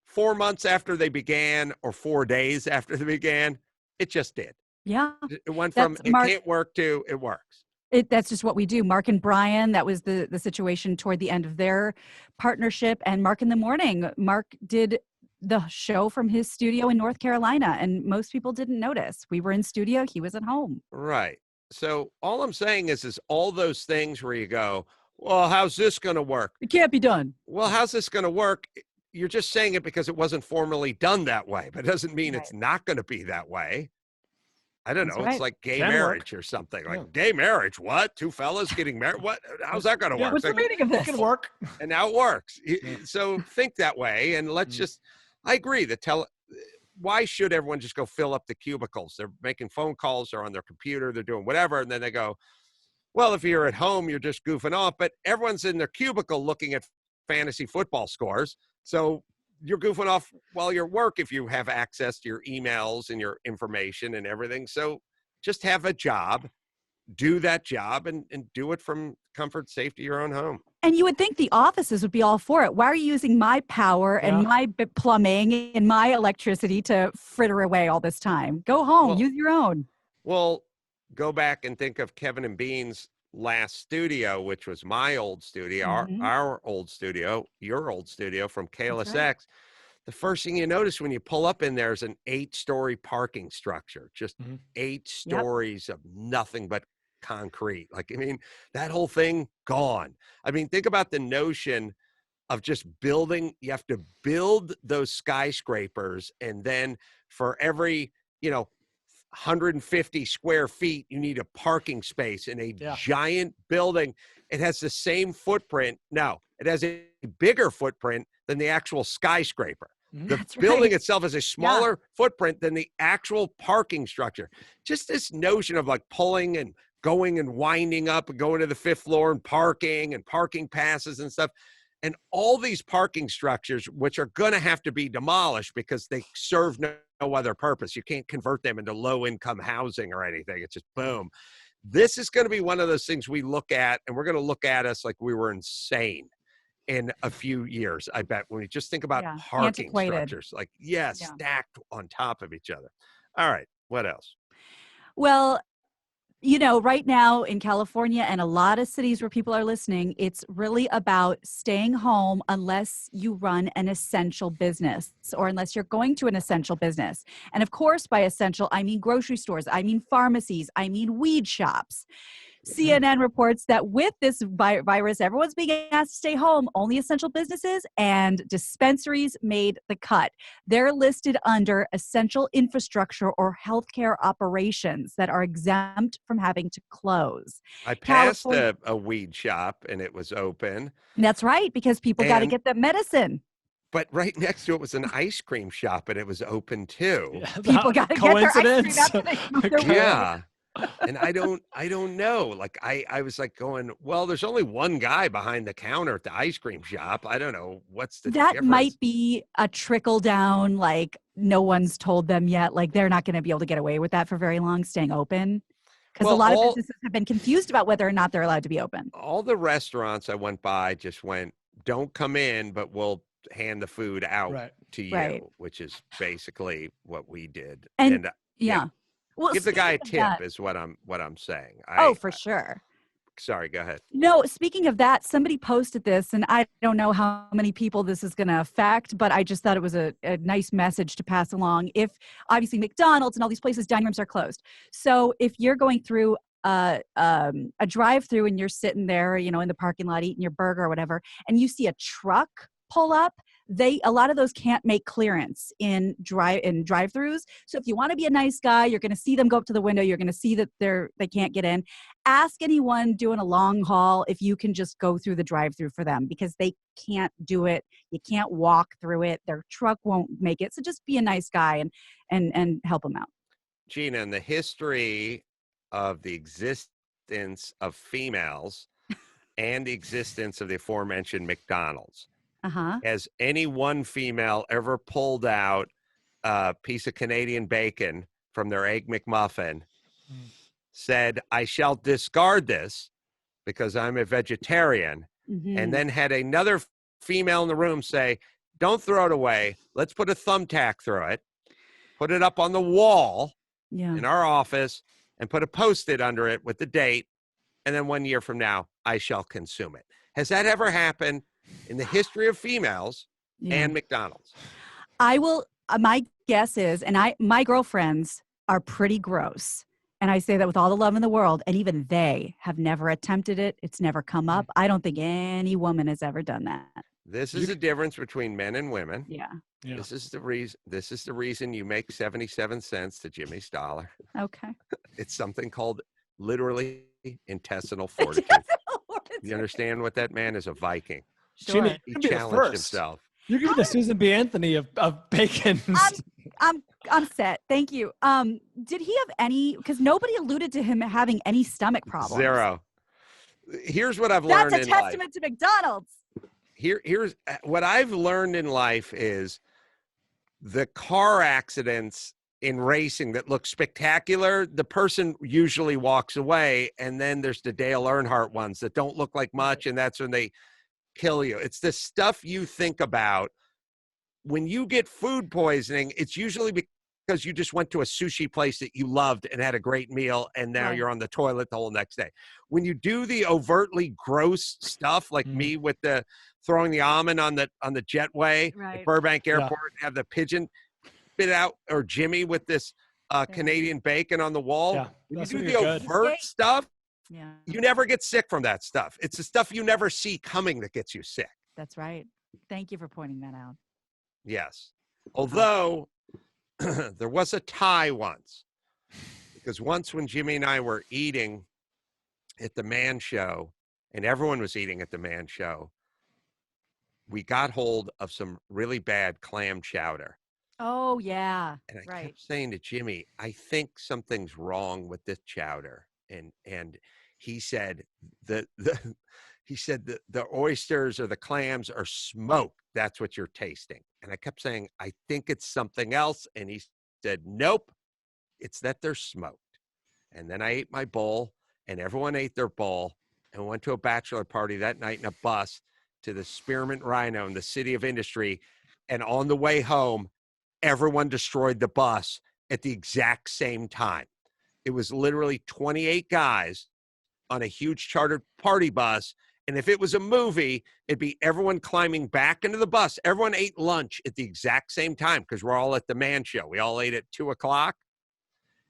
Speaker 2: 4 months after they began, or 4 days after they began, it just did.
Speaker 3: Yeah.
Speaker 2: It went from it can't work to it works.
Speaker 3: That's just what we do. Mark and Bryan, that was the situation toward the end of their partnership. And Mark in the Morning, Mark did the show from his studio in North Carolina, and most people didn't notice. We were in studio, he was at home.
Speaker 2: Right. So all I'm saying is all those things where you go, well, how's this going to work?
Speaker 3: It can't be done.
Speaker 2: Well, how's this going to work? You're just saying it because it wasn't formally done that way, but it doesn't mean it's not going to be that way. I don't know. It's like gay marriage or something. Like gay marriage. What? Two fellas getting married? What? How's that going to work?
Speaker 3: What's the meaning of this?
Speaker 5: It can work.
Speaker 2: And now it works. So think that way. And let's just, I agree why should everyone just go fill up the cubicles? They're making phone calls, they're on their computer, they're doing whatever. And then they go, well, if you're at home, you're just goofing off, but everyone's in their cubicle looking at fantasy football scores. So you're goofing off while you're at work if you have access to your emails and your information and everything. So just have a job, do that job, and do it from comfort, safety of your own home.
Speaker 3: And you would think the offices would be all for it. Why are you using my power and my plumbing and my electricity to fritter away all this time? Go home, use your own.
Speaker 2: Well, go back and think of Kevin and Bean's last studio, which was my old studio, our old studio, your old studio from KLSX. Right. The first thing you notice when you pull up in there is an 8-story parking structure, just 8 stories of nothing but concrete. Like, I mean, that whole thing gone. I mean, think about the notion of just building. You have to build those skyscrapers, and then for every, 150 square feet, you need a parking space in a giant building. It has the same footprint. No, it has a bigger footprint than the actual skyscraper. The building itself has a smaller footprint than the actual parking structure. Just this notion of like pulling and going and winding up and going to the 5th floor and parking passes and stuff. And all these parking structures, which are going to have to be demolished because they serve no other purpose. You can't convert them into low-income housing or anything. It's just boom. This is going to be one of those things we look at, and we're going to look at us like we were insane in a few years, I bet, when we just think about parking structures. Like, stacked on top of each other. All right, what else?
Speaker 3: Well, right now in California and a lot of cities where people are listening, it's really about staying home unless you run an essential business or unless you're going to an essential business. And of course, by essential, I mean grocery stores, I mean pharmacies, I mean weed shops. CNN reports that with this virus, everyone's being asked to stay home. Only essential businesses and dispensaries made the cut. They're listed under essential infrastructure or healthcare operations that are exempt from having to close.
Speaker 2: I passed a weed shop and it was open.
Speaker 3: That's right, because people got to get the medicine.
Speaker 2: But right next to it was an ice cream shop and it was open too.
Speaker 3: Yeah, people got to get their ice cream after they move their way.
Speaker 2: And I don't know. Like I was like going, well, there's only one guy behind the counter at the ice cream shop. I don't know what's the difference.
Speaker 3: Might be a trickle down. Like no one's told them yet. Like they're not going to be able to get away with that for very long, staying open. Because a lot of businesses have been confused about whether or not they're allowed to be open.
Speaker 2: All the restaurants I went by just went, don't come in, but we'll hand the food out to you, which is basically what we did.
Speaker 3: And yeah.
Speaker 2: Well, give the guy a tip is what I'm saying.
Speaker 3: For sure.
Speaker 2: Sorry, go ahead.
Speaker 3: No, speaking of that, somebody posted this, and I don't know how many people this is going to affect, but I just thought it was a nice message to pass along. If obviously McDonald's and all these places, dining rooms are closed. So if you're going through a drive-through and you're sitting there, in the parking lot eating your burger or whatever, and you see a truck pull up, a lot of those can't make clearance in drive-throughs. So if you want to be a nice guy, you're going to see them go up to the window. You're going to see that they can't get in. Ask anyone doing a long haul if you can just go through the drive-through for them, because they can't do it. You can't walk through it. Their truck won't make it. So just be a nice guy and help them out.
Speaker 2: Gina, in the history of the existence of females and the existence of the aforementioned McDonald's, has any one female ever pulled out a piece of Canadian bacon from their Egg McMuffin, said, I shall discard this because I'm a vegetarian, and then had another female in the room say, don't throw it away. Let's put a thumbtack through it, put it up on the wall in our office, and put a Post-it under it with the date. And then 1 year from now, I shall consume it. Has that ever happened in the history of females and McDonald's?
Speaker 3: I will, my guess is, and my girlfriends are pretty gross. And I say that with all the love in the world. And even they have never attempted it. It's never come up. I don't think any woman has ever done that.
Speaker 2: This is the difference between men and women.
Speaker 3: Yeah.
Speaker 2: This is the reason you make 77 cents to Jimmy's dollar.
Speaker 3: Okay.
Speaker 2: It's something called literally intestinal fortitude. You understand what that man is? A Viking.
Speaker 3: Sure.
Speaker 5: Jimmy,
Speaker 2: He
Speaker 5: you could be the
Speaker 2: challenged
Speaker 5: first.
Speaker 2: himself.
Speaker 5: You're giving the Susan B. Anthony of bacon.
Speaker 3: I'm set. Thank you. Did he have any, because nobody alluded to him having any stomach problems.
Speaker 2: Zero. Here's what I've learned
Speaker 3: That's a
Speaker 2: in life.
Speaker 3: testament to McDonald's.
Speaker 2: Here's what I've learned in life is the car accidents in racing that look spectacular, the person usually walks away, and then there's the Dale Earnhardt ones that don't look like much, and that's when they kill you. It's the stuff you think about. When you get food poisoning, it's usually because you just went to a sushi place that you loved and had a great meal, and now you're on the toilet the whole next day. When you do the overtly gross stuff, like me with the throwing the almond on the jetway at Burbank Airport, have the pigeon spit out, or Jimmy with this Canadian bacon on the wall. When you do the overt stuff, you never get sick from that stuff. It's the stuff you never see coming that gets you sick.
Speaker 3: That's right. Thank you for pointing that out.
Speaker 2: Yes. Although there was a tie once, because once when Jimmy and I were eating at the Man Show, and everyone was eating at the Man Show, we got hold of some really bad clam chowder.
Speaker 3: Oh, yeah.
Speaker 2: And I kept saying to Jimmy, I think something's wrong with this chowder. And he said the oysters or the clams are smoked. That's what you're tasting. And I kept saying, I think it's something else. And he said, nope, it's that they're smoked. And then I ate my bowl, and everyone ate their bowl, and went to a bachelor party that night in a bus to the Spearmint Rhino in the City of Industry. And on the way home, everyone destroyed the bus at the exact same time. It was literally 28 guys on a huge chartered party bus. And if it was a movie, it'd be everyone climbing back into the bus. Everyone ate lunch at the exact same time because we're all at the Man Show. We all ate at 2:00.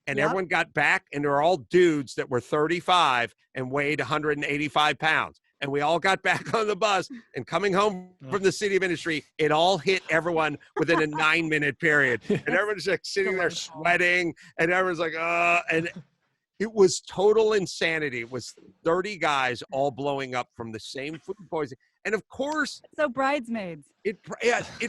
Speaker 2: And everyone got back, and they're all dudes that were 35 and weighed 185 pounds. And we all got back on the bus, and coming home from the City of Industry, it all hit everyone within a 9-minute period. And everyone's like sitting there sweating, and everyone's like, and it was total insanity. It was 30 guys all blowing up from the same food poisoning. And of course,
Speaker 3: so Bridesmaids.
Speaker 2: It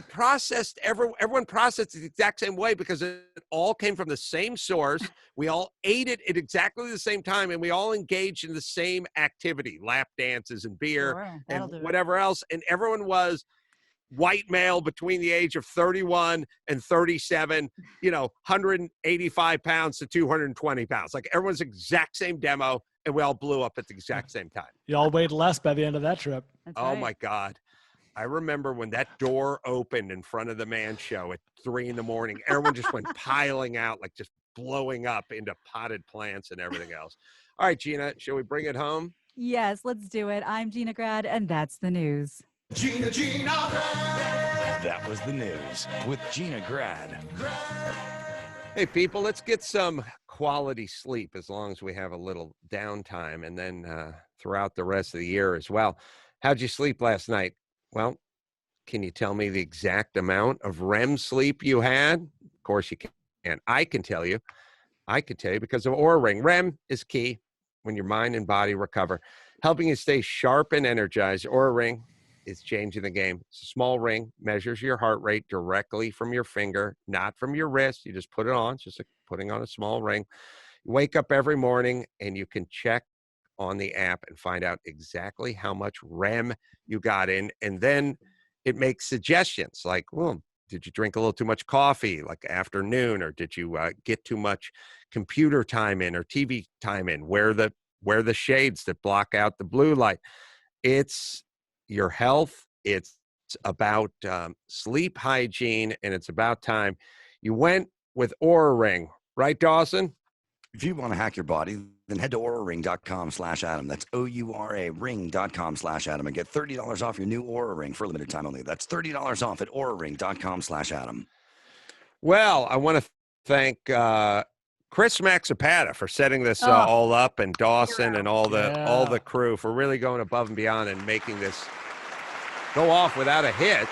Speaker 2: processed, everyone processed it the exact same way because it all came from the same source. We all ate it at exactly the same time, and we all engaged in the same activity, lap dances and beer and whatever else. And everyone was white male between the age of 31 and 37, 185 pounds to 220 pounds. Like everyone's exact same demo, and we all blew up at the exact same time.
Speaker 5: Y'all weighed less by the end of that trip.
Speaker 2: Oh my God. I remember when that door opened in front of the Man Show at 3 a.m. Everyone just went piling out, like just blowing up into potted plants and everything else. All right, Gina, shall we bring it home?
Speaker 3: Yes, let's do it. I'm Gina Grad, and that's the news.
Speaker 1: Gina Grad. That was the news with Gina Grad.
Speaker 2: Hey, people, let's get some quality sleep as long as we have a little downtime, and then throughout the rest of the year as well. How'd you sleep last night? Well, can you tell me the exact amount of REM sleep you had? Of course you can. I can tell you because of Oura Ring. REM is key when your mind and body recover, helping you stay sharp and energized. Oura Ring is changing the game. It's a small ring, measures your heart rate directly from your finger, not from your wrist. You just put it on. It's just like putting on a small ring. You wake up every morning and you can check on the app and find out exactly how much REM you got in. And then it makes suggestions like, well, did you drink a little too much coffee like afternoon, or did you get too much computer time in or TV time in? Wear the shades that block out the blue light. It's your health. It's about sleep hygiene, and it's about time you went with Oura Ring, right, Dawson?
Speaker 1: If you want to hack your body, then head to auraring.com/Adam. That's OURA ring.com/Adam and get $30 off your new Oura Ring for a limited time only. That's $30 off at auraring.com/Adam.
Speaker 2: Well, I want to thank Chris Maxipata for setting this all up, and Dawson and all the crew for really going above and beyond and making this go off without a hitch.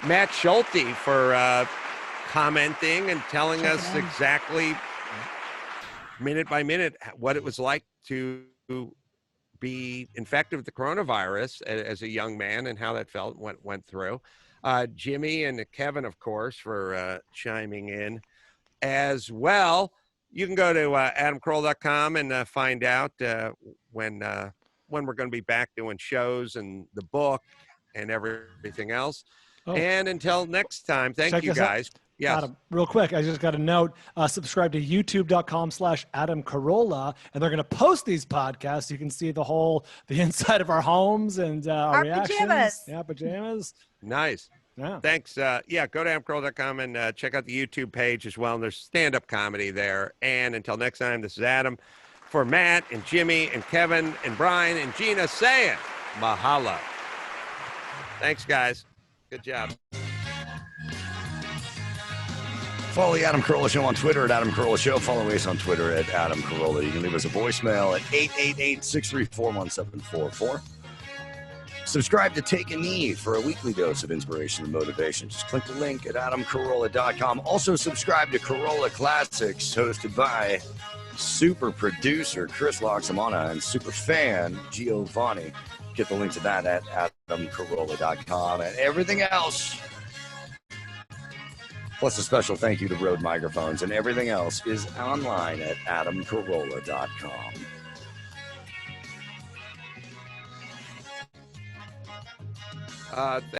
Speaker 2: Matt Schulte for commenting and telling us exactly minute by minute what it was like to be infected with the coronavirus as a young man and how that went through. Jimmy and Kevin, of course, for chiming in as well. You can go to adamcarolla.com and find out when we're going to be back doing shows and the book and everything else. And until next time, thank you guys. Yes.
Speaker 5: Adam, real quick, I just got a note. Subscribe to youtube.com/Adam Carolla, and they're going to post these podcasts. You can see the inside of our homes and our reactions.
Speaker 3: Pajamas.
Speaker 5: Yeah, pajamas.
Speaker 2: Nice.
Speaker 5: Yeah.
Speaker 2: Thanks. Go to adamcarolla.com and check out the YouTube page as well. And there's stand-up comedy there. And until next time, this is Adam for Matt and Jimmy and Kevin and Brian and Gina saying mahalo. Thanks, guys. Good job.
Speaker 1: Follow the Adam Carolla Show on Twitter at Adam Carolla Show. Follow us on Twitter at Adam Carolla. You can leave us a voicemail at 888-634-1744. Subscribe to Take a Knee for a weekly dose of inspiration and motivation. Just click the link at adamcarolla.com. Also subscribe to Carolla Classics, hosted by super producer Chris Loxamana and super fan Giovanni. Get the link to that at adamcarolla.com and everything else. Plus a special thank you to Rode Microphones, and everything else is online at adamcarolla.com.